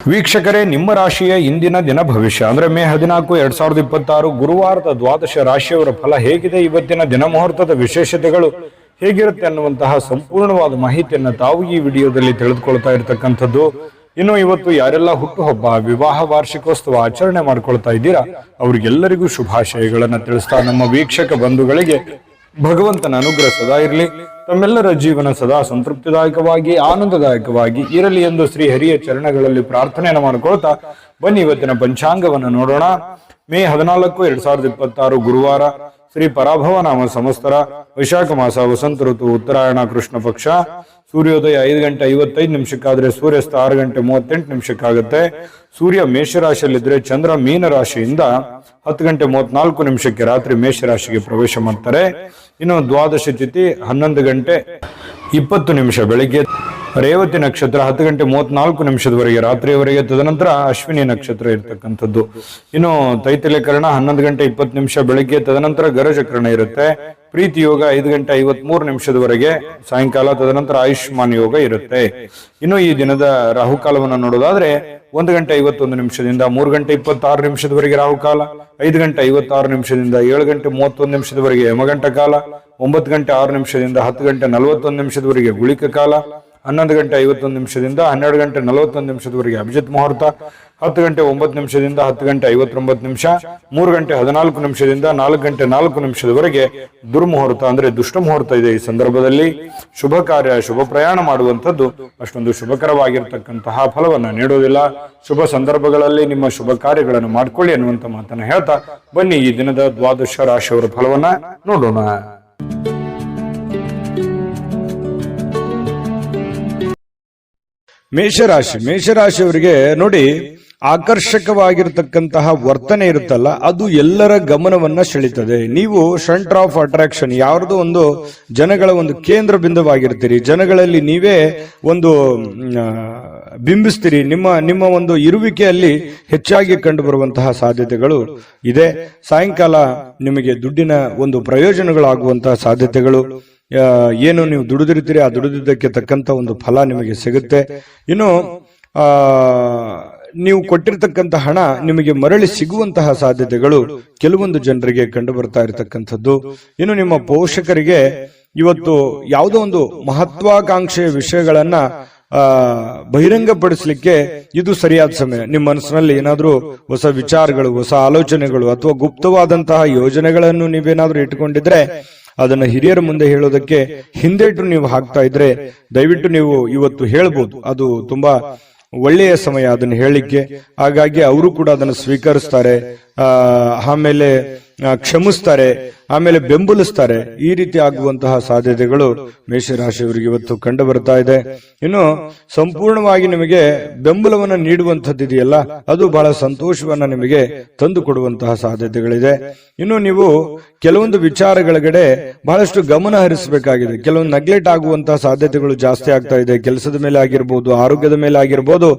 ವೀಕ್ಷಕರೇ, ನಿಮ್ಮ ರಾಶಿಯ ಇಂದಿನ ದಿನ ಭವಿಷ್ಯ ಅಂದ್ರೆ ಮೇ 14, 2026 ಗುರುವಾರದ ದ್ವಾದಶ ರಾಶಿಯವರ ಫಲ ಹೇಗಿದೆ, ಇವತ್ತಿನ ದಿನ ಮುಹೂರ್ತದ ವಿಶೇಷತೆಗಳು ಹೇಗಿರುತ್ತೆ ಅನ್ನುವಂತಹ ಸಂಪೂರ್ಣವಾದ ಮಾಹಿತಿಯನ್ನು ತಾವು ಈ ವಿಡಿಯೋದಲ್ಲಿ ತಿಳಿದುಕೊಳ್ತಾ ಇರತಕ್ಕಂಥದ್ದು. ಇನ್ನು ಇವತ್ತು ಯಾರೆಲ್ಲ ಹುಟ್ಟುಹಬ್ಬ, ವಿವಾಹ ವಾರ್ಷಿಕೋತ್ಸವ ಆಚರಣೆ ಮಾಡ್ಕೊಳ್ತಾ ಇದ್ದೀರಾ ಅವರಿಗೆಲ್ಲರಿಗೂ ಶುಭಾಶಯಗಳನ್ನ ತಿಳಿಸ್ತಾ ನಮ್ಮ ವೀಕ್ಷಕ ಬಂಧುಗಳಿಗೆ ಭಗವಂತನ ಅನುಗ್ರಹ ಸದಾ ಇರಲಿ, ತಮ್ಮೆಲ್ಲರ ಜೀವನ ಸದಾ ಸಂತೃಪ್ತಿದಾಯಕವಾಗಿ ಆನಂದದಾಯಕವಾಗಿ ಇರಲಿ ಎಂದು ಶ್ರೀ ಹರಿಯ ಚರಣಗಳಲ್ಲಿ ಪ್ರಾರ್ಥನೆಯನ್ನು ಮಾಡಿಕೊಳ್ತಾ ಬನ್ನಿ ಇವತ್ತಿನ ಪಂಚಾಂಗವನ್ನು ನೋಡೋಣ. ಮೇ 14, 2026 ಗುರುವಾರ, ಶ್ರೀ ಪರಾಭವ ನಾಮ ಸಂವತ್ಸರ, ವೈಶಾಖ ಮಾಸ, ವಸಂತ ಋತು, ಉತ್ತರಾಯಣ, ಕೃಷ್ಣ ಪಕ್ಷ. ಸೂರ್ಯೋದಯ 5 ಗಂಟೆ 55 ನಿಮಿಷಕ್ಕಾದ್ರೆ ಸೂರ್ಯಾಸ್ತ 6 ಗಂಟೆ 38 ನಿಮಿಷಕ್ಕಾಗುತ್ತೆ. ಸೂರ್ಯ ಮೇಷರಾಶಿಯಲ್ಲಿದ್ರೆ ಚಂದ್ರ ಮೀನ ರಾಶಿಯಿಂದ 10 ಗಂಟೆ 34 ನಿಮಿಷಕ್ಕೆ ರಾತ್ರಿ ಮೇಷರಾಶಿಗೆ ಪ್ರವೇಶ ಮಾಡ್ತಾರೆ. ಇನ್ನು ದ್ವಾದಶ ತಿಥಿ 11 ಗಂಟೆ 20 ನಿಮಿಷ ಬೆಳಿಗ್ಗೆ, ರೇವತಿ ನಕ್ಷತ್ರ 10 ಗಂಟೆ 34 ನಿಮಿಷದವರೆಗೆ ರಾತ್ರಿಯವರೆಗೆ, ತದನಂತರ ಅಶ್ವಿನಿ ನಕ್ಷತ್ರ ಇರತಕ್ಕಂಥದ್ದು. ಇನ್ನು ತೈತಿಲಕರಣ 11 ಗಂಟೆ 20 ನಿಮಿಷ ಬೆಳಿಗ್ಗೆ, ತದನಂತರ ಗರಜಕರಣ ಇರುತ್ತೆ. ಪ್ರೀತಿ ಯೋಗ 5 ಗಂಟೆ 53 ನಿಮಿಷದವರೆಗೆ ಸಾಯಂಕಾಲ, ತದನಂತರ ಆಯುಷ್ಮಾನ್ ಯೋಗ ಇರುತ್ತೆ. ಇನ್ನು ಈ ದಿನದ ರಾಹುಕಾಲವನ್ನು ನೋಡೋದಾದ್ರೆ 1 ಗಂಟೆ 51 ನಿಮಿಷದಿಂದ 3 ಗಂಟೆ 26 ನಿಮಿಷದವರೆಗೆ ರಾಹುಕಾಲ, 5 ಗಂಟೆ 56 ನಿಮಿಷದಿಂದ 7 ಗಂಟೆ 31 ನಿಮಿಷದವರೆಗೆ ಯಮಗಂಟ ಕಾಲ, 9 ಗಂಟೆ 6 ನಿಮಿಷದಿಂದ 10 ಗಂಟೆ 41 ನಿಮಿಷದವರೆಗೆ ಗುಳಿಕ ಕಾಲ, 11 ಗಂಟೆ 51 ನಿಮಿಷದಿಂದ 12 ಗಂಟೆ 41 ನಿಮಿಷದವರೆಗೆ ಅಭಿಜಿತ್ ಮುಹೂರ್ತ, 10 ಗಂಟೆ 9 ನಿಮಿಷದಿಂದ 10 ಗಂಟೆ 59 ನಿಮಿಷ, 3 ಗಂಟೆ 14 ನಿಮಿಷದಿಂದ 4 ಗಂಟೆ 4 ನಿಮಿಷದವರೆಗೆ ದುರ್ಮುಹೂರ್ತ ಅಂದ್ರೆ ದುಷ್ಟ ಮುಹೂರ್ತ ಇದೆ. ಈ ಸಂದರ್ಭದಲ್ಲಿ ಶುಭ ಕಾರ್ಯ, ಶುಭ ಪ್ರಯಾಣ ಮಾಡುವಂಥದ್ದು ಅಷ್ಟೊಂದು ಶುಭಕರವಾಗಿರ್ತಕ್ಕಂತಹ ಫಲವನ್ನ ನೀಡೋದಿಲ್ಲ. ಶುಭ ಸಂದರ್ಭಗಳಲ್ಲಿ ನಿಮ್ಮ ಶುಭ ಕಾರ್ಯಗಳನ್ನು ಮಾಡ್ಕೊಳ್ಳಿ ಅನ್ನುವಂತ ಮಾತನ್ನ ಹೇಳ್ತಾ ಬನ್ನಿ ಈ ದಿನದ ದ್ವಾದಶ ರಾಶಿಯವರ ಫಲವನ್ನ ನೋಡೋಣ. ಮೇಷರಾಶಿಯವರಿಗೆ ನೋಡಿ, ಆಕರ್ಷಕವಾಗಿರತಕ್ಕಂತಹ ವರ್ತನೆ ಇರುತ್ತಲ್ಲ, ಅದು ಎಲ್ಲರ ಗಮನವನ್ನ ಸೆಳೀತದೆ. ನೀವು ಸೆಂಟರ್ ಆಫ್ ಅಟ್ರಾಕ್ಷನ್, ಯಾವ್ದು ಒಂದು ಜನಗಳ ಒಂದು ಕೇಂದ್ರ ಬಿಂದುವಾಗಿರ್ತೀರಿ. ಜನಗಳಲ್ಲಿ ನೀವೇ ಒಂದು ಬಿಂಬಿಸ್ತೀರಿ. ನಿಮ್ಮ ಒಂದು ಇರುವಿಕೆಯಲ್ಲಿ ಹೆಚ್ಚಾಗಿ ಕಂಡು ಬರುವಂತಹ ಸಾಧ್ಯತೆಗಳು ಇದೆ. ಸಾಯಂಕಾಲ ನಿಮಗೆ ದುಡ್ಡಿನ ಒಂದು ಪ್ರಯೋಜನಗಳಾಗುವಂತಹ ಸಾಧ್ಯತೆಗಳು, ಏನು ನೀವು ದುಡಿದಿರ್ತೀರಿ ಆ ದುಡಿದಿದ್ದಕ್ಕೆ ತಕ್ಕಂತ ಒಂದು ಫಲ ನಿಮಗೆ ಸಿಗುತ್ತೆ. ಇನ್ನು ನೀವು ಕೊಟ್ಟಿರ್ತಕ್ಕಂಥ ಹಣ ನಿಮಗೆ ಮರಳಿ ಸಿಗುವಂತಹ ಸಾಧ್ಯತೆಗಳು ಕೆಲವೊಂದು ಜನರಿಗೆ ಕಂಡು ಬರ್ತಾ ಇರತಕ್ಕಂಥದ್ದು. ಇನ್ನು ನಿಮ್ಮ ಪೋಷಕರಿಗೆ ಇವತ್ತು ಯಾವುದೋ ಒಂದು ಮಹತ್ವಾಕಾಂಕ್ಷೆಯ ವಿಷಯಗಳನ್ನ ಬಹಿರಂಗಪಡಿಸಲಿಕ್ಕೆ ಇದು ಸರಿಯಾದ ಸಮಯ. ನಿಮ್ಮ ಮನಸ್ಸಿನಲ್ಲಿ ಏನಾದ್ರೂ ಹೊಸ ವಿಚಾರಗಳು, ಹೊಸ ಆಲೋಚನೆಗಳು ಅಥವಾ ಗುಪ್ತವಾದಂತಹ ಯೋಜನೆಗಳನ್ನು ನೀವೇನಾದ್ರೂ ಇಟ್ಟುಕೊಂಡಿದ್ರೆ ಅದನ್ನ ಹಿರಿಯರ ಮುಂದೆ ಹೇಳೋದಕ್ಕೆ ಹಿಂದೇಟು ನೀವು ಹಾಕ್ತಾ ಇದ್ರೆ ದಯವಿಟ್ಟು ನೀವು ಇವತ್ತು ಹೇಳ್ಬೋದು. ಅದು ತುಂಬಾ ಒಳ್ಳೆಯ ಸಮಯ ಅದನ್ನು ಹೇಳಿಕ್ಕೆ. ಹಾಗಾಗಿ ಅವರು ಕೂಡ ಅದನ್ನು ಸ್ವೀಕರಿಸ್ತಾರೆ, ಆಮೇಲೆ ಕ್ಷಮಿಸ್ತಾರೆ, ಆಮೇಲೆ ಬೆಂಬಲಿಸ್ತಾರೆ. ಈ ರೀತಿ ಆಗುವಂತಹ ಸಾಧ್ಯತೆಗಳು ಮೇಷರಾಶಿಯವರಿಗೆ ಇವತ್ತು ಕಂಡು ಬರ್ತಾ ಇದೆ. ಇನ್ನು ಸಂಪೂರ್ಣವಾಗಿ ನಿಮಗೆ ಬೆಂಬಲವನ್ನು ನೀಡುವಂಥದ್ದಿದೆಯಲ್ಲ, ಅದು ಬಹಳ ಸಂತೋಷವನ್ನ ನಿಮಗೆ ತಂದು ಕೊಡುವಂತಹ ಸಾಧ್ಯತೆಗಳಿದೆ. ಇನ್ನು ನೀವು ಕೆಲವೊಂದು ವಿಚಾರಗಳಗಡೆ ಬಹಳಷ್ಟು ಗಮನ ಹರಿಸಬೇಕಾಗಿದೆ. ಕೆಲವೊಂದು ನೆಗ್ಲೆಕ್ಟ್ ಆಗುವಂತಹ ಸಾಧ್ಯತೆಗಳು ಜಾಸ್ತಿ ಆಗ್ತಾ ಇದೆ. ಕೆಲಸದ ಮೇಲೆ ಆಗಿರ್ಬೋದು, ಆರೋಗ್ಯದ ಮೇಲೆ ಆಗಿರ್ಬೋದು,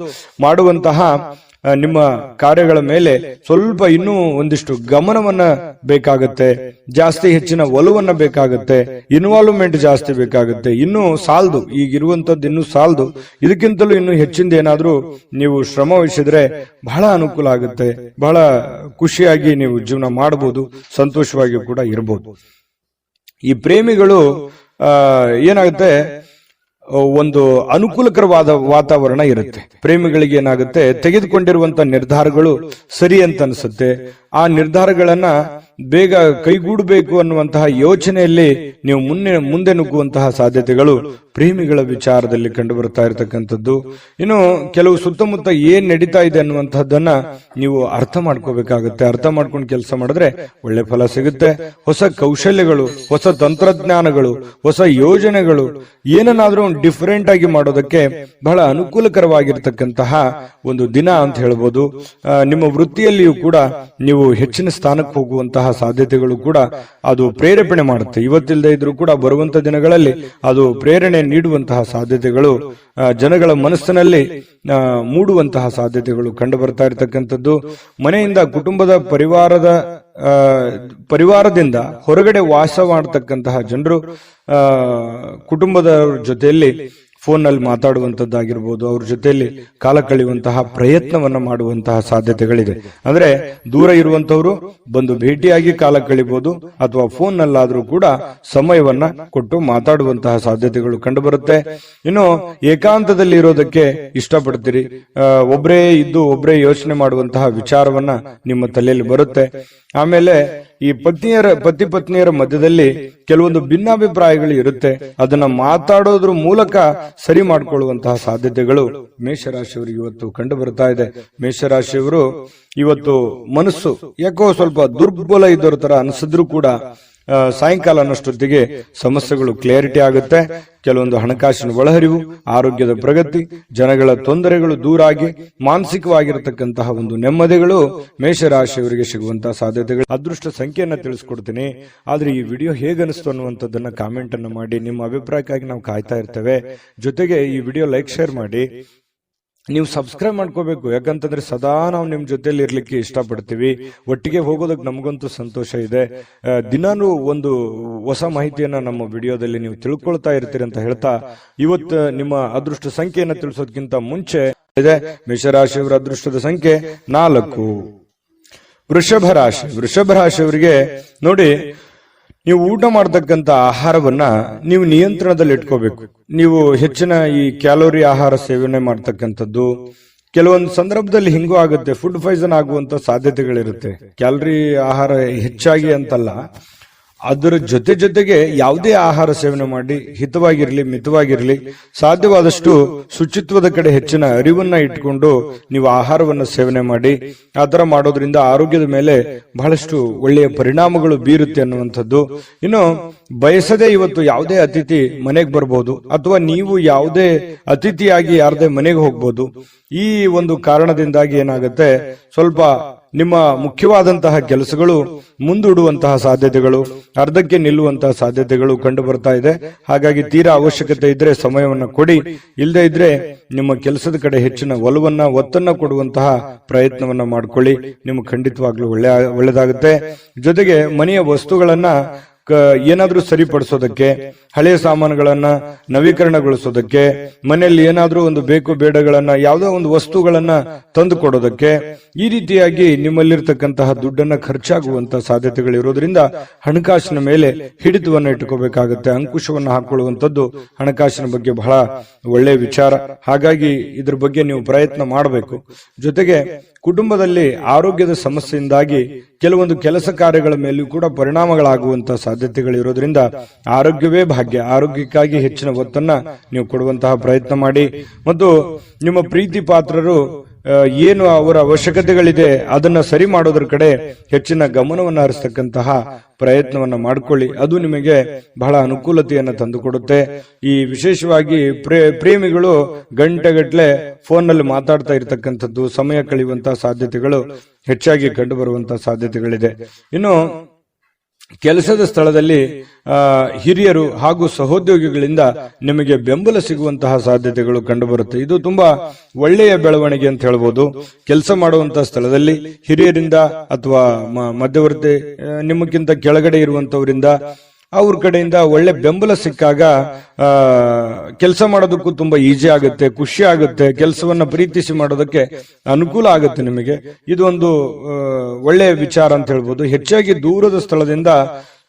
ಮಾಡುವಂತಹ ನಿಮ್ಮ ಕಾರ್ಯಗಳ ಮೇಲೆ ಸ್ವಲ್ಪ ಇನ್ನೂ ಒಂದಿಷ್ಟು ಗಮನವನ್ನ ಬೇಕಾಗುತ್ತೆ, ಜಾಸ್ತಿ ಹೆಚ್ಚಿನ ಒಲವನ್ನ ಬೇಕಾಗುತ್ತೆ, ಇನ್ವಾಲ್ವ್ಮೆಂಟ್ ಜಾಸ್ತಿ ಬೇಕಾಗುತ್ತೆ. ಇನ್ನೂ ಸಾಲದು, ಈಗಿರುವಂತದ್ದು ಇನ್ನೂ ಸಾಲದು. ಇದಕ್ಕಿಂತಲೂ ಇನ್ನೂ ಹೆಚ್ಚಿಂದ ಏನಾದ್ರೂ ನೀವು ಶ್ರಮ ವಹಿಸಿದ್ರೆ ಬಹಳ ಅನುಕೂಲ ಆಗುತ್ತೆ. ಬಹಳ ಖುಷಿಯಾಗಿ ನೀವು ಜೀವನ ಮಾಡಬಹುದು, ಸಂತೋಷವಾಗಿ ಕೂಡ ಇರಬಹುದು. ಈ ಪ್ರೇಮಿಗಳು ಏನಾಗುತ್ತೆ, ಒಂದು ಅನುಕೂಲಕರವಾದ ವಾತಾವರಣ ಇರುತ್ತೆ. ಪ್ರೇಮಿಗಳಿಗೆ ಏನಾಗುತ್ತೆ, ತೆಗೆದುಕೊಂಡಿರುವಂತ ನಿರ್ಧಾರಗಳು ಸರಿ ಅಂತ ಅನ್ಸುತ್ತೆ. ಆ ನಿರ್ಧಾರಗಳನ್ನ ಬೇಗ ಕೈಗೂಡಬೇಕು ಅನ್ನುವಂತಹ ಯೋಚನೆಯಲ್ಲಿ ನೀವು ಮುಂದೆ ನುಗ್ಗುವಂತಹ ಸಾಧ್ಯತೆಗಳು ಪ್ರೇಮಿಗಳ ವಿಚಾರದಲ್ಲಿ ಕಂಡು ಬರ್ತಾ ಇರತಕ್ಕಂಥದ್ದು. ಇನ್ನು ಕೆಲವು ಸುತ್ತಮುತ್ತ ಏನ್ ನಡೀತಾ ಇದೆ ಅನ್ನುವಂತಹದ್ದನ್ನ ನೀವು ಅರ್ಥ ಮಾಡ್ಕೋಬೇಕಾಗುತ್ತೆ. ಅರ್ಥ ಮಾಡ್ಕೊಂಡು ಕೆಲಸ ಮಾಡಿದ್ರೆ ಒಳ್ಳೆ ಫಲ ಸಿಗುತ್ತೆ. ಹೊಸ ಕೌಶಲ್ಯಗಳು, ಹೊಸ ತಂತ್ರಜ್ಞಾನಗಳು, ಹೊಸ ಯೋಜನೆಗಳು, ಏನನ್ನಾದ್ರೂ ಡಿಫರೆಂಟ್ ಆಗಿ ಮಾಡೋದಕ್ಕೆ ಬಹಳ ಅನುಕೂಲಕರವಾಗಿರ್ತಕ್ಕಂತಹ ಒಂದು ದಿನ ಅಂತ ಹೇಳ್ಬೋದು. ನಿಮ್ಮ ವೃತ್ತಿಯಲ್ಲಿಯೂ ಕೂಡ ನೀವು ಹೆಚ್ಚಿನ ಸ್ಥಾನಕ್ಕೆ ಹೋಗುವಂತಹ ಸಾಧ್ಯತೆಗಳು ಕೂಡ ಅದು ಪ್ರೇರೇಪಣೆ ಮಾಡುತ್ತೆ. ಇವತ್ತಿಲ್ಲದೆ ಇದ್ರೂ ಕೂಡ ಬರುವಂತ ದಿನಗಳಲ್ಲಿ ಅದು ಪ್ರೇರಣೆ ನೀಡುವಂತಹ ಸಾಧ್ಯತೆಗಳು ಜನಗಳ ಮನಸ್ಸಿನಲ್ಲಿ ಮೂಡುವಂತಹ ಸಾಧ್ಯತೆಗಳು ಕಂಡು ಬರ್ತಾ ಇರತಕ್ಕಂಥದ್ದು. ಮನೆಯಿಂದ, ಕುಟುಂಬದ ಪರಿವಾರದಿಂದ ಹೊರಗಡೆ ವಾಸ ಮಾಡತಕ್ಕಂತಹ ಜನರು ಕುಟುಂಬದ ಜೊತೆಯಲ್ಲಿ ಫೋನ್ ನಲ್ಲಿ ಮಾತಾಡುವಂತದ್ದಾಗಿರ್ಬೋದು, ಅವ್ರ ಜೊತೆಯಲ್ಲಿ ಕಾಲ ಕಳೆಯುವಂತಹ ಪ್ರಯತ್ನವನ್ನ ಮಾಡುವಂತಹ ಸಾಧ್ಯತೆಗಳಿದೆ. ಅಂದ್ರೆ ದೂರ ಇರುವಂತವರು ಬಂದು ಭೇಟಿಯಾಗಿ ಕಾಲ ಕಳಿಬಹುದು, ಅಥವಾ ಫೋನ್ ನಲ್ಲಾದ್ರೂ ಕೂಡ ಸಮಯವನ್ನ ಕೊಟ್ಟು ಮಾತಾಡುವಂತಹ ಸಾಧ್ಯತೆಗಳು ಕಂಡು ಬರುತ್ತೆ. ಇನ್ನು ಏಕಾಂತದಲ್ಲಿ ಇರೋದಕ್ಕೆ ಇಷ್ಟಪಡ್ತೀರಿ, ಒಬ್ಬರೇ ಇದ್ದು ಒಬ್ಬರೇ ಯೋಚನೆ ಮಾಡುವಂತಹ ವಿಚಾರವನ್ನ ನಿಮ್ಮ ತಲೆಯಲ್ಲಿ ಬರುತ್ತೆ. ಆಮೇಲೆ ಈ ಪತಿ ಪತ್ನಿಯರ ಮಧ್ಯದಲ್ಲಿ ಕೆಲವೊಂದು ಭಿನ್ನಾಭಿಪ್ರಾಯಗಳು ಇರುತ್ತೆ, ಅದನ್ನ ಮಾತಾಡೋದ್ರ ಮೂಲಕ ಸರಿ ಮಾಡಿಕೊಳ್ಳುವಂತಹ ಸಾಧ್ಯತೆಗಳು ಮೇಷರಾಶಿಯವರಿಗೆ ಇವತ್ತು ಕಂಡು ಬರ್ತಾ ಇದೆ. ಮೇಷರಾಶಿಯವರು ಇವತ್ತು ಮನಸ್ಸು ಯಾಕೋ ಸ್ವಲ್ಪ ದುರ್ಬಲ ಇದ್ದವ್ರ ತರ ಅನಿಸಿದ್ರು ಕೂಡ ಸಾಯಂಕಾಲ ಅನ್ನೋಷ್ಟೊತ್ತಿಗೆ ಸಮಸ್ಯೆಗಳು ಕ್ಲಿಯರಿಟಿ ಆಗುತ್ತೆ. ಕೆಲವೊಂದು ಹಣಕಾಸಿನ ಒಳಹರಿವು, ಆರೋಗ್ಯದ ಪ್ರಗತಿ, ಜನಗಳ ತೊಂದರೆಗಳು ದೂರಾಗಿ ಮಾನಸಿಕವಾಗಿರತಕ್ಕಂತಹ ಒಂದು ನೆಮ್ಮದಿಗಳು ಮೇಷರಾಶಿಯವರಿಗೆ ಸಿಗುವಂತಹ ಸಾಧ್ಯತೆಗಳು. ಅದೃಷ್ಟ ಸಂಖ್ಯೆಯನ್ನ ತಿಳಿಸ್ಕೊಡ್ತೀನಿ, ಆದ್ರೆ ಈ ವಿಡಿಯೋ ಹೇಗನಿಸ್ತು ಅನ್ನುವಂಥದ್ದನ್ನ ಕಾಮೆಂಟ್ ಅನ್ನ ಮಾಡಿ. ನಿಮ್ಮ ಅಭಿಪ್ರಾಯಕ್ಕಾಗಿ ನಾವು ಕಾಯ್ತಾ ಇರ್ತೇವೆ. ಜೊತೆಗೆ ಈ ವಿಡಿಯೋ ಲೈಕ್ ಶೇರ್ ಮಾಡಿ. ನೀವು ಸಬ್ಸ್ಕ್ರೈಬ್ ಮಾಡ್ಕೋಬೇಕು, ಯಾಕಂತಂದ್ರೆ ಸದಾ ನಾವು ನಿಮ್ ಜೊತೆಲಿ ಇರ್ಲಿಕ್ಕೆ ಇಷ್ಟಪಡ್ತೀವಿ. ಒಟ್ಟಿಗೆ ಹೋಗೋದಕ್ಕೆ ನಮಗಂತೂ ಸಂತೋಷ ಇದೆ. ದಿನಾನು ಒಂದು ಹೊಸ ಮಾಹಿತಿಯನ್ನ ನಮ್ಮ ವಿಡಿಯೋದಲ್ಲಿ ನೀವು ತಿಳ್ಕೊಳ್ತಾ ಇರ್ತೀರಿ ಅಂತ ಹೇಳ್ತಾ, ಇವತ್ತು ನಿಮ್ಮ ಅದೃಷ್ಟ ಸಂಖ್ಯೆಯನ್ನ ತಿಳಿಸೋದಕ್ಕಿಂತ ಮುಂಚೆ ಇದೆ ಮೇಷರಾಶಿಯವರ ಅದೃಷ್ಟದ ಸಂಖ್ಯೆ 4. ವೃಷಭ ರಾಶಿ. ವೃಷಭ ರಾಶಿಯವರಿಗೆ ನೋಡಿ, ನೀವು ಊಟ ಮಾಡತಕ್ಕಂತ ಆಹಾರವನ್ನ ನೀವು ನಿಯಂತ್ರಣದಲ್ಲಿ ಇಟ್ಕೋಬೇಕು. ನೀವು ಹೆಚ್ಚಿನ ಈ ಕ್ಯಾಲೋರಿ ಆಹಾರ ಸೇವನೆ ಮಾಡ್ತಕ್ಕಂಥದ್ದು ಕೆಲವೊಂದು ಸಂದರ್ಭದಲ್ಲಿ ಹಿಂಗೂ ಆಗುತ್ತೆ, ಫುಡ್ ಪಾಯ್ಸನ್ ಆಗುವಂತ ಸಾಧ್ಯತೆಗಳಿರುತ್ತೆ. ಕ್ಯಾಲೋರಿ ಆಹಾರ ಹೆಚ್ಚಾಗಿ ಅಂತಲ್ಲ, ಅದರ ಜೊತೆಗೆ ಯಾವುದೇ ಆಹಾರ ಸೇವನೆ ಮಾಡಿ ಹಿತವಾಗಿರ್ಲಿ ಮಿತವಾಗಿರ್ಲಿ, ಸಾಧ್ಯವಾದಷ್ಟು ಶುಚಿತ್ವದ ಕಡೆ ಹೆಚ್ಚಿನ ಅರಿವನ್ನ ಇಟ್ಕೊಂಡು ನೀವು ಆಹಾರವನ್ನು ಸೇವನೆ ಮಾಡಿ. ಆ ತರ ಮಾಡೋದ್ರಿಂದ ಆರೋಗ್ಯದ ಮೇಲೆ ಬಹಳಷ್ಟು ಒಳ್ಳೆಯ ಪರಿಣಾಮಗಳು ಬೀರುತ್ತೆ ಅನ್ನುವಂಥದ್ದು. ಇನ್ನು ಬಯಸದೆ ಇವತ್ತು ಯಾವುದೇ ಅತಿಥಿ ಮನೆಗೆ ಬರ್ಬೋದು, ಅಥವಾ ನೀವು ಯಾವುದೇ ಅತಿಥಿಯಾಗಿ ಯಾರದೇ ಮನೆಗೆ ಹೋಗ್ಬೋದು. ಈ ಒಂದು ಕಾರಣದಿಂದಾಗಿ ಏನಾಗುತ್ತೆ, ಸ್ವಲ್ಪ ನಿಮ್ಮ ಮುಖ್ಯವಾದಂತಹ ಕೆಲಸಗಳು ಮುಂದೂಡುವಂತಹ ಸಾಧ್ಯತೆಗಳು, ಅರ್ಧಕ್ಕೆ ನಿಲ್ಲುವಂತಹ ಸಾಧ್ಯತೆಗಳು ಕಂಡು ಬರ್ತಾ ಇದೆ. ಹಾಗಾಗಿ ತೀರಾ ಅವಶ್ಯಕತೆ ಇದ್ರೆ ಸಮಯವನ್ನ ಕೊಡಿ, ಇಲ್ಲದೆ ಇದ್ರೆ ನಿಮ್ಮ ಕೆಲಸದ ಕಡೆ ಹೆಚ್ಚಿನ ಒತ್ತನ್ನ ಕೊಡುವಂತಹ ಪ್ರಯತ್ನವನ್ನ ಮಾಡ್ಕೊಳ್ಳಿ. ನಿಮ್ಗೆ ಖಂಡಿತವಾಗ್ಲೂ ಒಳ್ಳೆದಾಗುತ್ತೆ. ಜೊತೆಗೆ ಮನೆಯ ವಸ್ತುಗಳನ್ನ ಏನಾದ್ರೂ ಸರಿಪಡಿಸೋದಕ್ಕೆ, ಹಳೆಯ ಸಾಮಾನುಗಳನ್ನ ನವೀಕರಣಗೊಳಿಸೋದಕ್ಕೆ, ಮನೆಯಲ್ಲಿ ಏನಾದ್ರೂ ಒಂದು ಬೇಕು ಬೇಡಗಳನ್ನ, ಯಾವುದೋ ಒಂದು ವಸ್ತುಗಳನ್ನ ತಂದು ಕೊಡೋದಕ್ಕೆ, ಈ ರೀತಿಯಾಗಿ ನಿಮ್ಮಲ್ಲಿರ್ತಕ್ಕಂತಹ ದುಡ್ಡನ್ನ ಖರ್ಚಾಗುವಂತಹ ಸಾಧ್ಯತೆಗಳಿರೋದ್ರಿಂದ ಹಣಕಾಸಿನ ಮೇಲೆ ಹಿಡಿತವನ್ನ ಇಟ್ಟುಕೋಬೇಕಾಗುತ್ತೆ. ಅಂಕುಶವನ್ನ ಹಾಕೊಳ್ಳುವಂಥದ್ದು ಹಣಕಾಸಿನ ಬಗ್ಗೆ ಬಹಳ ಒಳ್ಳೆಯ ವಿಚಾರ. ಹಾಗಾಗಿ ಇದ್ರ ಬಗ್ಗೆ ನೀವು ಪ್ರಯತ್ನ ಮಾಡಬೇಕು. ಜೊತೆಗೆ ಕುಟುಂಬದಲ್ಲಿ ಆರೋಗ್ಯದ ಸಮಸ್ಯೆಯಿಂದಾಗಿ ಕೆಲವೊಂದು ಕೆಲಸ ಕಾರ್ಯಗಳ ಮೇಲೂ ಕೂಡ ಪರಿಣಾಮಗಳಾಗುವಂತಹ ಸಾಧ್ಯತೆಗಳಿರೋದ್ರಿಂದ ಆರೋಗ್ಯವೇ ಭಾಗ್ಯ. ಆರೋಗ್ಯಕ್ಕಾಗಿ ಹೆಚ್ಚಿನ ಒತ್ತನ್ನ ನೀವು ಕೊಡುವಂತಹ ಪ್ರಯತ್ನ ಮಾಡಿ. ಮತ್ತು ನಿಮ್ಮ ಪ್ರೀತಿ ಪಾತ್ರರು ಏನು ಅವರ ಅವಶ್ಯಕತೆಗಳಿದೆ ಅದನ್ನ ಸರಿ ಮಾಡೋದ್ರ ಕಡೆ ಹೆಚ್ಚಿನ ಗಮನವನ್ನು ಹರಿಸ್ತಕ್ಕಂತಹ ಪ್ರಯತ್ನವನ್ನ ಮಾಡಿಕೊಳ್ಳಿ. ಅದು ನಿಮಗೆ ಬಹಳ ಅನುಕೂಲತೆಯನ್ನ ತಂದುಕೊಡುತ್ತೆ. ಈ ವಿಶೇಷವಾಗಿ ಪ್ರೇಮಿಗಳು ಗಂಟೆಗಟ್ಲೆ ಫೋನ್ ನಲ್ಲಿ ಮಾತಾಡ್ತಾ ಇರತಕ್ಕಂಥದ್ದು, ಸಮಯ ಕಳೆಯುವಂತಹ ಸಾಧ್ಯತೆಗಳು ಹೆಚ್ಚಾಗಿ ಕಂಡು ಬರುವಂತಹ ಸಾಧ್ಯತೆಗಳಿದೆ. ಇನ್ನು ಕೆಲಸದ ಸ್ಥಳದಲ್ಲಿ ಹಿರಿಯರು ಹಾಗೂ ಸಹೋದ್ಯೋಗಿಗಳಿಂದ ನಿಮಗೆ ಬೆಂಬಲ ಸಿಗುವಂತಹ ಸಾಧ್ಯತೆಗಳು ಕಂಡುಬರುತ್ತೆ. ಇದು ತುಂಬಾ ಒಳ್ಳೆಯ ಬೆಳವಣಿಗೆ ಅಂತ ಹೇಳ್ಬೋದು. ಕೆಲಸ ಮಾಡುವಂತಹ ಸ್ಥಳದಲ್ಲಿ ಹಿರಿಯರಿಂದ ಅಥವಾ ಮಧ್ಯವರ್ತಿ ನಿಮಗಿಂತ ಕೆಳಗಡೆ ಇರುವಂತವರಿಂದ ಅವ್ರ ಕಡೆಯಿಂದ ಒಳ್ಳೆ ಬೆಂಬಲ ಸಿಕ್ಕಾಗ ಕೆಲಸ ಮಾಡೋದಕ್ಕೂ ತುಂಬಾ ಈಜಿ ಆಗುತ್ತೆ, ಖುಷಿ ಆಗುತ್ತೆ. ಕೆಲಸವನ್ನ ಪ್ರೀತಿಸಿ ಮಾಡೋದಕ್ಕೆ ಅನುಕೂಲ ಆಗುತ್ತೆ ನಿಮಗೆ. ಇದು ಒಂದು ಒಳ್ಳೆಯ ವಿಚಾರ ಅಂತ ಹೇಳ್ಬೋದು. ಹೆಚ್ಚಾಗಿ ದೂರದ ಸ್ಥಳದಿಂದ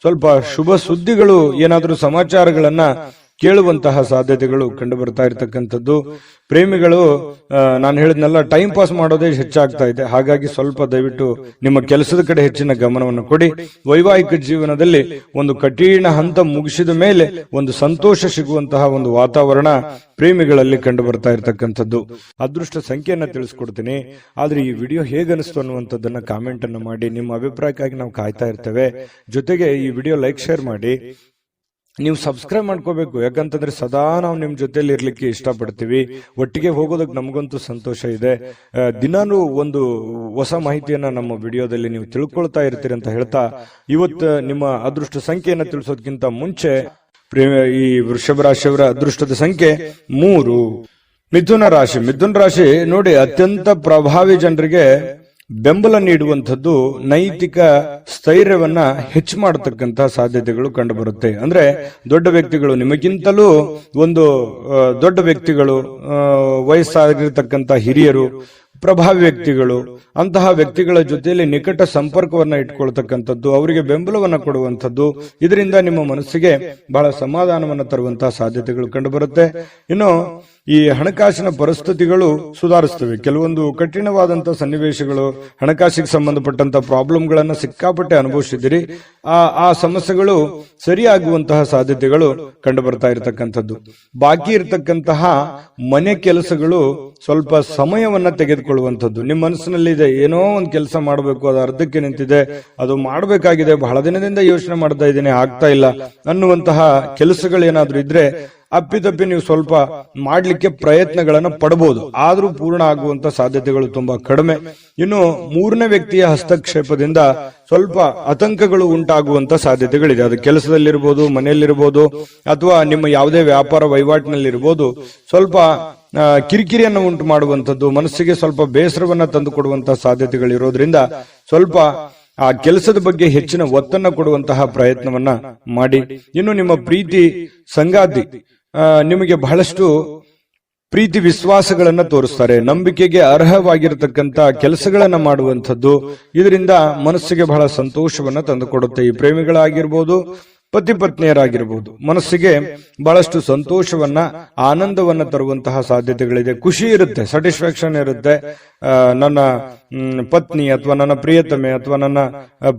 ಸ್ವಲ್ಪ ಶುಭ ಸುದ್ದಿಗಳು, ಏನಾದ್ರೂ ಸಮಾಚಾರಗಳನ್ನ ಕೇಳುವಂತಹ ಸಾಧ್ಯತೆಗಳು ಕಂಡು ಬರ್ತಾ ಇರತಕ್ಕಂಥದ್ದು. ಪ್ರೇಮಿಗಳು ನಾನು ಹೇಳಿದ್ನೆಲ್ಲ ಟೈಮ್ ಪಾಸ್ ಮಾಡೋದೇ ಹೆಚ್ಚಾಗ್ತಾ ಇದೆ. ಹಾಗಾಗಿ ಸ್ವಲ್ಪ ದಯವಿಟ್ಟು ನಿಮ್ಮ ಕೆಲಸದ ಕಡೆ ಹೆಚ್ಚಿನ ಗಮನವನ್ನು ಕೊಡಿ. ವೈವಾಹಿಕ ಜೀವನದಲ್ಲಿ ಒಂದು ಕಠಿಣ ಹಂತ ಮುಗಿಸಿದ ಮೇಲೆ ಒಂದು ಸಂತೋಷ ಸಿಗುವಂತಹ ಒಂದು ವಾತಾವರಣ ಪ್ರೇಮಿಗಳಲ್ಲಿ ಕಂಡು ಬರ್ತಾ ಇರತಕ್ಕಂಥದ್ದು. ಅದೃಷ್ಟ ಸಂಖ್ಯೆಯನ್ನ ತಿಳಿಸ್ಕೊಡ್ತೀನಿ, ಆದ್ರೆ ಈ ವಿಡಿಯೋ ಹೇಗನಿಸ್ತು ಅನ್ನುವಂಥದ್ದನ್ನ ಕಾಮೆಂಟ್ ಅನ್ನ ಮಾಡಿ. ನಿಮ್ಮ ಅಭಿಪ್ರಾಯಕ್ಕಾಗಿ ನಾವು ಕಾಯ್ತಾ ಇರ್ತೇವೆ. ಜೊತೆಗೆ ಈ ವಿಡಿಯೋ ಲೈಕ್ ಶೇರ್ ಮಾಡಿ. ನೀವು ಸಬ್ಸ್ಕ್ರೈಬ್ ಮಾಡ್ಕೋಬೇಕು, ಯಾಕಂತಂದ್ರೆ ಸದಾ ನಾವು ನಿಮ್ ಜೊತೆಲಿ ಇರ್ಲಿಕ್ಕೆ ಇಷ್ಟಪಡ್ತೀವಿ. ಒಟ್ಟಿಗೆ ಹೋಗೋದಕ್ಕೆ ನಮಗಂತೂ ಸಂತೋಷ ಇದೆ. ದಿನಾನು ಒಂದು ಹೊಸ ಮಾಹಿತಿಯನ್ನ ನಮ್ಮ ವಿಡಿಯೋದಲ್ಲಿ ನೀವು ತಿಳ್ಕೊಳ್ತಾ ಇರ್ತೀರಿ ಅಂತ ಹೇಳ್ತಾ, ಇವತ್ತು ನಿಮ್ಮ ಅದೃಷ್ಟ ಸಂಖ್ಯೆಯನ್ನ ತಿಳಿಸೋದಕ್ಕಿಂತ ಮುಂಚೆ ಈ ವೃಷಭ ರಾಶಿಯವರ ಅದೃಷ್ಟದ ಸಂಖ್ಯೆ 3. ಮಿಥುನ ರಾಶಿ. ಮಿಥುನ ರಾಶಿ ನೋಡಿ, ಅತ್ಯಂತ ಪ್ರಭಾವಿ ಜನರಿಗೆ ಬೆಂಬಲ ನೀಡುವಂಥದ್ದು ನೈತಿಕ ಸ್ಥೈರ್ಯವನ್ನ ಹೆಚ್ಚು ಮಾಡತಕ್ಕಂತಹ ಸಾಧ್ಯತೆಗಳು ಕಂಡು ಬರುತ್ತೆ. ಅಂದ್ರೆ ದೊಡ್ಡ ವ್ಯಕ್ತಿಗಳು, ನಿಮಗಿಂತಲೂ ಒಂದು ದೊಡ್ಡ ವ್ಯಕ್ತಿಗಳು, ವಯಸ್ಸಾಗಿರ್ತಕ್ಕಂಥ ಹಿರಿಯರು, ಪ್ರಭಾವಿ ವ್ಯಕ್ತಿಗಳು, ಅಂತಹ ವ್ಯಕ್ತಿಗಳ ಜೊತೆಯಲ್ಲಿ ನಿಕಟ ಸಂಪರ್ಕವನ್ನ ಇಟ್ಕೊಳ್ತಕ್ಕಂಥದ್ದು, ಅವರಿಗೆ ಬೆಂಬಲವನ್ನ ಕೊಡುವಂಥದ್ದು, ಇದರಿಂದ ನಿಮ್ಮ ಮನಸ್ಸಿಗೆ ಬಹಳ ಸಮಾಧಾನವನ್ನ ತರುವಂತಹ ಸಾಧ್ಯತೆಗಳು ಕಂಡುಬರುತ್ತೆ. ಇನ್ನು ಈ ಹಣಕಾಸಿನ ಪರಿಸ್ಥಿತಿಗಳು ಸುಧಾರಿಸ್ತವೆ. ಕೆಲವೊಂದು ಕಠಿಣವಾದಂತಹ ಸನ್ನಿವೇಶಗಳು, ಹಣಕಾಸಿಗೆ ಸಂಬಂಧಪಟ್ಟಂತ ಪ್ರಾಬ್ಲಮ್ಗಳನ್ನ ಸಿಕ್ಕಾಪಟ್ಟೆ ಅನುಭವಿಸಿದಿರಿ. ಆ ಸಮಸ್ಯೆಗಳು ಸರಿಯಾಗುವಂತಹ ಸಾಧ್ಯತೆಗಳು ಕಂಡು ಬರ್ತಾ ಇರತಕ್ಕಂಥದ್ದು. ಬಾಕಿ ಇರತಕ್ಕಂತಹ ಮನೆ ಕೆಲಸಗಳು ಸ್ವಲ್ಪ ಸಮಯವನ್ನ ತೆಗೆದುಕೊಳ್ಳುವಂಥದ್ದು. ನಿಮ್ಮ ಮನಸ್ಸಿನಲ್ಲಿ ಇದೆ, ಏನೋ ಒಂದು ಕೆಲಸ ಮಾಡಬೇಕು, ಅದು ಅರ್ಧಕ್ಕೆ ನಿಂತಿದೆ, ಅದು ಮಾಡಬೇಕಾಗಿದೆ, ಬಹಳ ದಿನದಿಂದ ಯೋಚನೆ ಮಾಡ್ತಾ ಇದ್ದೀನಿ, ಆಗ್ತಾ ಇಲ್ಲ ಅನ್ನುವಂತಹ ಕೆಲಸಗಳೇನಾದ್ರೂ ಇದ್ರೆ ಅಪ್ಪಿತಪ್ಪಿ ನೀವು ಸ್ವಲ್ಪ ಮಾಡ್ಲಿಕ್ಕೆ ಪ್ರಯತ್ನಗಳನ್ನ ಪಡಬಹುದು, ಆದ್ರೂ ಪೂರ್ಣ ಆಗುವಂತ ಸಾಧ್ಯತೆಗಳು ತುಂಬಾ ಕಡಿಮೆ. ಇನ್ನು ಮೂರನೇ ವ್ಯಕ್ತಿಯ ಹಸ್ತಕ್ಷೇಪದಿಂದ ಸ್ವಲ್ಪ ಆತಂಕಗಳು ಉಂಟಾಗುವಂತ ಸಾಧ್ಯತೆಗಳಿದೆ. ಅದು ಕೆಲಸದಲ್ಲಿರ್ಬೋದು, ಮನೆಯಲ್ಲಿರ್ಬೋದು, ಅಥವಾ ನಿಮ್ಮ ಯಾವುದೇ ವ್ಯಾಪಾರ ವಹಿವಾಟಿನಲ್ಲಿರ್ಬೋದು. ಸ್ವಲ್ಪ ಕಿರಿಕಿರಿಯನ್ನು ಉಂಟು ಮಾಡುವಂಥದ್ದು, ಮನಸ್ಸಿಗೆ ಸ್ವಲ್ಪ ಬೇಸರವನ್ನ ತಂದು ಕೊಡುವಂತಹ ಸಾಧ್ಯತೆಗಳಿರೋದ್ರಿಂದ ಸ್ವಲ್ಪ ಆ ಕೆಲಸದ ಬಗ್ಗೆ ಹೆಚ್ಚಿನ ಒತ್ತನ್ನ ಕೊಡುವಂತಹ ಪ್ರಯತ್ನವನ್ನ ಮಾಡಿ. ಇನ್ನು ನಿಮ್ಮ ಪ್ರೀತಿ ಸಂಗಾತಿ ನಿಮಗೆ ಬಹಳಷ್ಟು ಪ್ರೀತಿ ವಿಶ್ವಾಸಗಳನ್ನ ತೋರಿಸ್ತಾರೆ, ನಂಬಿಕೆಗೆ ಅರ್ಹವಾಗಿರತಕ್ಕಂತ ಕೆಲಸಗಳನ್ನ ಮಾಡುವಂಥದ್ದು, ಇದರಿಂದ ಮನಸ್ಸಿಗೆ ಬಹಳ ಸಂತೋಷವನ್ನ ತಂದುಕೊಡುತ್ತೆ. ಈ ಪ್ರೇಮಿಗಳಾಗಿರ್ಬೋದು, ಪತಿ ಪತ್ನಿಯರಾಗಿರ್ಬೋದು, ಮನಸ್ಸಿಗೆ ಬಹಳಷ್ಟು ಸಂತೋಷವನ್ನ, ಆನಂದವನ್ನ ತರುವಂತಹ ಸಾಧ್ಯತೆಗಳಿದೆ. ಖುಷಿ ಇರುತ್ತೆ, ಸ್ಯಾಟಿಸ್ಫ್ಯಾಕ್ಷನ್ ಇರುತ್ತೆ. ನನ್ನ ಪತ್ನಿ ಅಥವಾ ನನ್ನ ಪ್ರಿಯತಮೆ ಅಥವಾ ನನ್ನ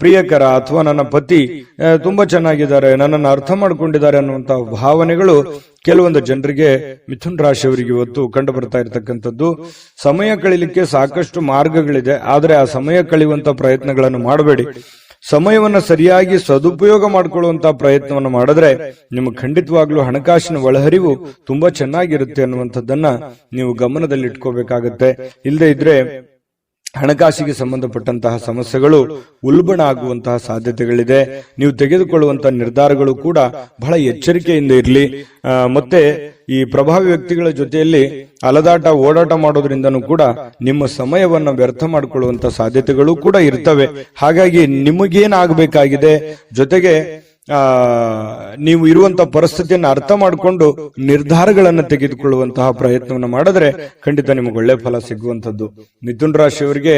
ಪ್ರಿಯಕರ ಅಥವಾ ನನ್ನ ಪತಿ ತುಂಬಾ ಚೆನ್ನಾಗಿದ್ದಾರೆ, ನನ್ನನ್ನು ಅರ್ಥ ಮಾಡ್ಕೊಂಡಿದ್ದಾರೆ ಅನ್ನುವಂತಹ ಭಾವನೆಗಳು ಕೆಲವೊಂದು ಜನರಿಗೆ, ಮಿಥುನ್ ರಾಶಿಯವರಿಗೆ ಇವತ್ತು ಕಂಡು ಬರ್ತಾ ಇರತಕ್ಕಂಥದ್ದು. ಸಮಯ ಕಳಿಲಿಕ್ಕೆ ಸಾಕಷ್ಟು ಮಾರ್ಗಗಳಿದೆ, ಆದರೆ ಆ ಸಮಯ ಕಳೆಯುವಂತ ಪ್ರಯತ್ನಗಳನ್ನು ಮಾಡಬೇಡಿ. ಸಮಯವನ್ನ ಸರಿಯಾಗಿ ಸದುಪಯೋಗ ಮಾಡಿಕೊಳ್ಳುವಂತಹ ಪ್ರಯತ್ನವನ್ನು ಮಾಡಿದ್ರೆ ನಿಮಗೆ ಖಂಡಿತವಾಗ್ಲೂ ಹಣಕಾಸಿನ ಒಳಹರಿವು ತುಂಬಾ ಚೆನ್ನಾಗಿರುತ್ತೆ ಅನ್ನುವಂಥದ್ದನ್ನ ನೀವು ಗಮನದಲ್ಲಿ ಇಟ್ಕೋಬೇಕಾಗತ್ತೆ. ಇಲ್ಲದೆ ಇದ್ರೆ ಹಣಕಾಸಿಗೆ ಸಂಬಂಧಪಟ್ಟಂತಹ ಸಮಸ್ಯೆಗಳು ಉಲ್ಬಣ ಆಗುವಂತಹ ಸಾಧ್ಯತೆಗಳಿದೆ. ನೀವು ತೆಗೆದುಕೊಳ್ಳುವಂತಹ ನಿರ್ಧಾರಗಳು ಕೂಡ ಬಹಳ ಎಚ್ಚರಿಕೆಯಿಂದ ಇರಲಿ. ಮತ್ತೆ ಈ ಪ್ರಭಾವಿ ವ್ಯಕ್ತಿಗಳ ಜೊತೆಯಲ್ಲಿ ಅಲದಾಟ ಓಡಾಟ ಮಾಡೋದ್ರಿಂದನೂ ಕೂಡ ನಿಮ್ಮ ಸಮಯವನ್ನ ವ್ಯರ್ಥ ಮಾಡಿಕೊಳ್ಳುವಂತ ಸಾಧ್ಯತೆಗಳು ಕೂಡ ಇರ್ತವೆ. ಹಾಗಾಗಿ ನಿಮಗೇನಾಗಬೇಕಾಗಿದೆ, ಜೊತೆಗೆ ನೀವು ಇರುವಂತ ಪರಿಸ್ಥಿತಿಯನ್ನು ಅರ್ಥ ಮಾಡಿಕೊಂಡು ನಿರ್ಧಾರಗಳನ್ನು ತೆಗೆದುಕೊಳ್ಳುವಂತಹ ಪ್ರಯತ್ನವನ್ನು ಮಾಡಿದ್ರೆ ಖಂಡಿತ ನಿಮಗೆ ಒಳ್ಳೆ ಫಲ ಸಿಗುವಂತದ್ದು. ಮಿಥುನ್ ರಾಶಿಯವರಿಗೆ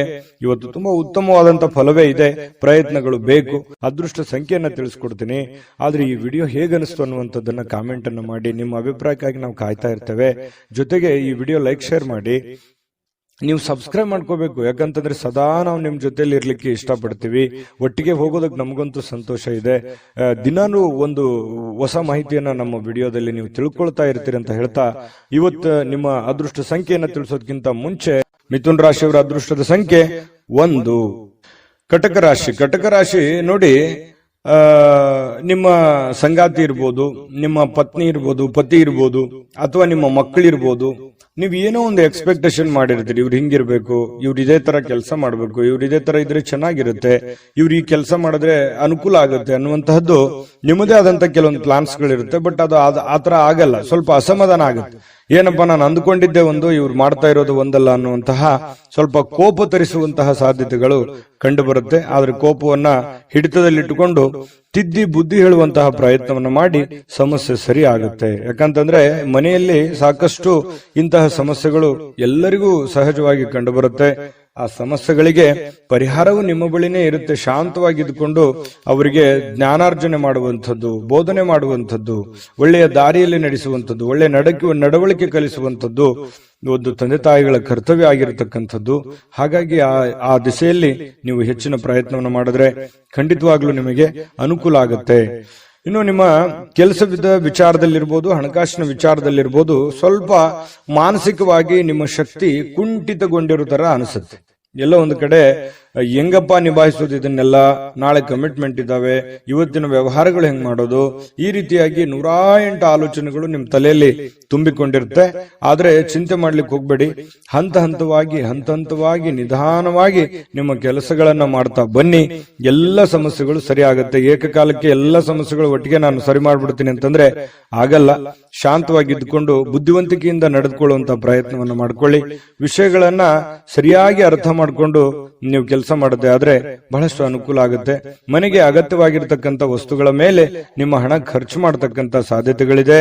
ಇವತ್ತು ತುಂಬಾ ಉತ್ತಮವಾದಂತಹ ಫಲವೇ ಇದೆ. ಪ್ರಯತ್ನಗಳು ಬೇಕು. ಅದೃಷ್ಟ ಸಂಖ್ಯೆಯನ್ನ ತಿಳಿಸ್ಕೊಡ್ತೀನಿ. ಆದ್ರೆ ಈ ವಿಡಿಯೋ ಹೇಗನಿಸ್ತು ಅನ್ನುವಂಥದ್ದನ್ನ ಕಾಮೆಂಟ್ ಅನ್ನು ಮಾಡಿ. ನಿಮ್ಮ ಅಭಿಪ್ರಾಯಕ್ಕಾಗಿ ನಾವು ಕಾಯ್ತಾ ಇರ್ತೇವೆ. ಜೊತೆಗೆ ಈ ವಿಡಿಯೋ ಲೈಕ್, ಶೇರ್ ಮಾಡಿ. ನೀವು ಸಬ್ಸ್ಕ್ರೈಬ್ ಮಾಡ್ಕೋಬೇಕು, ಯಾಕಂತಂದ್ರೆ ಸದಾ ನಾವು ನಿಮ್ ಜೊತೆಲಿ ಇರ್ಲಿಕ್ಕೆ ಇಷ್ಟಪಡ್ತೀವಿ. ಒಟ್ಟಿಗೆ ಹೋಗೋದಕ್ಕೆ ನಮಗಂತೂ ಸಂತೋಷ ಇದೆ. ದಿನಾನು ಒಂದು ಹೊಸ ಮಾಹಿತಿಯನ್ನ ನಮ್ಮ ವಿಡಿಯೋದಲ್ಲಿ ನೀವು ತಿಳ್ಕೊಳ್ತಾ ಇರ್ತೀರಿ ಅಂತ ಹೇಳ್ತಾ, ಇವತ್ತು ನಿಮ್ಮ ಅದೃಷ್ಟ ಸಂಖ್ಯೆಯನ್ನ ತಿಳಿಸೋದಕ್ಕಿಂತ ಮುಂಚೆ ಮಿಥುನ್ ರಾಶಿಯವರ ಅದೃಷ್ಟದ ಸಂಖ್ಯೆ 1. ಕಟಕ ರಾಶಿ. ಕಟಕ ರಾಶಿ ನೋಡಿ, ನಿಮ್ಮ ಸಂಗಾತಿ ಇರ್ಬೋದು, ನಿಮ್ಮ ಪತ್ನಿ ಇರ್ಬೋದು, ಪತಿ ಇರ್ಬೋದು, ಅಥವಾ ನಿಮ್ಮ ಮಕ್ಕಳಿರ್ಬೋದು. ನೀವು ಏನೋ ಒಂದು ಎಕ್ಸ್ಪೆಕ್ಟೇಷನ್ ಮಾಡಿರ್ತೀರಿ, ಇವ್ರು ಹಿಂಗಿರ್ಬೇಕು, ಇವ್ರು ಇದೇ ತರ ಕೆಲಸ ಮಾಡ್ಬೇಕು, ಇವ್ರು ಇದೇ ತರ ಇದ್ರೆ ಚೆನ್ನಾಗಿರುತ್ತೆ, ಇವ್ರು ಈ ಕೆಲಸ ಮಾಡಿದ್ರೆ ಅನುಕೂಲ ಆಗುತ್ತೆ ಅನ್ನುವಂತಹದ್ದು ನಿಮ್ಮದೇ ಆದಂತ ಕೆಲವೊಂದು ಪ್ಲಾನ್ಸ್ ಗಳಿರುತ್ತೆ. ಬಟ್ ಅದು ಆತರ ಆಗಲ್ಲ, ಸ್ವಲ್ಪ ಅಸಮಾಧಾನ ಆಗುತ್ತೆ. ಏನಪ್ಪಾ ನಾನು ಅಂದ್ಕೊಂಡಿದ್ದೆ ಒಂದು, ಇವ್ರು ಮಾಡ್ತಾ ಇರೋದು ಒಂದಲ್ಲ ಅನ್ನುವಂತಹ ಸ್ವಲ್ಪ ಕೋಪ ತರಿಸುವಂತಹ ಸಾಧ್ಯತೆಗಳು ಕಂಡು ಬರುತ್ತೆ. ಆದ್ರೆ ಕೋಪವನ್ನ ಹಿಡಿತದಲ್ಲಿಟ್ಟುಕೊಂಡು ತಿದ್ದಿ ಬುದ್ಧಿ ಹೇಳುವಂತಹ ಪ್ರಯತ್ನವನ್ನು ಮಾಡಿ ಸಮಸ್ಯೆ ಸರಿ ಆಗುತ್ತೆ. ಯಾಕಂತಂದ್ರೆ ಮನೆಯಲ್ಲಿ ಸಾಕಷ್ಟು ಇಂತಹ ಸಮಸ್ಯೆಗಳು ಎಲ್ಲರಿಗೂ ಸಹಜವಾಗಿ ಕಂಡು ಬರುತ್ತೆ. ಆ ಸಮಸ್ಯೆಗಳಿಗೆ ಪರಿಹಾರವು ನಿಮ್ಮ ಬಳಿನೇ ಇರುತ್ತೆ. ಶಾಂತವಾಗಿದ್ದುಕೊಂಡು ಅವರಿಗೆ ಜ್ಞಾನಾರ್ಜನೆ ಮಾಡುವಂಥದ್ದು, ಬೋಧನೆ ಮಾಡುವಂಥದ್ದು, ಒಳ್ಳೆಯ ದಾರಿಯಲ್ಲಿ ನಡೆಸುವಂಥದ್ದು, ಒಳ್ಳೆಯ ನಡವಳಿಕೆ ಕಲಿಸುವಂಥದ್ದು ಒಂದು ತಂದೆ ತಾಯಿಗಳ ಕರ್ತವ್ಯ ಆಗಿರತಕ್ಕಂಥದ್ದು. ಹಾಗಾಗಿ ಆ ದಿಸೆಯಲ್ಲಿ ನೀವು ಹೆಚ್ಚಿನ ಪ್ರಯತ್ನವನ್ನು ಮಾಡಿದ್ರೆ ಖಂಡಿತವಾಗ್ಲೂ ನಿಮಗೆ ಅನುಕೂಲ ಆಗುತ್ತೆ. ಇನ್ನು ನಿಮ್ಮ ಕೆಲಸದ ವಿಚಾರದಲ್ಲಿರ್ಬೋದು, ಹಣಕಾಸಿನ ವಿಚಾರದಲ್ಲಿರ್ಬೋದು, ಸ್ವಲ್ಪ ಮಾನಸಿಕವಾಗಿ ನಿಮ್ಮ ಶಕ್ತಿ ಕುಂಠಿತಗೊಂಡಿರೋ ತರ ಅನಿಸುತ್ತೆ. ಎಲ್ಲೋ ಒಂದು ಕಡೆ ಹೆಂಗಪ್ಪ ನಿಭಾಯಿಸೋದು ಇದನ್ನೆಲ್ಲ, ನಾಳೆ ಕಮಿಟ್ಮೆಂಟ್ ಇದಾವೆ, ಇವತ್ತಿನ ವ್ಯವಹಾರಗಳು ಹೆಂಗ್ ಮಾಡೋದು, ಈ ರೀತಿಯಾಗಿ 108 ಆಲೋಚನೆಗಳು ನಿಮ್ ತಲೆಯಲ್ಲಿ ತುಂಬಿಕೊಂಡಿರುತ್ತೆ. ಆದ್ರೆ ಚಿಂತೆ ಮಾಡ್ಲಿಕ್ಕೆ ಹೋಗ್ಬೇಡಿ. ಹಂತ ಹಂತವಾಗಿ ನಿಧಾನವಾಗಿ ನಿಮ್ಮ ಕೆಲಸಗಳನ್ನ ಮಾಡ್ತಾ ಬನ್ನಿ. ಎಲ್ಲ ಸಮಸ್ಯೆಗಳು ಸರಿ ಆಗುತ್ತೆ. ಏಕಕಾಲಕ್ಕೆ ಎಲ್ಲ ಸಮಸ್ಯೆಗಳು ಒಟ್ಟಿಗೆ ನಾನು ಸರಿ ಮಾಡ್ಬಿಡ್ತೀನಿ ಅಂತಂದ್ರೆ ಆಗಲ್ಲ. ಶಾಂತವಾಗಿದ್ದುಕೊಂಡು ಬುದ್ಧಿವಂತಿಕೆಯಿಂದ ನಡೆದುಕೊಳ್ಳುವಂತ ಪ್ರಯತ್ನವನ್ನು ಮಾಡ್ಕೊಳ್ಳಿ. ವಿಷಯಗಳನ್ನ ಸರಿಯಾಗಿ ಅರ್ಥ ಮಾಡಿಕೊಂಡು ನೀವು ಕೆಲಸ ಮಾಡುತ್ತೆ ಆದ್ರೆ ಬಹಳಷ್ಟು ಅನುಕೂಲ ಆಗುತ್ತೆ. ಮನೆಗೆ ಅಗತ್ಯವಾಗಿರ್ತಕ್ಕಂಥ ವಸ್ತುಗಳ ಮೇಲೆ ನಿಮ್ಮ ಹಣ ಖರ್ಚು ಮಾಡತಕ್ಕಂತ ಸಾಧ್ಯತೆಗಳಿದೆ.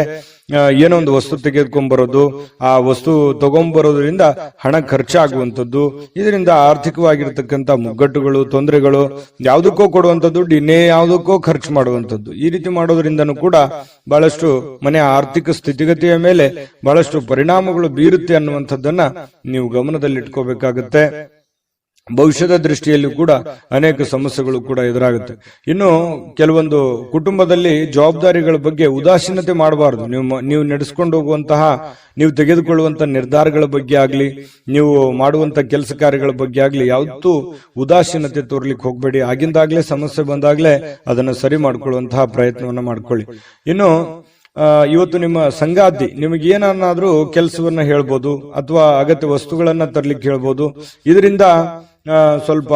ಏನೋ ಒಂದು ವಸ್ತು ತೆಗೆದುಕೊಂಡ್ಬರೋದು, ಆ ವಸ್ತು ತಗೊಂಡ್ಬರೋದ್ರಿಂದ ಹಣ ಖರ್ಚಾಗುವಂಥದ್ದು, ಇದರಿಂದ ಆರ್ಥಿಕವಾಗಿರ್ತಕ್ಕಂಥ ಮುಗ್ಗಟ್ಟುಗಳು, ತೊಂದರೆಗಳು, ಯಾವುದಕ್ಕೋ ಕೊಡುವಂತ ದುಡ್ಡು ಇನ್ನೇ ಯಾವುದಕ್ಕೋ ಖರ್ಚು ಮಾಡುವಂಥದ್ದು, ಈ ರೀತಿ ಮಾಡೋದ್ರಿಂದನೂ ಕೂಡ ಬಹಳಷ್ಟು ಮನೆಯ ಆರ್ಥಿಕ ಸ್ಥಿತಿಗತಿಯ ಮೇಲೆ ಬಹಳಷ್ಟು ಪರಿಣಾಮಗಳು ಬೀರುತ್ತೆ ಅನ್ನುವಂಥದ್ದನ್ನ ನೀವು ಗಮನದಲ್ಲಿಟ್ಕೋಬೇಕಾಗತ್ತೆ. ಭವಿಷ್ಯದ ದೃಷ್ಟಿಯಲ್ಲಿ ಕೂಡ ಅನೇಕ ಸಮಸ್ಯೆಗಳು ಕೂಡ ಎದುರಾಗುತ್ತೆ. ಇನ್ನು ಕೆಲವೊಂದು ಕುಟುಂಬದಲ್ಲಿ ಜವಾಬ್ದಾರಿಗಳ ಬಗ್ಗೆ ಉದಾಸೀನತೆ ಮಾಡಬಾರದು. ನೀವು ನಡೆಸ್ಕೊಂಡು ಹೋಗುವಂತಹ, ನೀವು ತೆಗೆದುಕೊಳ್ಳುವಂತ ನಿರ್ಧಾರಗಳ ಬಗ್ಗೆ ಆಗ್ಲಿ, ನೀವು ಮಾಡುವಂತ ಕೆಲಸ ಕಾರ್ಯಗಳ ಬಗ್ಗೆ ಆಗ್ಲಿ ಯಾವತ್ತೂ ಉದಾಸೀನತೆ ತೋರ್ಲಿಕ್ಕೆ ಹೋಗ್ಬೇಡಿ. ಆಗಿಂದಾಗ್ಲೇ ಸಮಸ್ಯೆ ಬಂದಾಗ್ಲೇ ಅದನ್ನ ಸರಿ ಮಾಡ್ಕೊಳ್ಳುವಂತಹ ಪ್ರಯತ್ನವನ್ನ ಮಾಡ್ಕೊಳ್ಳಿ. ಇನ್ನು ಇವತ್ತು ನಿಮ್ಮ ಸಂಗಾತಿ ನಿಮಗೆ ಏನನ್ನಾದ್ರೂ ಕೆಲಸವನ್ನ ಹೇಳ್ಬೋದು ಅಥವಾ ಅಗತ್ಯ ವಸ್ತುಗಳನ್ನ ತರ್ಲಿಕ್ಕೆ ಹೇಳ್ಬೋದು. ಇದರಿಂದ ಸ್ವಲ್ಪ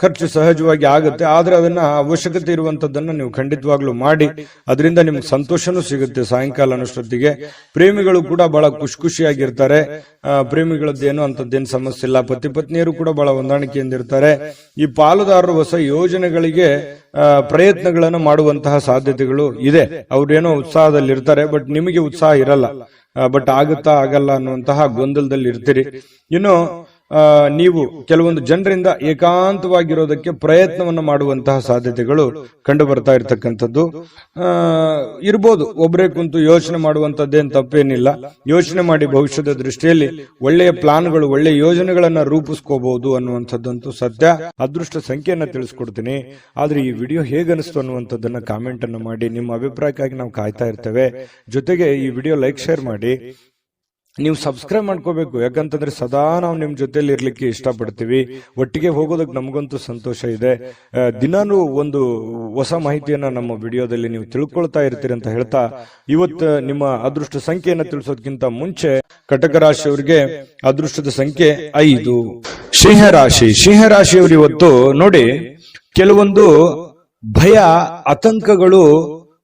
ಖರ್ಚು ಸಹಜವಾಗಿ ಆಗುತ್ತೆ, ಆದ್ರೆ ಅದನ್ನ ಅವಶ್ಯಕತೆ ಇರುವಂತದ್ದನ್ನ ನೀವು ಖಂಡಿತವಾಗ್ಲೂ ಮಾಡಿ. ಅದರಿಂದ ನಿಮ್ಗೆ ಸಂತೋಷನೂ ಸಿಗುತ್ತೆ. ಸಾಯಂಕಾಲ ಅನ್ನೋಷ್ಟೊತ್ತಿಗೆ ಪ್ರೇಮಿಗಳು ಕೂಡ ಬಹಳ ಖುಷಿಯಾಗಿರ್ತಾರೆ. ಪ್ರೇಮಿಗಳದ್ದೇನು ಅಂತದ್ದೇನು ಸಮಸ್ಯೆ ಇಲ್ಲ. ಪತಿ ಪತ್ನಿಯರು ಕೂಡ ಬಹಳ ಹೊಂದಾಣಿಕೆಯಿಂದ ಇರ್ತಾರೆ. ಈ ಪಾಲುದಾರರು ಹೊಸ ಯೋಜನೆಗಳಿಗೆ ಪ್ರಯತ್ನಗಳನ್ನು ಮಾಡುವಂತಹ ಸಾಧ್ಯತೆಗಳು ಇದೆ. ಅವ್ರೇನೋ ಉತ್ಸಾಹದಲ್ಲಿ ಇರ್ತಾರೆ, ಬಟ್ ನಿಮಗೆ ಉತ್ಸಾಹ ಇರಲ್ಲ. ಬಟ್ ಆಗುತ್ತಾ ಆಗಲ್ಲ ಅನ್ನುವಂತಹ ಗೊಂದಲದಲ್ಲಿ ಇರ್ತೀರಿ. ಇನ್ನು ನೀವು ಕೆಲವೊಂದು ಜನರಿಂದ ಏಕಾಂತವಾಗಿರೋದಕ್ಕೆ ಪ್ರಯತ್ನವನ್ನು ಮಾಡುವಂತಹ ಸಾಧ್ಯತೆಗಳು ಕಂಡು ಬರ್ತಾ ಇರತಕ್ಕಂಥದ್ದು ಇರ್ಬೋದು. ಒಬ್ಬರೇ ಕುಂತು ಯೋಚನೆ ಮಾಡುವಂತದ್ದೇನು ತಪ್ಪೇನಿಲ್ಲ. ಯೋಚನೆ ಮಾಡಿ ಭವಿಷ್ಯದ ದೃಷ್ಟಿಯಲ್ಲಿ ಒಳ್ಳೆಯ ಪ್ಲಾನ್ಗಳು, ಒಳ್ಳೆಯ ಯೋಜನೆಗಳನ್ನ ರೂಪಿಸ್ಕೋಬಹುದು ಅನ್ನುವಂಥದ್ದಂತೂ ಸತ್ಯ. ಅದೃಷ್ಟ ಸಂಖ್ಯೆಯನ್ನ ತಿಳಿಸ್ಕೊಡ್ತೀನಿ. ಆದ್ರೆ ಈ ವಿಡಿಯೋ ಹೇಗನಿಸ್ತು ಅನ್ನುವಂಥದ್ದನ್ನ ಕಾಮೆಂಟ್ ಅನ್ನು ಮಾಡಿ. ನಿಮ್ಮ ಅಭಿಪ್ರಾಯಕ್ಕಾಗಿ ನಾವು ಕಾಯ್ತಾ ಇರ್ತೇವೆ. ಜೊತೆಗೆ ಈ ವಿಡಿಯೋ ಲೈಕ್, ಶೇರ್ ಮಾಡಿ. ನೀವು ಸಬ್ಸ್ಕ್ರೈಬ್ ಮಾಡ್ಕೋಬೇಕು. ಯಾಕಂತಂದ್ರೆ ಸದಾ ನಾವು ನಿಮ್ ಜೊತೆಲಿ ಇರ್ಲಿಕ್ಕೆ ಇಷ್ಟಪಡ್ತೀವಿ. ಒಟ್ಟಿಗೆ ಹೋಗೋದಕ್ಕೆ ನಮಗಂತೂ ಸಂತೋಷ ಇದೆ. ದಿನಾನು ಒಂದು ಹೊಸ ಮಾಹಿತಿಯನ್ನ ನಮ್ಮ ವಿಡಿಯೋದಲ್ಲಿ ನೀವು ತಿಳ್ಕೊಳ್ತಾ ಇರ್ತೀರಿ ಅಂತ ಹೇಳ್ತಾ, ಇವತ್ತು ನಿಮ್ಮ ಅದೃಷ್ಟ ಸಂಖ್ಯೆಯನ್ನ ತಿಳಿಸೋದಕ್ಕಿಂತ ಮುಂಚೆ ಕಟಕ ರಾಶಿಯವರಿಗೆ ಅದೃಷ್ಟದ ಸಂಖ್ಯೆ 5. ಸಿಂಹರಾಶಿಯವರು ಇವತ್ತು ನೋಡಿ, ಕೆಲವೊಂದು ಭಯ, ಆತಂಕಗಳು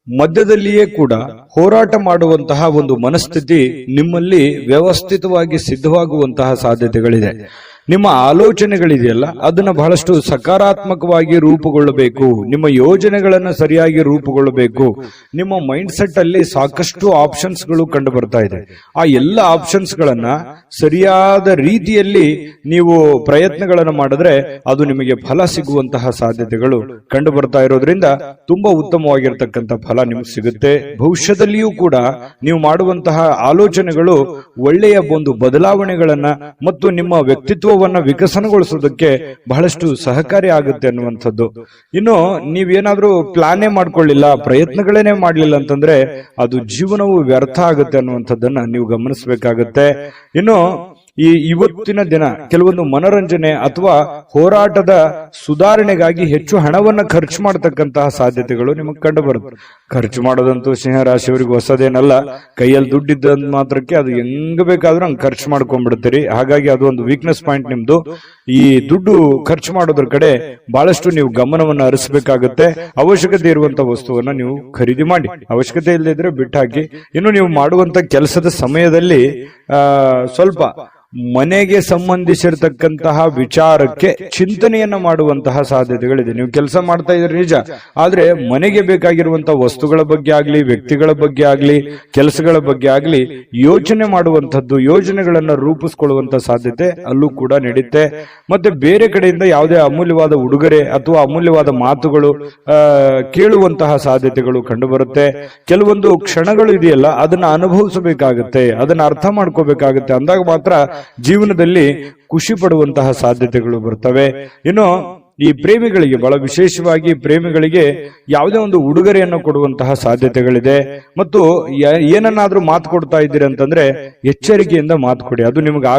ಮಧ್ಯದಲ್ಲಿಯೇ ಕೂಡ ಹೋರಾಟ ಮಾಡುವಂತಹ ಒಂದು ಮನಸ್ಥಿತಿ ನಿಮ್ಮಲ್ಲಿ ವ್ಯವಸ್ಥಿತವಾಗಿ ಸಿದ್ಧವಾಗುವಂತಹ ಸಾಧ್ಯತೆಗಳಿದೆ. ನಿಮ್ಮ ಆಲೋಚನೆಗಳಿದೆಯಲ್ಲ, ಅದನ್ನ ಬಹಳಷ್ಟು ಸಕಾರಾತ್ಮಕವಾಗಿ ರೂಪುಗೊಳ್ಳಬೇಕು. ನಿಮ್ಮ ಯೋಜನೆಗಳನ್ನ ಸರಿಯಾಗಿ ರೂಪುಗೊಳ್ಳಬೇಕು. ನಿಮ್ಮ ಮೈಂಡ್ ಸೆಟ್ ಅಲ್ಲಿ ಸಾಕಷ್ಟು ಆಪ್ಷನ್ಸ್ ಗಳು ಕಂಡು ಬರ್ತಾ ಇದೆ. ಆ ಎಲ್ಲ ಆಪ್ಷನ್ಸ್ ಗಳನ್ನ ಸರಿಯಾದ ರೀತಿಯಲ್ಲಿ ನೀವು ಪ್ರಯತ್ನಗಳನ್ನು ಮಾಡಿದ್ರೆ ಅದು ನಿಮಗೆ ಫಲ ಸಿಗುವಂತಹ ಸಾಧ್ಯತೆಗಳು ಕಂಡು ಬರ್ತಾ ಇರೋದ್ರಿಂದ ತುಂಬಾ ಉತ್ತಮವಾಗಿರ್ತಕ್ಕಂಥ ಫಲ ನಿಮ್ಗೆ ಸಿಗುತ್ತೆ. ಭವಿಷ್ಯದಲ್ಲಿಯೂ ಕೂಡ ನೀವು ಮಾಡುವಂತಹ ಆಲೋಚನೆಗಳು ಒಳ್ಳೆಯ ಒಂದು ಬದಲಾವಣೆಗಳನ್ನ ಮತ್ತು ನಿಮ್ಮ ವ್ಯಕ್ತಿತ್ವ ವಿಕಸನಗೊಳಿಸೋದಕ್ಕೆ ಬಹಳಷ್ಟು ಸಹಕಾರಿ ಆಗುತ್ತೆ ಅನ್ನುವಂಥದ್ದು. ಇನ್ನು ನೀವೇನಾದ್ರೂ ಪ್ಲಾನೇ ಮಾಡ್ಕೊಳ್ಳಿಲ್ಲ, ಪ್ರಯತ್ನಗಳೇನೆ ಮಾಡ್ಲಿಲ್ಲ ಅಂತಂದ್ರೆ ಅದು ಜೀವನವು ವ್ಯರ್ಥ ಆಗುತ್ತೆ ಅನ್ನುವಂಥದ್ದನ್ನ ನೀವು ಗಮನಿಸಬೇಕಾಗತ್ತೆ. ಇನ್ನು ಇವತ್ತಿನ ದಿನ ಕೆಲವೊಂದು ಮನೋರಂಜನೆ ಅಥವಾ ಹೋರಾಟದ ಸುಧಾರಣೆಗಾಗಿ ಹೆಚ್ಚು ಹಣವನ್ನ ಖರ್ಚು ಮಾಡತಕ್ಕಂತಹ ಸಾಧ್ಯತೆಗಳು ನಿಮಗೆ ಕಂಡು ಬರುತ್ತೆ. ಖರ್ಚು ಮಾಡೋದಂತೂ ಸಿಂಹರಾಶಿಯವರಿಗೆ ಹೊಸದೇನಲ್ಲ. ಕೈಯಲ್ಲಿ ದುಡ್ಡಿದ್ದ ಮಾತ್ರಕ್ಕೆ ಅದು ಹೆಂಗ್ ಬೇಕಾದ್ರೂ ಹಂಗೆ ಖರ್ಚು ಮಾಡ್ಕೊಂಡ್ಬಿಡ್ತೀರಿ. ಹಾಗಾಗಿ ಅದು ಒಂದು ವೀಕ್ನೆಸ್ ಪಾಯಿಂಟ್ ನಿಮ್ದು. ಈ ದುಡ್ಡು ಖರ್ಚು ಮಾಡೋದ್ರ ಕಡೆ ಬಹಳಷ್ಟು ನೀವು ಗಮನವನ್ನು ಹರಿಸಬೇಕಾಗುತ್ತೆ. ಅವಶ್ಯಕತೆ ಇರುವಂತ ವಸ್ತುವನ್ನ ನೀವು ಖರೀದಿ ಮಾಡಿ, ಅವಶ್ಯಕತೆ ಇಲ್ಲದಿದ್ರೆ ಬಿಟ್ಟು ಹಾಕಿ. ಇನ್ನು ನೀವು ಮಾಡುವಂತ ಕೆಲಸದ ಸಮಯದಲ್ಲಿ ಸ್ವಲ್ಪ ಮನೆಗೆ ಸಂಬಂಧಿಸಿರ್ತಕ್ಕಂತಹ ವಿಚಾರಕ್ಕೆ ಚಿಂತನೆಯನ್ನ ಮಾಡುವಂತಹ ಸಾಧ್ಯತೆಗಳಿದೆ. ನೀವು ಕೆಲಸ ಮಾಡ್ತಾ ಇದ್ರೆ ನಿಜ, ಆದ್ರೆ ಮನೆಗೆ ಬೇಕಾಗಿರುವಂತಹ ವಸ್ತುಗಳ ಬಗ್ಗೆ ಆಗ್ಲಿ, ವ್ಯಕ್ತಿಗಳ ಬಗ್ಗೆ ಆಗ್ಲಿ, ಕೆಲಸಗಳ ಬಗ್ಗೆ ಆಗ್ಲಿ ಯೋಚನೆ ಮಾಡುವಂತದ್ದು, ಯೋಜನೆಗಳನ್ನ ರೂಪಿಸ್ಕೊಳ್ಳುವಂತ ಸಾಧ್ಯತೆ ಅಲ್ಲೂ ಕೂಡ ನಡೆಯುತ್ತೆ. ಮತ್ತೆ ಬೇರೆ ಕಡೆಯಿಂದ ಯಾವುದೇ ಅಮೂಲ್ಯವಾದ ಉಡುಗೊರೆ ಅಥವಾ ಅಮೂಲ್ಯವಾದ ಮಾತುಗಳು ಕೇಳುವಂತಹ ಸಾಧ್ಯತೆಗಳು ಕಂಡು ಬರುತ್ತೆ. ಕೆಲವೊಂದು ಕ್ಷಣಗಳು ಇದೆಯಲ್ಲ, ಅದನ್ನ ಅನುಭವಿಸಬೇಕಾಗುತ್ತೆ, ಅದನ್ನ ಅರ್ಥ ಮಾಡ್ಕೋಬೇಕಾಗುತ್ತೆ. ಅಂದಾಗ ಮಾತ್ರ ಜೀವನದಲ್ಲಿ ಖುಷಿ ಪಡುವಂತಹ ಸಾಧ್ಯತೆಗಳು ಬರ್ತವೆ. ಇನ್ನು ಈ ಪ್ರೇಮಿಗಳಿಗೆ, ಬಹಳ ವಿಶೇಷವಾಗಿ ಪ್ರೇಮಿಗಳಿಗೆ ಯಾವುದೇ ಒಂದು ಉಡುಗೊರೆಯನ್ನು ಕೊಡುವಂತಹ ಸಾಧ್ಯತೆಗಳಿದೆ. ಮತ್ತು ಏನನ್ನಾದ್ರೂ ಮಾತು ಕೊಡ್ತಾ ಇದ್ದೀರಿ ಅಂತಂದ್ರೆ ಎಚ್ಚರಿಕೆಯಿಂದ ಮಾತು ಕೊಡಿ. ಅದು ನಿಮ್ಗೆ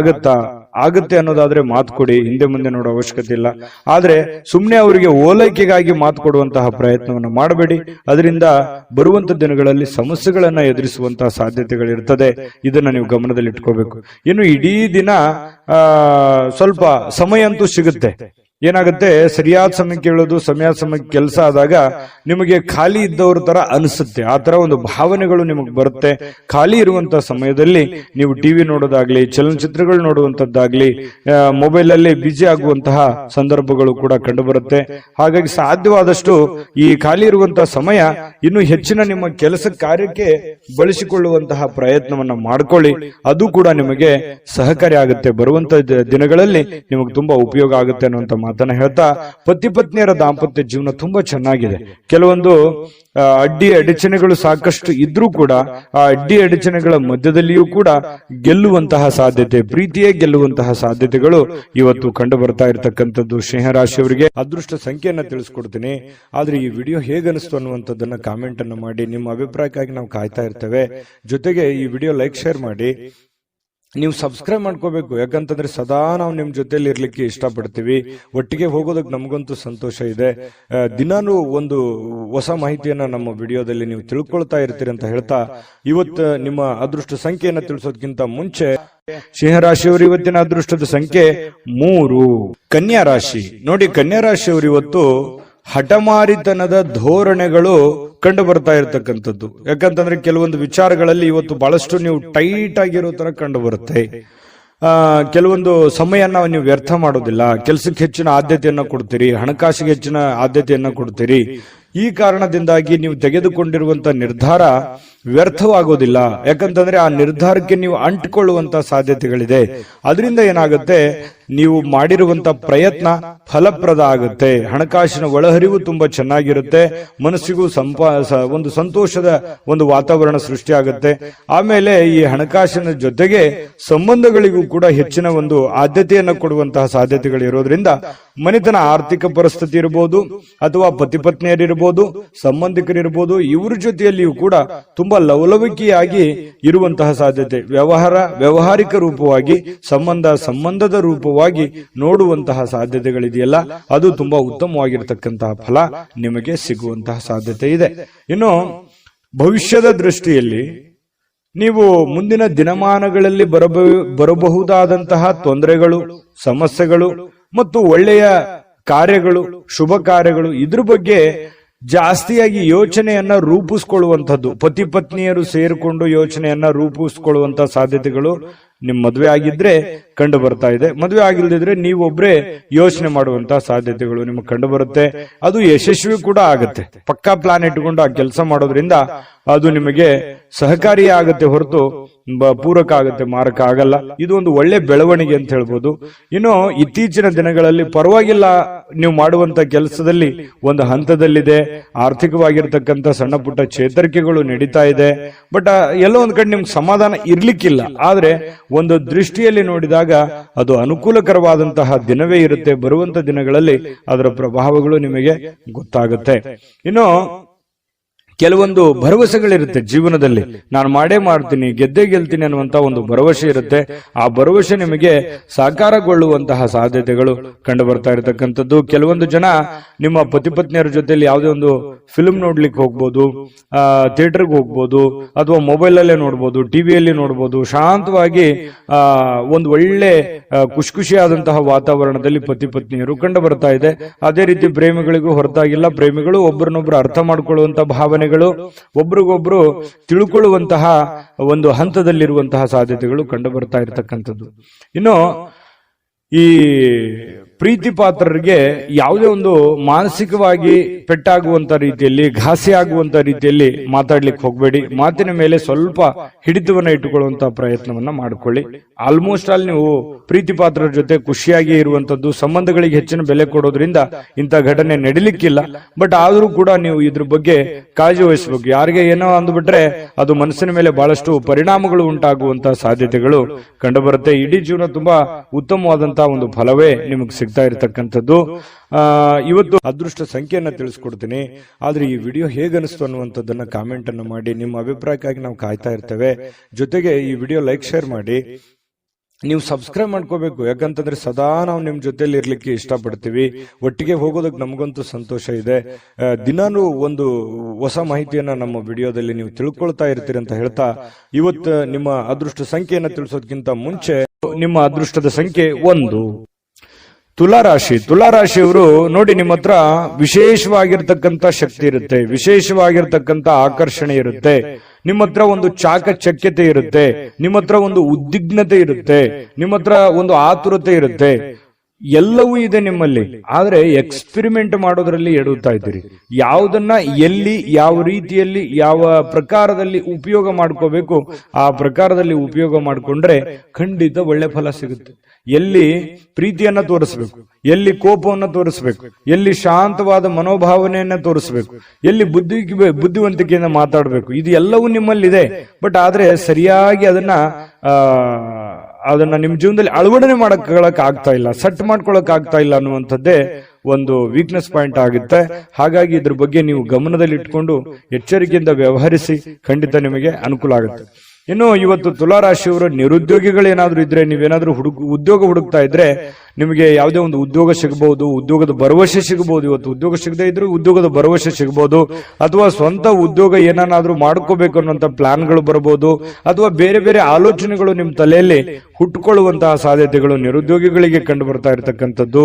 ಆಗುತ್ತೆ ಅನ್ನೋದಾದ್ರೆ ಮಾತು ಕೊಡಿ, ಹಿಂದೆ ಮುಂದೆ ನೋಡೋ ಅವಶ್ಯಕತೆ ಇಲ್ಲ. ಆದ್ರೆ ಸುಮ್ನೆ ಅವರಿಗೆ ಓಲೈಕೆಗಾಗಿ ಮಾತು ಕೊಡುವಂತಹ ಪ್ರಯತ್ನವನ್ನು ಮಾಡಬೇಡಿ. ಅದರಿಂದ ಬರುವಂತ ದಿನಗಳಲ್ಲಿ ಸಮಸ್ಯೆಗಳನ್ನ ಎದುರಿಸುವಂತಹ ಸಾಧ್ಯತೆಗಳಿರ್ತದೆ. ಇದನ್ನ ನೀವು ಗಮನದಲ್ಲಿ ಇಟ್ಕೋಬೇಕು. ಇನ್ನು ಇಡೀ ದಿನ ಸ್ವಲ್ಪ ಸಮಯ ಅಂತೂ ಸಿಗುತ್ತೆ. ಏನಾಗುತ್ತೆ, ಸರಿಯಾದ ಸಮಯಕ್ಕೆ ಹೇಳೋದು, ಸಮಯಕ್ಕೆ ಕೆಲಸ ಆದಾಗ ನಿಮಗೆ ಖಾಲಿ ಇದ್ದವ್ರ ತರ ಅನಿಸುತ್ತೆ. ಆ ತರ ಒಂದು ಭಾವನೆಗಳು ನಿಮಗೆ ಬರುತ್ತೆ. ಖಾಲಿ ಇರುವಂತಹ ಸಮಯದಲ್ಲಿ ನೀವು ಟಿವಿ ನೋಡೋದಾಗ್ಲಿ, ಚಲನಚಿತ್ರಗಳು ನೋಡುವಂತದ್ದಾಗ್ಲಿ, ಮೊಬೈಲ್ ಅಲ್ಲಿ ಬಿಜಿ ಆಗುವಂತಹ ಸಂದರ್ಭಗಳು ಕೂಡ ಕಂಡು ಬರುತ್ತೆ. ಹಾಗಾಗಿ ಸಾಧ್ಯವಾದಷ್ಟು ಈ ಖಾಲಿ ಇರುವಂತಹ ಸಮಯ ಇನ್ನು ಹೆಚ್ಚಿನ ನಿಮ್ಮ ಕೆಲಸ ಕಾರ್ಯಕ್ಕೆ ಬಳಸಿಕೊಳ್ಳುವಂತಹ ಪ್ರಯತ್ನವನ್ನ ಮಾಡ್ಕೊಳ್ಳಿ. ಅದು ಕೂಡ ನಿಮಗೆ ಸಹಕಾರಿ ಆಗುತ್ತೆ. ಬರುವಂತ ದಿನಗಳಲ್ಲಿ ನಿಮಗೆ ತುಂಬಾ ಉಪಯೋಗ ಆಗುತ್ತೆ ಅನ್ನುವಂತ ಮಾತನ್ನ ಹೇಳ್ತಾ, ಪತಿ ಪತ್ನಿಯರ ದಾಂಪತ್ಯ ಜೀವನ ತುಂಬಾ ಚೆನ್ನಾಗಿದೆ. ಕೆಲವೊಂದು ಅಡ್ಡಿ ಅಡಚಣೆಗಳು ಸಾಕಷ್ಟು ಇದ್ರೂ ಕೂಡ ಆ ಅಡ್ಡಿ ಅಡಚಣೆಗಳ ಮಧ್ಯದಲ್ಲಿಯೂ ಕೂಡ ಗೆಲ್ಲುವಂತಹ ಸಾಧ್ಯತೆ, ಪ್ರೀತಿಯೇ ಗೆಲ್ಲುವಂತಹ ಸಾಧ್ಯತೆಗಳು ಇವತ್ತು ಕಂಡು ಬರ್ತಾ ಇರತಕ್ಕಂಥದ್ದು. ಸಿಂಹರಾಶಿಯವರಿಗೆ ಅದೃಷ್ಟ ಸಂಖ್ಯೆಯನ್ನ ತಿಳಿಸ್ಕೊಡ್ತೀನಿ. ಆದ್ರೆ ಈ ವಿಡಿಯೋ ಹೇಗನಿಸ್ತು ಅನ್ನುವಂಥದ್ದನ್ನ ಕಾಮೆಂಟ್ ಅನ್ನು ಮಾಡಿ. ನಿಮ್ಮ ಅಭಿಪ್ರಾಯಕ್ಕಾಗಿ ನಾವು ಕಾಯ್ತಾ ಇರ್ತೇವೆ. ಜೊತೆಗೆ ಈ ವಿಡಿಯೋ ಲೈಕ್, ಶೇರ್ ಮಾಡಿ. ನೀವು ಸಬ್ಸ್ಕ್ರೈಬ್ ಮಾಡ್ಕೋಬೇಕು. ಯಾಕಂತಂದ್ರೆ ಸದಾ ನಾವು ನಿಮ್ ಜೊತೆಲಿ ಇರ್ಲಿಕ್ಕೆ ಇಷ್ಟಪಡ್ತೀವಿ. ಒಟ್ಟಿಗೆ ಹೋಗೋದಕ್ಕೆ ನಮಗಂತೂ ಸಂತೋಷ ಇದೆ. ದಿನಾನು ಒಂದು ಹೊಸ ಮಾಹಿತಿಯನ್ನ ನಮ್ಮ ವಿಡಿಯೋದಲ್ಲಿ ನೀವು ತಿಳ್ಕೊಳ್ತಾ ಇರ್ತೀರಿ ಅಂತ ಹೇಳ್ತಾ, ಇವತ್ತು ನಿಮ್ಮ ಅದೃಷ್ಟ ಸಂಖ್ಯೆಯನ್ನ ತಿಳಿಸೋದಕ್ಕಿಂತ ಮುಂಚೆ ಸಿಂಹರಾಶಿಯವರು ಇವತ್ತಿನ ಅದೃಷ್ಟದ ಸಂಖ್ಯೆ 3. ಕನ್ಯಾ ರಾಶಿ ನೋಡಿ, ಕನ್ಯಾ ರಾಶಿಯವರು ಇವತ್ತು ಹಠಮಾರಿತನದ ಧೋರಣೆಗಳು ಕಂಡು ಬರ್ತಾ ಇರತಕ್ಕಂಥದ್ದು. ಯಾಕಂತಂದ್ರೆ ಕೆಲವೊಂದು ವಿಚಾರಗಳಲ್ಲಿ ಇವತ್ತು ಬಹಳಷ್ಟು ನೀವು ಟೈಟ್ ಆಗಿರೋ ತರ ಕಂಡು ಬರುತ್ತೆ. ಕೆಲವೊಂದು ಸಮಯನ ನೀವು ವ್ಯರ್ಥ ಮಾಡೋದಿಲ್ಲ. ಕೆಲಸಕ್ಕೆ ಹೆಚ್ಚಿನ ಆದ್ಯತೆಯನ್ನ ಕೊಡ್ತೀರಿ, ಹಣಕಾಸಿಗೆ ಹೆಚ್ಚಿನ ಆದ್ಯತೆಯನ್ನ ಕೊಡ್ತೀರಿ. ಈ ಕಾರಣದಿಂದಾಗಿ ನೀವು ತೆಗೆದುಕೊಂಡಿರುವಂತಹ ನಿರ್ಧಾರ ವ್ಯರ್ಥವಾಗೋದಿಲ್ಲ. ಯಾಕಂತಂದ್ರೆ ಆ ನಿರ್ಧಾರಕ್ಕೆ ನೀವು ಅಂಟಿಕೊಳ್ಳುವಂತಹ ಸಾಧ್ಯತೆಗಳಿದೆ. ಅದರಿಂದ ಏನಾಗುತ್ತೆ, ನೀವು ಮಾಡಿರುವಂತ ಪ್ರಯತ್ನ ಫಲಪ್ರದ ಆಗುತ್ತೆ. ಹಣಕಾಸಿನ ಒಳಹರಿವು ತುಂಬಾ ಚೆನ್ನಾಗಿರುತ್ತೆ. ಮನಸ್ಸಿಗೂ ಒಂದು ಸಂತೋಷದ ಒಂದು ವಾತಾವರಣ ಸೃಷ್ಟಿಯಾಗುತ್ತೆ. ಆಮೇಲೆ ಈ ಹಣಕಾಸಿನ ಜೊತೆಗೆ ಸಂಬಂಧಗಳಿಗೂ ಕೂಡ ಹೆಚ್ಚಿನ ಒಂದು ಆದ್ಯತೆಯನ್ನು ಕೊಡುವಂತಹ ಸಾಧ್ಯತೆಗಳು ಇರೋದ್ರಿಂದ ಮನೆತನ ಆರ್ಥಿಕ ಪರಿಸ್ಥಿತಿ ಇರಬಹುದು, ಅಥವಾ ಪತಿ ಪತ್ನಿಯರಿರ್ಬೋದು, ಸಂಬಂಧಿಕರಿರ್ಬೋದು, ಇವ್ರ ಜೊತೆಯಲ್ಲಿಯೂ ಕೂಡ ತುಂಬಾ ಲವಲವಿಕೆಯಾಗಿ ಇರುವಂತಹ ಸಾಧ್ಯತೆ. ವ್ಯವಹಾರಿಕ ರೂಪವಾಗಿ, ಸಂಬಂಧದ ರೂಪವಾಗಿ ನೋಡುವಂತಹ ಸಾಧ್ಯತೆಗಳಿದೆಯಲ್ಲ, ಅದು ತುಂಬಾ ಉತ್ತಮವಾಗಿರತಕ್ಕಂತಹ ಫಲ ನಿಮಗೆ ಸಿಗುವಂತಹ ಸಾಧ್ಯತೆ ಇದೆ. ಇನ್ನು ಭವಿಷ್ಯದ ದೃಷ್ಟಿಯಲ್ಲಿ ನೀವು ಮುಂದಿನ ದಿನಮಾನಗಳಲ್ಲಿ ಬರಬಹುದಾದಂತಹ ತೊಂದರೆಗಳು, ಸಮಸ್ಯೆಗಳು ಮತ್ತು ಒಳ್ಳೆಯ ಕಾರ್ಯಗಳು, ಶುಭ ಕಾರ್ಯಗಳು, ಇದ್ರ ಬಗ್ಗೆ ಜಾಸ್ತಿಯಾಗಿ ಯೋಚನೆಯನ್ನ ರೂಪಿಸ್ಕೊಳ್ಳುವಂಥದ್ದು. ಪತಿ ಪತ್ನಿಯರು ಸೇರಿಕೊಂಡು ಯೋಚನೆಯನ್ನ ರೂಪಿಸ್ಕೊಳ್ಳುವಂತಹ ಸಾಧ್ಯತೆಗಳು ನಿಮ್ ಮದುವೆ ಆಗಿದ್ರೆ ಕಂಡು ಬರ್ತಾ ಇದೆ. ಮದುವೆ ಆಗಿಲ್ದಿದ್ರೆ ನೀವೊಬ್ರೇ ಯೋಚನೆ ಮಾಡುವಂತಹ ಸಾಧ್ಯತೆಗಳು ನಿಮಗೆ ಕಂಡು ಬರುತ್ತೆ. ಅದು ಯಶಸ್ವಿ ಕೂಡ ಆಗುತ್ತೆ. ಪಕ್ಕಾ ಪ್ಲಾನ್ ಇಟ್ಟುಕೊಂಡು ಆ ಕೆಲಸ ಮಾಡೋದ್ರಿಂದ ಅದು ನಿಮಗೆ ಸಹಕಾರಿ ಆಗುತ್ತೆ ಹೊರತು ಪೂರಕ ಆಗುತ್ತೆ, ಮಾರಕ ಆಗಲ್ಲ. ಇದು ಒಂದು ಒಳ್ಳೆ ಬೆಳವಣಿಗೆ ಅಂತ ಹೇಳ್ಬೋದು. ಇನ್ನು ಇತ್ತೀಚಿನ ದಿನಗಳಲ್ಲಿ ಪರವಾಗಿಲ್ಲ, ನೀವು ಮಾಡುವಂತ ಕೆಲಸದಲ್ಲಿ ಒಂದು ಹಂತದಲ್ಲಿದೆ. ಆರ್ಥಿಕವಾಗಿರ್ತಕ್ಕಂಥ ಸಣ್ಣ ಪುಟ್ಟ ಚೇತರಿಕೆಗಳು ನಡೀತಾ ಇದೆ. ಬಟ್ ಎಲ್ಲೋ ಒಂದ್ ಕಡೆ ನಿಮ್ಗೆ ಸಮಾಧಾನ ಇರ್ಲಿಕ್ಕಿಲ್ಲ. ಆದ್ರೆ ಒಂದು ದೃಷ್ಟಿಯಲ್ಲಿ ನೋಡಿದಾಗ ಅದು ಅನುಕೂಲಕರವಾದಂತಹ ದಿನವೇ ಇರುತ್ತೆ. ಬರುವಂತ ದಿನಗಳಲ್ಲಿ ಅದರ ಪ್ರಭಾವಗಳು ನಿಮಗೆ ಗೊತ್ತಾಗುತ್ತೆ. ಇನ್ನು ಕೆಲವೊಂದು ಭರವಸೆಗಳಿರುತ್ತೆ ಜೀವನದಲ್ಲಿ. ನಾನು ಮಾಡೇ ಮಾಡ್ತೀನಿ, ಗೆದ್ದೇ ಗೆಲ್ತೀನಿ ಅನ್ನುವಂತ ಒಂದು ಭರವಸೆ ಇರುತ್ತೆ. ಆ ಭರವಸೆ ನಿಮಗೆ ಸಾಕಾರಗೊಳ್ಳುವಂತಹ ಸಾಧ್ಯತೆಗಳು ಕಂಡು ಬರ್ತಾ ಇರತಕ್ಕಂಥದ್ದು. ಕೆಲವೊಂದು ಜನ ನಿಮ್ಮ ಪತಿ ಪತ್ನಿಯರ ಜೊತೆಲಿ ಯಾವುದೇ ಒಂದು ಫಿಲ್ಮ್ ನೋಡ್ಲಿಕ್ಕೆ ಹೋಗ್ಬೋದು, ಥಿಯೇಟರ್ಗೆ ಹೋಗ್ಬೋದು, ಅಥವಾ ಮೊಬೈಲ್ ಅಲ್ಲೇ ನೋಡ್ಬೋದು, ಟಿವಿಯಲ್ಲಿ ನೋಡ್ಬೋದು. ಶಾಂತವಾಗಿ ಒಂದು ಒಳ್ಳೆ ಖುಷಿಯಾದಂತಹ ವಾತಾವರಣದಲ್ಲಿ ಪತಿ ಪತ್ನಿಯರು ಕಂಡು ಬರ್ತಾ ಇದೆ. ಅದೇ ರೀತಿ ಪ್ರೇಮಿಗಳಿಗೂ ಹೊರತಾಗಿಲ್ಲ. ಪ್ರೇಮಿಗಳು ಒಬ್ಬರನ್ನೊಬ್ರು ಅರ್ಥ ಮಾಡ್ಕೊಳ್ಳುವಂತ ಭಾವನೆಗಳು, ಒಬ್ರಿಗೊಬ್ರು ತಿಳ್ಕೊಳ್ಳುವಂತಹ ಒಂದು ಹಂತದಲ್ಲಿರುವಂತಹ ಸಾಧ್ಯತೆಗಳು ಕಂಡು ಬರ್ತಾ ಇರತಕ್ಕಂಥದ್ದು. ಇನ್ನು ಈ ಪ್ರೀತಿ ಪಾತ್ರರಿಗೆ ಯಾವುದೇ ಒಂದು ಮಾನಸಿಕವಾಗಿ ಪೆಟ್ಟಾಗುವಂತ ರೀತಿಯಲ್ಲಿ, ಘಾಸಿ ಆಗುವಂತ ರೀತಿಯಲ್ಲಿ ಮಾತಾಡ್ಲಿಕ್ಕೆ ಹೋಗ್ಬೇಡಿ. ಮಾತಿನ ಮೇಲೆ ಸ್ವಲ್ಪ ಹಿಡಿತವನ್ನ ಇಟ್ಟುಕೊಳ್ಳುವಂತಹ ಪ್ರಯತ್ನವನ್ನ ಮಾಡ್ಕೊಳ್ಳಿ. ಆಲ್ಮೋಸ್ಟ್ ಆಲ್ ನೀವು ಪ್ರೀತಿ ಪಾತ್ರರ ಜೊತೆ ಖುಷಿಯಾಗಿ ಇರುವಂತದ್ದು, ಸಂಬಂಧಗಳಿಗೆ ಹೆಚ್ಚಿನ ಬೆಲೆ ಕೊಡೋದ್ರಿಂದ ಇಂಥ ಘಟನೆ ನಡಿಲಿಕ್ಕಿಲ್ಲ. ಬಟ್ ಆದ್ರೂ ಕೂಡ ನೀವು ಇದ್ರ ಬಗ್ಗೆ ಕಾಳಜಿ ವಹಿಸಬೇಕು. ಯಾರಿಗೆ ಏನೋ ಅಂದ್ಬಿಟ್ರೆ ಅದು ಮನಸ್ಸಿನ ಮೇಲೆ ಬಹಳಷ್ಟು ಪರಿಣಾಮಗಳು ಉಂಟಾಗುವಂತಹ ಸಾಧ್ಯತೆಗಳು ಕಂಡು ಬರುತ್ತೆ. ಇಡೀ ಜೀವನ ತುಂಬಾ ಉತ್ತಮವಾದಂತಹ ಒಂದು ಫಲವೇ ನಿಮಗೆ ಸಿಗ್ತಾ ಇರತಕ್ಕಂಥದ್ದು. ಇವತ್ತು ಅದೃಷ್ಟ ಸಂಖ್ಯೆಯನ್ನ ತಿಳಿಸ್ಕೊಡ್ತೀನಿ. ಆದ್ರೆ ಈ ವಿಡಿಯೋ ಹೇಗನಿಸ್ತು ಅನ್ನುವಂಥದ್ದನ್ನ ಕಾಮೆಂಟ್ ಅನ್ನು ಮಾಡಿ. ನಿಮ್ಮ ಅಭಿಪ್ರಾಯಕ್ಕಾಗಿ ನಾವು ಕಾಯ್ತಾ ಇರ್ತೇವೆ. ಜೊತೆಗೆ ಈ ವಿಡಿಯೋ ಲೈಕ್, ಶೇರ್ ಮಾಡಿ. ನೀವು ಸಬ್ಸ್ಕ್ರೈಬ್ ಮಾಡ್ಕೋಬೇಕು. ಯಾಕಂತಂದ್ರೆ ಸದಾ ನಾವು ನಿಮ್ ಜೊತೆಲಿ ಇರ್ಲಿಕ್ಕೆ ಇಷ್ಟಪಡ್ತೀವಿ. ಒಟ್ಟಿಗೆ ಹೋಗೋದಕ್ಕೆ ನಮಗಂತೂ ಸಂತೋಷ ಇದೆ. ದಿನಾನು ಒಂದು ಹೊಸ ಮಾಹಿತಿಯನ್ನ ನಮ್ಮ ವಿಡಿಯೋದಲ್ಲಿ ನೀವು ತಿಳ್ಕೊಳ್ತಾ ಇರ್ತೀರಿ ಅಂತ ಹೇಳ್ತಾ, ಇವತ್ತು ನಿಮ್ಮ ಅದೃಷ್ಟ ಸಂಖ್ಯೆಯನ್ನ ತಿಳಿಸೋದಕ್ಕಿಂತ ಮುಂಚೆ ನಿಮ್ಮ ಅದೃಷ್ಟದ ಸಂಖ್ಯೆ 1. ತುಲಾರಾಶಿಯವರು ನೋಡಿ, ನಿಮ್ಮ ಹತ್ರ ವಿಶೇಷವಾಗಿರ್ತಕ್ಕಂಥ ಶಕ್ತಿ ಇರುತ್ತೆ, ವಿಶೇಷವಾಗಿರ್ತಕ್ಕಂಥ ಆಕರ್ಷಣೆ ಇರುತ್ತೆ, ನಿಮ್ಮ ಹತ್ರ ಒಂದು ಚಾಕಚಕ್ಯತೆ ಇರುತ್ತೆ, ನಿಮ್ಮ ಹತ್ರ ಒಂದು ಉದ್ವಿಗ್ನತೆ ಇರುತ್ತೆ, ನಿಮ್ಮ ಹತ್ರ ಒಂದು ಆತುರತೆ ಇರುತ್ತೆ, ಎಲ್ಲವೂ ಇದೆ ನಿಮ್ಮಲ್ಲಿ. ಆದ್ರೆ ಎಕ್ಸ್ಪೆರಿಮೆಂಟ್ ಮಾಡೋದ್ರಲ್ಲಿ ಎಡುತ್ತಾ ಇದ್ದೀರಿ. ಯಾವುದನ್ನ ಎಲ್ಲಿ, ಯಾವ ರೀತಿಯಲ್ಲಿ, ಯಾವ ಪ್ರಕಾರದಲ್ಲಿ ಉಪಯೋಗ ಮಾಡ್ಕೋಬೇಕು ಆ ಪ್ರಕಾರದಲ್ಲಿ ಉಪಯೋಗ ಮಾಡಿಕೊಂಡ್ರೆ ಖಂಡಿತ ಒಳ್ಳೆ ಫಲ ಸಿಗುತ್ತೆ. ಎಲ್ಲಿ ಪ್ರೀತಿಯನ್ನ ತೋರಿಸ್ಬೇಕು, ಎಲ್ಲಿ ಕೋಪವನ್ನು ತೋರಿಸ್ಬೇಕು, ಎಲ್ಲಿ ಶಾಂತವಾದ ಮನೋಭಾವನೆಯನ್ನ ತೋರಿಸ್ಬೇಕು, ಎಲ್ಲಿ ಬುದ್ಧಿವಂತಿಕೆಯಿಂದ ಮಾತಾಡಬೇಕು, ಇದು ಎಲ್ಲವೂ ನಿಮ್ಮಲ್ಲಿದೆ. ಬಟ್ ಆದ್ರೆ ಸರಿಯಾಗಿ ಅದನ್ನ ನಿಮ್ ಜೀವನದಲ್ಲಿ ಅಳವಡನೆ ಮಾಡಕ್ ಆಗ್ತಾ ಇಲ್ಲ, ಸೆಟ್ ಮಾಡ್ಕೊಳಕ್ ಆಗ್ತಾ ಇಲ್ಲ ಅನ್ನುವಂಥದ್ದೇ ಒಂದು ವೀಕ್ನೆಸ್ ಪಾಯಿಂಟ್ ಆಗುತ್ತೆ. ಹಾಗಾಗಿ ಇದ್ರ ಬಗ್ಗೆ ನೀವು ಗಮನದಲ್ಲಿ ಇಟ್ಕೊಂಡು ಎಚ್ಚರಿಕೆಯಿಂದ ವ್ಯವಹರಿಸಿ, ಖಂಡಿತ ನಿಮಗೆ ಅನುಕೂಲ ಆಗುತ್ತೆ. ಇನ್ನು ಇವತ್ತು ತುಲಾರಾಶಿಯವರ ನಿರುದ್ಯೋಗಿಗಳೇನಾದ್ರೂ ಇದ್ರೆ, ನೀವೇನಾದ್ರೂ ಉದ್ಯೋಗ ಹುಡುಕ್ತಾ ಇದ್ರೆ ನಿಮಗೆ ಯಾವುದೇ ಒಂದು ಉದ್ಯೋಗ ಸಿಗಬಹುದು, ಉದ್ಯೋಗದ ಭರವಸೆ ಸಿಗಬಹುದು. ಇವತ್ತು ಉದ್ಯೋಗ ಸಿಗದೇ ಇದ್ರೂ ಉದ್ಯೋಗದ ಭರವಸೆ ಸಿಗಬಹುದು, ಅಥವಾ ಸ್ವಂತ ಉದ್ಯೋಗ ಏನಾದ್ರೂ ಮಾಡ್ಕೋಬೇಕು ಅನ್ನುವಂತ ಪ್ಲಾನ್ಗಳು ಬರಬಹುದು, ಅಥವಾ ಬೇರೆ ಬೇರೆ ಆಲೋಚನೆಗಳು ನಿಮ್ಮ ತಲೆಯಲ್ಲಿ ಹುಟ್ಟುಕೊಳ್ಳುವಂತಹ ಸಾಧ್ಯತೆಗಳು ನಿರುದ್ಯೋಗಿಗಳಿಗೆ ಕಂಡು ಬರ್ತಾ ಇರತಕ್ಕಂಥದ್ದು.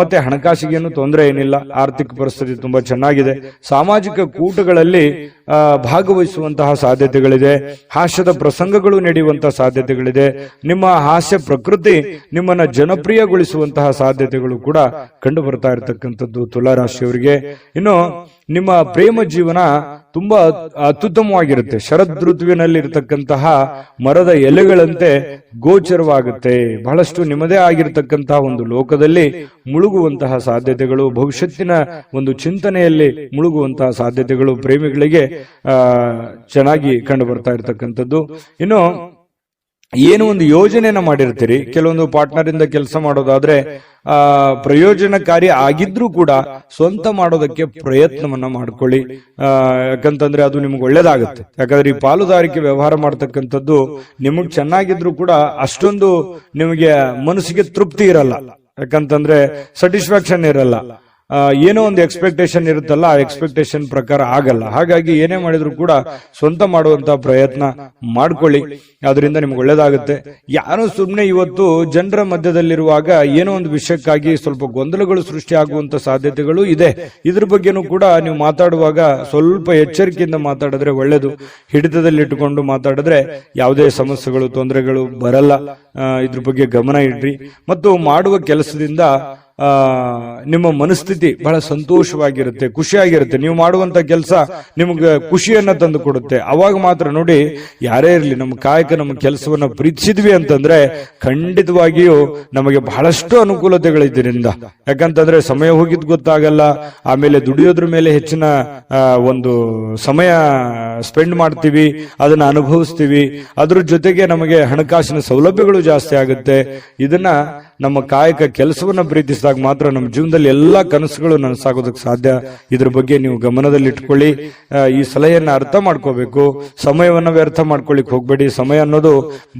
ಮತ್ತೆ ಹಣಕಾಸಿಗೇನು ತೊಂದರೆ ಏನಿಲ್ಲ, ಆರ್ಥಿಕ ಪರಿಸ್ಥಿತಿ ತುಂಬಾ ಚೆನ್ನಾಗಿದೆ. ಸಾಮಾಜಿಕ ಕೂಟಗಳಲ್ಲಿ ಭಾಗವಹಿಸುವಂತಹ ಸಾಧ್ಯತೆಗಳಿದೆ, ಹಾಸ್ಯದ ಪ್ರಸಂಗಗಳು ನಡೆಯುವಂತಹ ಸಾಧ್ಯತೆಗಳಿದೆ, ನಿಮ್ಮ ಹಾಸ್ಯ ಪ್ರಕೃತಿ ನಿಮ್ಮನ್ನ ಜನಪ್ರಿಯಗೊಳಿಸುವಂತಹ ಸಾಧ್ಯತೆಗಳು ಕೂಡ ಕಂಡು ಬರ್ತಾ ಇರತಕ್ಕಂಥದ್ದು ತುಲಾರಾಶಿಯವರಿಗೆ. ಇನ್ನು ನಿಮ್ಮ ಪ್ರೇಮ ಜೀವನ ತುಂಬಾ ಅತ್ಯುತ್ತಮವಾಗಿರುತ್ತೆ. ಶರದ್ ಋತುವಿನಲ್ಲಿ ಇರತಕ್ಕಂತಹ ಮರದ ಎಲೆಗಳಂತೆ ಗೋಚರವಾಗುತ್ತೆ. ಬಹಳಷ್ಟು ನಿಮ್ಮದೇ ಆಗಿರತಕ್ಕಂತಹ ಒಂದು ಲೋಕದಲ್ಲಿ ಮುಳುಗುವಂತಹ ಸಾಧ್ಯತೆಗಳು, ಭವಿಷ್ಯತ್ತಿನ ಒಂದು ಚಿಂತನೆಯಲ್ಲಿ ಮುಳುಗುವಂತಹ ಸಾಧ್ಯತೆಗಳು ಪ್ರೇಮಿಗಳಿಗೆ ಚೆನ್ನಾಗಿ ಕಂಡು ಬರ್ತಾ ಇರತಕ್ಕಂಥದ್ದು. ಇನ್ನು ಏನು ಒಂದು ಯೋಜನೆಯನ್ನ ಮಾಡಿರ್ತೀರಿ, ಕೆಲವೊಂದು ಪಾರ್ಟ್ನರ್ ಇಂದ ಕೆಲಸ ಮಾಡೋದಾದ್ರೆ ಪ್ರಯೋಜನಕಾರಿ ಆಗಿದ್ರೂ ಕೂಡ ಸ್ವಂತ ಮಾಡೋದಕ್ಕೆ ಪ್ರಯತ್ನವನ್ನ ಮಾಡ್ಕೊಳ್ಳಿ. ಯಾಕಂತಂದ್ರೆ ಅದು ನಿಮ್ಗೆ ಒಳ್ಳೇದಾಗುತ್ತೆ. ಯಾಕಂದ್ರೆ ಈ ಪಾಲುದಾರಿಕೆ ವ್ಯವಹಾರ ಮಾಡ್ತಕ್ಕಂಥದ್ದು ನಿಮಗ್ ಚೆನ್ನಾಗಿದ್ರು ಕೂಡ ಅಷ್ಟೊಂದು ನಿಮಗೆ ಮನಸ್ಸಿಗೆ ತೃಪ್ತಿ ಇರಲ್ಲ. ಯಾಕಂತಂದ್ರೆ ಸ್ಯಾಟಿಸ್ಫ್ಯಾಕ್ಷನ್ ಇರಲ್ಲ. ಏನೋ ಒಂದು ಎಕ್ಸ್ಪೆಕ್ಟೇಷನ್ ಇರುತ್ತಲ್ಲ, ಆ ಎಕ್ಸ್ಪೆಕ್ಟೇಷನ್ ಪ್ರಕಾರ ಆಗಲ್ಲ. ಹಾಗಾಗಿ ಏನೇ ಮಾಡಿದ್ರು ಕೂಡ ಸ್ವಂತ ಮಾಡುವಂತಹ ಪ್ರಯತ್ನ ಮಾಡ್ಕೊಳ್ಳಿ, ಅದರಿಂದ ನಿಮ್ಗೆ ಒಳ್ಳೇದಾಗುತ್ತೆ. ಯಾರೋ ಸುಮ್ಮನೆ ಇವತ್ತು ಜನರ ಮಧ್ಯದಲ್ಲಿರುವಾಗ ಏನೋ ಒಂದು ವಿಷಯಕ್ಕಾಗಿ ಸ್ವಲ್ಪ ಗೊಂದಲಗಳು ಸೃಷ್ಟಿ ಆಗುವಂತ ಸಾಧ್ಯತೆಗಳು ಇದೆ. ಇದ್ರ ಬಗ್ಗೆನೂ ಕೂಡ ನೀವು ಮಾತಾಡುವಾಗ ಸ್ವಲ್ಪ ಎಚ್ಚರಿಕೆಯಿಂದ ಮಾತಾಡಿದ್ರೆ ಒಳ್ಳೇದು. ಹಿಡಿತದಲ್ಲಿ ಇಟ್ಟುಕೊಂಡು ಮಾತಾಡಿದ್ರೆ ಯಾವುದೇ ಸಮಸ್ಯೆಗಳು, ತೊಂದರೆಗಳು ಬರಲ್ಲ. ಇದ್ರ ಬಗ್ಗೆ ಗಮನ ಇಡ್ರಿ. ಮತ್ತು ಮಾಡುವ ಕೆಲಸದಿಂದ ನಿಮ್ಮ ಮನಸ್ಥಿತಿ ಬಹಳ ಸಂತೋಷವಾಗಿರುತ್ತೆ, ಖುಷಿಯಾಗಿರುತ್ತೆ. ನೀವು ಮಾಡುವಂತ ಕೆಲಸ ನಿಮ್ಗೆ ಖುಷಿಯನ್ನ ತಂದು ಕೊಡುತ್ತೆ. ಅವಾಗ ಮಾತ್ರ ನೋಡಿ, ಯಾರೇ ಇರಲಿ, ನಮ್ಮ ಕಾಯಕ, ನಮ್ಮ ಕೆಲಸವನ್ನ ಪ್ರೀತಿಸಿದ್ವಿ ಅಂತಂದ್ರೆ ಖಂಡಿತವಾಗಿಯೂ ನಮಗೆ ಬಹಳಷ್ಟು ಅನುಕೂಲತೆಗಳಿದ್ದರಿಂದ. ಯಾಕಂತಂದ್ರೆ ಸಮಯ ಹೋಗಿದ್ ಗೊತ್ತಾಗಲ್ಲ. ಆಮೇಲೆ ದುಡಿಯೋದ್ರ ಮೇಲೆ ಹೆಚ್ಚಿನ ಒಂದು ಸಮಯ ಸ್ಪೆಂಡ್ ಮಾಡ್ತೀವಿ, ಅದನ್ನ ಅನುಭವಿಸ್ತೀವಿ. ಅದ್ರ ಜೊತೆಗೆ ನಮಗೆ ಹಣಕಾಸಿನ ಸೌಲಭ್ಯಗಳು ಜಾಸ್ತಿ ಆಗುತ್ತೆ. ಇದನ್ನ ನಮ್ಮ ಕಾಯಕ ಕೆಲಸವನ್ನ ಪ್ರೀತಿಸಿದಾಗ ಮಾತ್ರ ನಮ್ಮ ಜೀವನದಲ್ಲಿ ಎಲ್ಲಾ ಕನಸುಗಳು ನನಸಾಗೋದಕ್ಕೆ ಸಾಧ್ಯ. ಇದ್ರ ಬಗ್ಗೆ ನೀವು ಗಮನದಲ್ಲಿ ಇಟ್ಕೊಳ್ಳಿ. ಈ ಸಲಹೆಯನ್ನ ಅರ್ಥ ಮಾಡ್ಕೋಬೇಕು. ಸಮಯವನ್ನ ವ್ಯರ್ಥ ಮಾಡ್ಕೊಳ್ಳಿಕ್ ಹೋಗ್ಬೇಡಿ. ಸಮಯ ಅನ್ನೋದು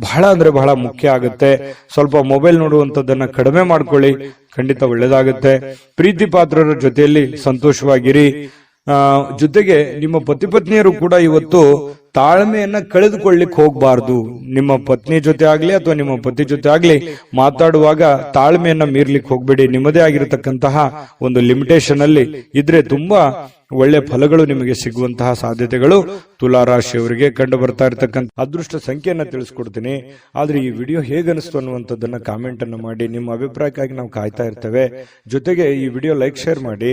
ಬಹಳ ಅಂದ್ರೆ ಬಹಳ ಮುಖ್ಯ ಆಗುತ್ತೆ. ಸ್ವಲ್ಪ ಮೊಬೈಲ್ ನೋಡುವಂತದ್ದನ್ನ ಕಡಿಮೆ ಮಾಡ್ಕೊಳ್ಳಿ, ಖಂಡಿತ ಒಳ್ಳೇದಾಗುತ್ತೆ. ಪ್ರೀತಿ ಪಾತ್ರರ ಜೊತೆಯಲ್ಲಿ ಸಂತೋಷವಾಗಿರಿ. ಜೊತೆಗೆ ನಿಮ್ಮ ಪತಿ ಪತ್ನಿಯರು ಕೂಡ ಇವತ್ತು ತಾಳ್ಮೆಯನ್ನ ಕಳೆದುಕೊಳ್ಳಿಕ್ ಹೋಗ್ಬಾರ್ದು. ನಿಮ್ಮ ಪತ್ನಿ ಜೊತೆ ಆಗ್ಲಿ ಅಥವಾ ನಿಮ್ಮ ಪತಿ ಜೊತೆ ಆಗ್ಲಿ ಮಾತಾಡುವಾಗ ತಾಳ್ಮೆಯನ್ನ ಮೀರ್ಲಿಕ್ಕೆ ಹೋಗ್ಬೇಡಿ. ನಿಮ್ಮದೇ ಆಗಿರತಕ್ಕಂತಹ ಒಂದು ಲಿಮಿಟೇಷನ್ ಅಲ್ಲಿ ಇದ್ರೆ ತುಂಬಾ ಒಳ್ಳೆ ಫಲಗಳು ನಿಮಗೆ ಸಿಗುವಂತಹ ಸಾಧ್ಯತೆಗಳು ತುಲಾರಾಶಿಯವರಿಗೆ ಕಂಡು ಬರ್ತಾ ಇರತಕ್ಕಂಥ. ಅದೃಷ್ಟ ಸಂಖ್ಯೆಯನ್ನ ತಿಳಿಸ್ಕೊಡ್ತೀನಿ. ಆದ್ರೆ ಈ ವಿಡಿಯೋ ಹೇಗನಿಸ್ತು ಅನ್ನುವಂಥದ್ದನ್ನ ಕಾಮೆಂಟ್ ಅನ್ನು ಮಾಡಿ. ನಿಮ್ಮ ಅಭಿಪ್ರಾಯಕ್ಕಾಗಿ ನಾವು ಕಾಯ್ತಾ ಇರ್ತೇವೆ. ಜೊತೆಗೆ ಈ ವಿಡಿಯೋ ಲೈಕ್, ಶೇರ್ ಮಾಡಿ.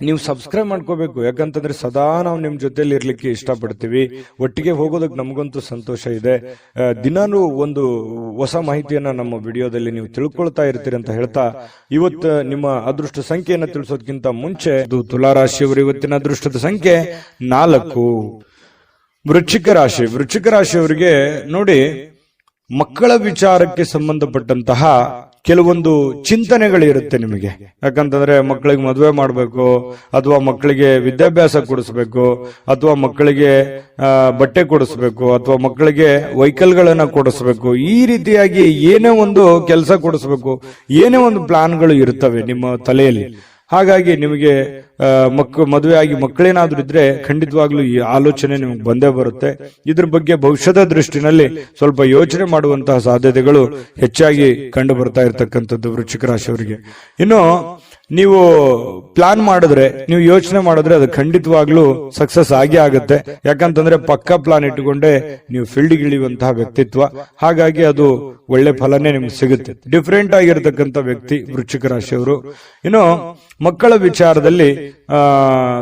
ನೀವು ಸಬ್ಸ್ಕ್ರೈಬ್ ಮಾಡ್ಕೋಬೇಕು. ಯಾಕಂತಂದ್ರೆ ಸದಾ ನಾವು ನಿಮ್ ಜೊತೆಲಿ ಇರ್ಲಿಕ್ಕೆ ಇಷ್ಟಪಡ್ತೀವಿ. ಒಟ್ಟಿಗೆ ಹೋಗೋದಕ್ಕೆ ನಮಗಂತೂ ಸಂತೋಷ ಇದೆ. ದಿನಾನು ಒಂದು ಹೊಸ ಮಾಹಿತಿಯನ್ನ ನಮ್ಮ ವಿಡಿಯೋದಲ್ಲಿ ನೀವು ತಿಳ್ಕೊಳ್ತಾ ಇರ್ತೀರಿ ಅಂತ ಹೇಳ್ತಾ, ಇವತ್ತು ನಿಮ್ಮ ಅದೃಷ್ಟ ಸಂಖ್ಯೆಯನ್ನ ತಿಳಿಸೋದಕ್ಕಿಂತ ಮುಂಚೆ ತುಲಾರಾಶಿಯವರು ಇವತ್ತಿನ ಅದೃಷ್ಟದ ಸಂಖ್ಯೆ 4. ವೃಶ್ಚಿಕ ರಾಶಿ. ವೃಶ್ಚಿಕ ರಾಶಿಯವರಿಗೆ ನೋಡಿ, ಮಕ್ಕಳ ವಿಚಾರಕ್ಕೆ ಸಂಬಂಧಪಟ್ಟಂತಹ ಕೆಲವೊಂದು ಚಿಂತನೆಗಳಿರುತ್ತೆ ನಿಮಗೆ. ಯಾಕಂತಂದ್ರೆ ಮಕ್ಕಳಿಗೆ ಮದುವೆ ಮಾಡಬೇಕು, ಅಥವಾ ಮಕ್ಕಳಿಗೆ ವಿದ್ಯಾಭ್ಯಾಸ ಕೊಡಿಸ್ಬೇಕು, ಅಥವಾ ಮಕ್ಕಳಿಗೆ ಬಟ್ಟೆ ಕೊಡಿಸ್ಬೇಕು, ಅಥವಾ ಮಕ್ಕಳಿಗೆ ವೆಹಿಕಲ್ಗಳನ್ನ ಕೊಡಿಸ್ಬೇಕು. ಈ ರೀತಿಯಾಗಿ ಏನೇ ಒಂದು ಕೆಲಸ ಕೊಡಿಸ್ಬೇಕು, ಏನೇ ಒಂದು ಪ್ಲಾನ್ಗಳು ಇರ್ತವೆ ನಿಮ್ಮ ತಲೆಯಲ್ಲಿ. ಹಾಗಾಗಿ ನಿಮಗೆ ಮದುವೆ ಆಗಿ ಮಕ್ಕಳೇನಾದ್ರೂ ಇದ್ರೆ ಖಂಡಿತವಾಗ್ಲೂ ಈ ಆಲೋಚನೆ ನಿಮಗೆ ಬಂದೇ ಬರುತ್ತೆ. ಇದ್ರ ಬಗ್ಗೆ ಭವಿಷ್ಯದ ದೃಷ್ಟಿನಲ್ಲಿ ಸ್ವಲ್ಪ ಯೋಚನೆ ಮಾಡುವಂತಹ ಸಾಧ್ಯತೆಗಳು ಹೆಚ್ಚಾಗಿ ಕಂಡು ಬರ್ತಾ ಇರತಕ್ಕಂಥದ್ದು ವೃಶ್ಚಿಕ ರಾಶಿಯವರಿಗೆ. ಇನ್ನು ನೀವು ಪ್ಲಾನ್ ಮಾಡಿದ್ರೆ, ನೀವು ಯೋಚನೆ ಮಾಡಿದ್ರೆ ಅದು ಖಂಡಿತವಾಗ್ಲೂ ಸಕ್ಸಸ್ ಆಗೇ ಆಗುತ್ತೆ. ಯಾಕಂತಂದ್ರೆ ಪಕ್ಕಾ ಪ್ಲಾನ್ ಇಟ್ಟುಕೊಂಡೇ ನೀವು ಫೀಲ್ಡ್ಗೆ ಇಳಿಯುವಂತಹ ವ್ಯಕ್ತಿತ್ವ. ಹಾಗಾಗಿ ಅದು ಒಳ್ಳೆ ಫಲನೇ ನಿಮ್ಗೆ ಸಿಗುತ್ತೆ. ಡಿಫರೆಂಟ್ ಆಗಿರತಕ್ಕಂಥ ವ್ಯಕ್ತಿ ವೃಶ್ಚಿಕ ರಾಶಿಯವರು. ಇನ್ನು ಮಕ್ಕಳ ವಿಚಾರದಲ್ಲಿ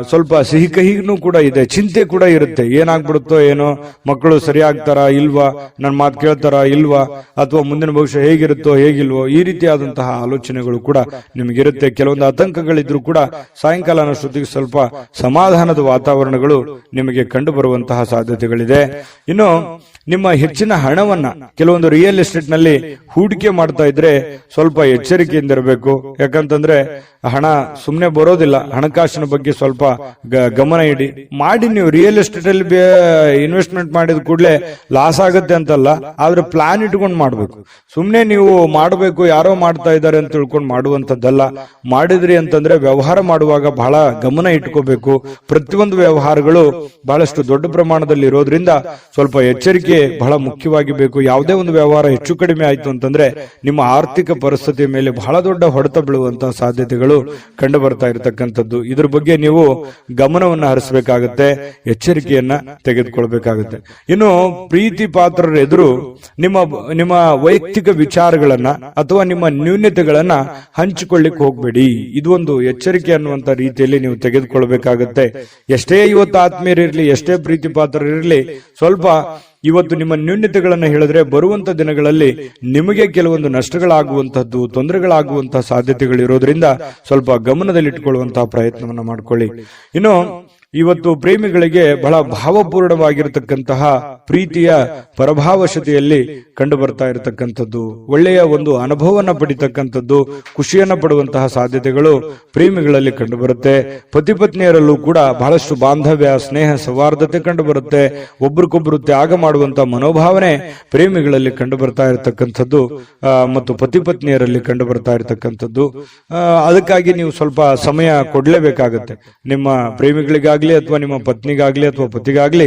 ಸ್ವಲ್ಪ ಸಿಹಿ ಕಹಿನೂ ಕೂಡ ಇದೆ, ಚಿಂತೆ ಕೂಡ ಇರುತ್ತೆ. ಏನಾಗ್ಬಿಡುತ್ತೋ ಏನೋ, ಮಕ್ಕಳು ಸರಿ ಆಗ್ತಾರಾ ಇಲ್ವಾ, ನನ್ನ ಮಾತು ಕೇಳ್ತಾರಾ ಇಲ್ವಾ, ಅಥವಾ ಮುಂದಿನ ಭವಿಷ್ಯ ಹೇಗಿರುತ್ತೋ ಹೇಗಿಲ್ವೋ, ಈ ರೀತಿಯಾದಂತಹ ಆಲೋಚನೆಗಳು ಕೂಡ ನಿಮಗಿರುತ್ತೆ. ಕೆಲವೊಂದು ಆತಂಕಗಳಿದ್ರು ಕೂಡ ಸಾಯಂಕಾಲ ಅನ್ನೋಷ್ಟೊತ್ತಿಗೆ ಸ್ವಲ್ಪ ಸಮಾಧಾನದ ವಾತಾವರಣಗಳು ನಿಮಗೆ ಕಂಡು ಬರುವಂತಹ ಸಾಧ್ಯತೆಗಳಿದೆ. ಇನ್ನು ನಿಮ್ಮ ಹೆಚ್ಚಿನ ಹಣವನ್ನ ಕೆಲವೊಂದು ರಿಯಲ್ ಎಸ್ಟೇಟ್ ನಲ್ಲಿ ಹೂಡಿಕೆ ಮಾಡ್ತಾ ಇದ್ರೆ ಸ್ವಲ್ಪ ಎಚ್ಚರಿಕೆಯಿಂದ ಇರಬೇಕು. ಯಾಕಂತಂದ್ರೆ ಹಣ ಸುಮ್ಮನೆ ಬರೋದಿಲ್ಲ. ಹಣಕಾಸಿನ ಬಗ್ಗೆ ಸ್ವಲ್ಪ ಗಮನ ಮಾಡಿ. ನೀವು ರಿಯಲ್ ಎಸ್ಟೇಟ್ ಅಲ್ಲಿ ಇನ್ವೆಸ್ಟ್ಮೆಂಟ್ ಮಾಡಿದ ಕೂಡಲೇ ಲಾಸ್ ಆಗುತ್ತೆ ಅಂತಲ್ಲ, ಆದ್ರೆ ಪ್ಲಾನ್ ಇಟ್ಕೊಂಡು ಮಾಡ್ಬೇಕು. ಸುಮ್ಮನೆ ನೀವು ಮಾಡಬೇಕು ಯಾರೋ ಮಾಡ್ತಾ ಇದ್ದಾರೆ ಅಂತ ತಿಳ್ಕೊಂಡು ಮಾಡುವಂತದ್ದಲ್ಲ. ಮಾಡಿದ್ರಿ ಅಂತಂದ್ರೆ ವ್ಯವಹಾರ ಮಾಡುವಾಗ ಬಹಳ ಗಮನ ಇಟ್ಕೋಬೇಕು. ಪ್ರತಿಯೊಂದು ವ್ಯವಹಾರಗಳು ಬಹಳಷ್ಟು ದೊಡ್ಡ ಪ್ರಮಾಣದಲ್ಲಿ ಇರೋದ್ರಿಂದ ಸ್ವಲ್ಪ ಎಚ್ಚರಿಕೆ ಬಹಳ ಮುಖ್ಯವಾಗಿ ಬೇಕು. ಯಾವುದೇ ಒಂದು ವ್ಯವಹಾರ ಹೆಚ್ಚು ಕಡಿಮೆ ಆಯ್ತು ಅಂತಂದ್ರೆ ನಿಮ್ಮ ಆರ್ಥಿಕ ಪರಿಸ್ಥಿತಿಯ ಮೇಲೆ ಬಹಳ ದೊಡ್ಡ ಹೊಡೆತ ಬೀಳುವಂತಹ ಸಾಧ್ಯತೆಗಳು ಕಂಡು ಬರ್ತಾ ಇರತಕ್ಕಂಥದ್ದು. ಇದ್ರ ಬಗ್ಗೆ ನೀವು ಗಮನವನ್ನು ಹರಿಸಬೇಕಾಗುತ್ತೆ, ಎಚ್ಚರಿಕೆಯನ್ನ ತೆಗೆದುಕೊಳ್ಬೇಕಾಗುತ್ತೆ. ಇನ್ನು ಪ್ರೀತಿ ಪಾತ್ರರ ಎದುರು ನಿಮ್ಮ ವೈಯಕ್ತಿಕ ವಿಚಾರಗಳನ್ನ ಅಥವಾ ನಿಮ್ಮ ನ್ಯೂನತೆಗಳನ್ನ ಹಂಚಿಕೊಳ್ಳಿಕ್ಕೆ ಹೋಗ್ಬೇಡಿ. ಇದು ಒಂದು ಎಚ್ಚರಿಕೆ ಅನ್ನುವಂತ ರೀತಿಯಲ್ಲಿ ನೀವು ತೆಗೆದುಕೊಳ್ಬೇಕಾಗುತ್ತೆ. ಎಷ್ಟೇ ಇವತ್ತು ಆತ್ಮೀಯರಿರ್ಲಿ, ಎಷ್ಟೇ ಪ್ರೀತಿ ಪಾತ್ರರಿರ್ಲಿ, ಸ್ವಲ್ಪ ಇವತ್ತು ನಿಮ್ಮ ನ್ಯೂನತೆಗಳನ್ನು ಹೇಳಿದ್ರೆ ಬರುವಂತ ದಿನಗಳಲ್ಲಿ ನಿಮಗೆ ಕೆಲವೊಂದು ನಷ್ಟಗಳಾಗುವಂತಹದ್ದು, ತೊಂದರೆಗಳಾಗುವಂತಹ ಸಾಧ್ಯತೆಗಳಿರೋದ್ರಿಂದ ಸ್ವಲ್ಪ ಗಮನದಲ್ಲಿಟ್ಟುಕೊಳ್ಳುವಂತಹ ಪ್ರಯತ್ನವನ್ನ ಮಾಡಿಕೊಳ್ಳಿ. ಇನ್ನು ಇವತ್ತು ಪ್ರೇಮಿಗಳಿಗೆ ಬಹಳ ಭಾವಪೂರ್ಣವಾಗಿರತಕ್ಕಂತಹ ಪ್ರೀತಿಯ ಪರಭಾವಶತೆಯಲ್ಲಿ ಕಂಡು ಬರ್ತಾ ಇರತಕ್ಕಂಥದ್ದು, ಒಳ್ಳೆಯ ಒಂದು ಅನುಭವವನ್ನು ಪಡಿತಕ್ಕಂಥದ್ದು, ಖುಷಿಯನ್ನ ಪಡುವಂತಹ ಸಾಧ್ಯತೆಗಳು ಪ್ರೇಮಿಗಳಲ್ಲಿ ಕಂಡು ಬರುತ್ತೆ. ಪತಿ ಪತ್ನಿಯರಲ್ಲೂ ಕೂಡ ಬಹಳಷ್ಟು ಬಾಂಧವ್ಯ, ಸ್ನೇಹ, ಸೌಹಾರ್ದತೆ ಕಂಡು ಬರುತ್ತೆ. ಒಬ್ರಿಗೊಬ್ರು ತ್ಯಾಗ ಮಾಡುವಂತಹ ಮನೋಭಾವನೆ ಪ್ರೇಮಿಗಳಲ್ಲಿ ಕಂಡು ಬರ್ತಾ ಇರತಕ್ಕಂಥದ್ದು ಮತ್ತು ಪತಿ ಪತ್ನಿಯರಲ್ಲಿ ಕಂಡು ಬರ್ತಾ ಇರತಕ್ಕಂಥದ್ದು. ಅದಕ್ಕಾಗಿ ನೀವು ಸ್ವಲ್ಪ ಸಮಯ ಕೊಡ್ಲೇಬೇಕಾಗತ್ತೆ. ನಿಮ್ಮ ಪ್ರೇಮಿಗಳಿಗಾಗಿ ಅಥವಾ ನಿಮ್ಮ ಪತ್ನಿಗಾಗ್ಲಿ ಅಥವಾ ಪತಿಗಾಗ್ಲಿ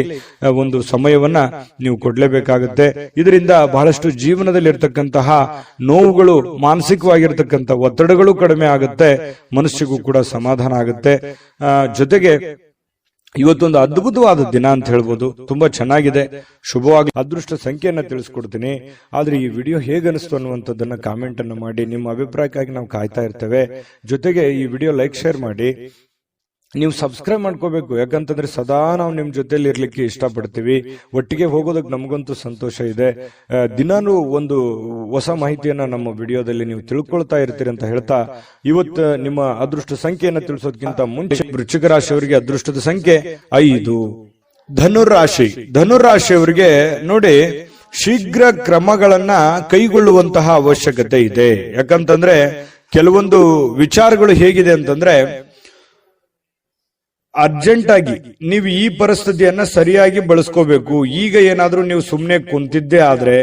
ಒಂದು ಸಮಯವನ್ನ ನೀವು ಕೊಡ್ಲೇಬೇಕಾಗುತ್ತೆ. ಇದರಿಂದ ಬಹಳಷ್ಟು ಜೀವನದಲ್ಲಿ ಇರತಕ್ಕಂತಹ ನೋವುಗಳು, ಮಾನಸಿಕವಾಗಿರ್ತಕ್ಕಂಥ ಒತ್ತಡಗಳು ಕಡಿಮೆ ಆಗುತ್ತೆ, ಮನಸ್ಸಿಗೂ ಕೂಡ ಸಮಾಧಾನ ಆಗುತ್ತೆ. ಜೊತೆಗೆ ಇವತ್ತೊಂದು ಅದ್ಭುತವಾದ ದಿನ ಅಂತ ಹೇಳ್ಬೋದು. ತುಂಬಾ ಚೆನ್ನಾಗಿದೆ, ಶುಭವಾಗಿ. ಅದೃಷ್ಟ ಸಂಖ್ಯೆಯನ್ನ ತಿಳಿಸ್ಕೊಡ್ತೀನಿ. ಆದ್ರೆ ಈ ವಿಡಿಯೋ ಹೇಗನಿಸ್ತು ಅನ್ನುವಂಥದ್ದನ್ನ ಕಾಮೆಂಟ್ ಅನ್ನು ಮಾಡಿ. ನಿಮ್ಮ ಅಭಿಪ್ರಾಯಕ್ಕಾಗಿ ನಾವು ಕಾಯ್ತಾ ಇರ್ತೇವೆ. ಜೊತೆಗೆ ಈ ವಿಡಿಯೋ ಲೈಕ್, ಶೇರ್ ಮಾಡಿ. ನೀವು ಸಬ್ಸ್ಕ್ರೈಬ್ ಮಾಡ್ಕೋಬೇಕು. ಯಾಕಂತಂದ್ರೆ ಸದಾ ನಾವು ನಿಮ್ ಜೊತೆಲಿ ಇರ್ಲಿಕ್ಕೆ ಇಷ್ಟಪಡ್ತೀವಿ. ಒಟ್ಟಿಗೆ ಹೋಗೋದಕ್ಕೆ ನಮಗಂತೂ ಸಂತೋಷ ಇದೆ. ದಿನಾನು ಒಂದು ಹೊಸ ಮಾಹಿತಿಯನ್ನ ನಮ್ಮ ವಿಡಿಯೋದಲ್ಲಿ ನೀವು ತಿಳ್ಕೊಳ್ತಾ ಇರ್ತೀರಿ ಅಂತ ಹೇಳ್ತಾ, ಇವತ್ತು ನಿಮ್ಮ ಅದೃಷ್ಟ ಸಂಖ್ಯೆಯನ್ನ ತಿಳಿಸೋದಕ್ಕಿಂತ ಮುಂಚೆ ವೃಶ್ಚಿಕ ರಾಶಿಯವರಿಗೆ ಅದೃಷ್ಟದ ಸಂಖ್ಯೆ 5. ಧನುರಾಶಿ. ಧನುರಾಶಿಯವರಿಗೆ ನೋಡಿ, ಶೀಘ್ರ ಕ್ರಮಗಳನ್ನ ಕೈಗೊಳ್ಳುವಂತಹ ಅವಶ್ಯಕತೆ ಇದೆ. ಯಾಕಂತಂದ್ರೆ ಕೆಲವೊಂದು ವಿಚಾರಗಳು ಹೇಗಿದೆ ಅಂತಂದ್ರೆ, ಅರ್ಜೆಂಟ್ ಆಗಿ ನೀವು ಈ ಪರಿಸ್ಥಿತಿಯನ್ನ ಸರಿಯಾಗಿ ಬಳಸ್ಕೋಬೇಕು. ಈಗ ಏನಾದ್ರೂ ನೀವು ಸುಮ್ನೆ ಕುಂತಿದ್ದೇ ಆದ್ರೆ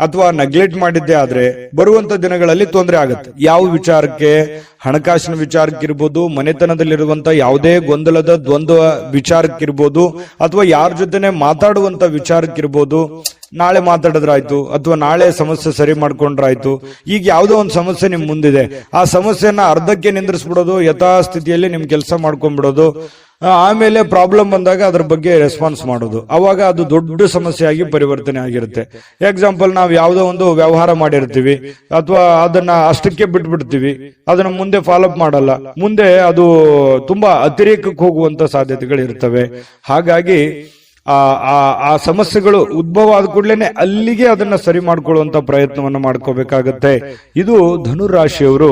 ಅಥವಾ ನೆಗ್ಲೆಕ್ಟ್ ಮಾಡಿದ್ದೇ ಆದ್ರೆ ಬರುವಂತ ದಿನಗಳಲ್ಲಿ ತೊಂದರೆ ಆಗುತ್ತೆ. ಯಾವ ವಿಚಾರಕ್ಕೆ? ಹಣಕಾಸಿನ ವಿಚಾರಕ್ಕಿರ್ಬೋದು, ಮನೆತನದಲ್ಲಿರುವಂತ ಯಾವುದೇ ಗೊಂದಲದ ದ್ವಂದ್ವ ವಿಚಾರಕ್ಕಿರ್ಬೋದು, ಅಥವಾ ಯಾರ ಜೊತೆನೆ ಮಾತಾಡುವಂತ ವಿಚಾರಕ್ಕಿರ್ಬೋದು. ನಾಳೆ ಮಾತಾಡಿದ್ರಾಯ್ತು ಅಥವಾ ನಾಳೆ ಸಮಸ್ಯೆ ಸರಿ ಮಾಡ್ಕೊಂಡ್ರಾಯ್ತು. ಈಗ ಯಾವುದೋ ಒಂದು ಸಮಸ್ಯೆ ನಿಮ್ ಮುಂದಿದೆ, ಆ ಸಮಸ್ಯೆನ ಅರ್ಧಕ್ಕೆ ನಿಂದ್ರಿಸ್ಬಿಡೋದು, ಯಥಾಸ್ಥಿತಿಯಲ್ಲಿ ನಿಮ್ ಕೆಲಸ ಮಾಡ್ಕೊಂಡ್ಬಿಡೋದು. ಆಮೇಲೆ ಪ್ರಾಬ್ಲಮ್ ಬಂದಾಗ ಅದ್ರ ಬಗ್ಗೆ ರೆಸ್ಪಾನ್ಸ್ ಮಾಡೋದು. ಅವಾಗ ಅದು ದೊಡ್ಡ ಸಮಸ್ಯೆ ಆಗಿ ಪರಿವರ್ತನೆ ಆಗಿರುತ್ತೆ. ಎಕ್ಸಾಂಪಲ್, ನಾವು ಯಾವುದೋ ಒಂದು ವ್ಯವಹಾರ ಮಾಡಿರ್ತೀವಿ ಅಥವಾ ಅದನ್ನ ಅಷ್ಟಕ್ಕೆ ಬಿಟ್ಬಿಡ್ತೀವಿ, ಅದನ್ನ ಮುಂದೆ ಫಾಲೋ ಅಪ್ ಮಾಡಲ್ಲ. ಮುಂದೆ ಅದು ತುಂಬಾ ಅತಿರೇಕಕ್ಕೆ ಹೋಗುವಂತ ಸಾಧ್ಯತೆಗಳು ಇರ್ತವೆ. ಹಾಗಾಗಿ ಆ ಸಮಸ್ಯೆಗಳು ಉದ್ಭವ ಆದ ಕೂಡಲೇ ಅಲ್ಲಿಗೆ ಅದನ್ನ ಸರಿ ಮಾಡ್ಕೊಳ್ಳುವಂತ ಪ್ರಯತ್ನವನ್ನ ಮಾಡ್ಕೋಬೇಕಾಗತ್ತೆ. ಇದು ಧನುರಾಶಿಯವರು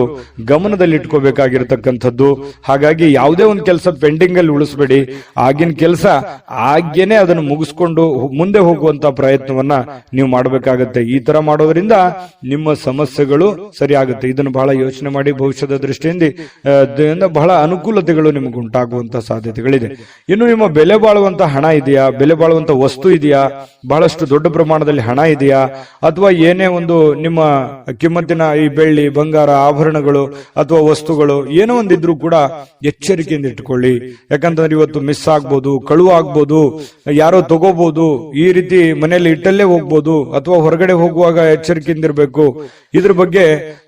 ಗಮನದಲ್ಲಿಟ್ಕೋಬೇಕಾಗಿರತಕ್ಕಂಥದ್ದು. ಹಾಗಾಗಿ ಯಾವುದೇ ಒಂದು ಕೆಲಸ ಪೆಂಡಿಂಗ್ ಅಲ್ಲಿ ಉಳಿಸ್ಬೇಡಿ. ಆಗಿನ ಕೆಲಸ ಆಗ್ಯೇನೆ ಅದನ್ನು ಮುಗಿಸ್ಕೊಂಡು ಮುಂದೆ ಹೋಗುವಂತ ಪ್ರಯತ್ನವನ್ನ ನೀವು ಮಾಡಬೇಕಾಗತ್ತೆ. ಈ ತರ ಮಾಡೋದ್ರಿಂದ ನಿಮ್ಮ ಸಮಸ್ಯೆಗಳು ಸರಿ ಆಗುತ್ತೆ. ಇದನ್ನು ಬಹಳ ಯೋಚನೆ ಮಾಡಿ. ಭವಿಷ್ಯದ ದೃಷ್ಟಿಯಿಂದ ಬಹಳ ಅನುಕೂಲತೆಗಳು ನಿಮಗೆ ಉಂಟಾಗುವಂತ ಸಾಧ್ಯತೆಗಳಿದೆ. ಇನ್ನು ನಿಮ್ಮ ಬೆಲೆ ಬಾಳುವಂತ ಹಣ ಇದೆಯಾ? ಬೆಲೆ ಬಾಳುವಂತ ವಸ್ತು ಇದೆಯಾ, ಬಹಳಷ್ಟು ದೊಡ್ಡ ಪ್ರಮಾಣದಲ್ಲಿ ಹಣ ಇದೆಯಾ, ಅಥವಾ ಏನೇ ಒಂದು ನಿಮ್ಮ ಕಿಮ್ಮತ್ತಿನ ಈ ಬೆಳ್ಳಿ ಬಂಗಾರ ಆಭರಣಗಳು ಅಥವಾ ವಸ್ತುಗಳು ಏನೋ ಒಂದಿದ್ರು ಕೂಡ ಎಚ್ಚರಿಕೆಯಿಂದ ಇಟ್ಕೊಳ್ಳಿ. ಯಾಕಂತಂದ್ರೆ ಇವತ್ತು ಮಿಸ್ ಆಗ್ಬೋದು, ಕಳುವು ಆಗ್ಬೋದು, ಯಾರೋ ತಗೋಬಹುದು, ಈ ರೀತಿ ಮನೆಯಲ್ಲಿ ಇಟ್ಟಲ್ಲೇ ಹೋಗ್ಬೋದು, ಅಥವಾ ಹೊರಗಡೆ ಹೋಗುವಾಗ ಎಚ್ಚರಿಕೆಯಿಂದ ಇರಬೇಕು. ಇದ್ರ ಬಗ್ಗೆ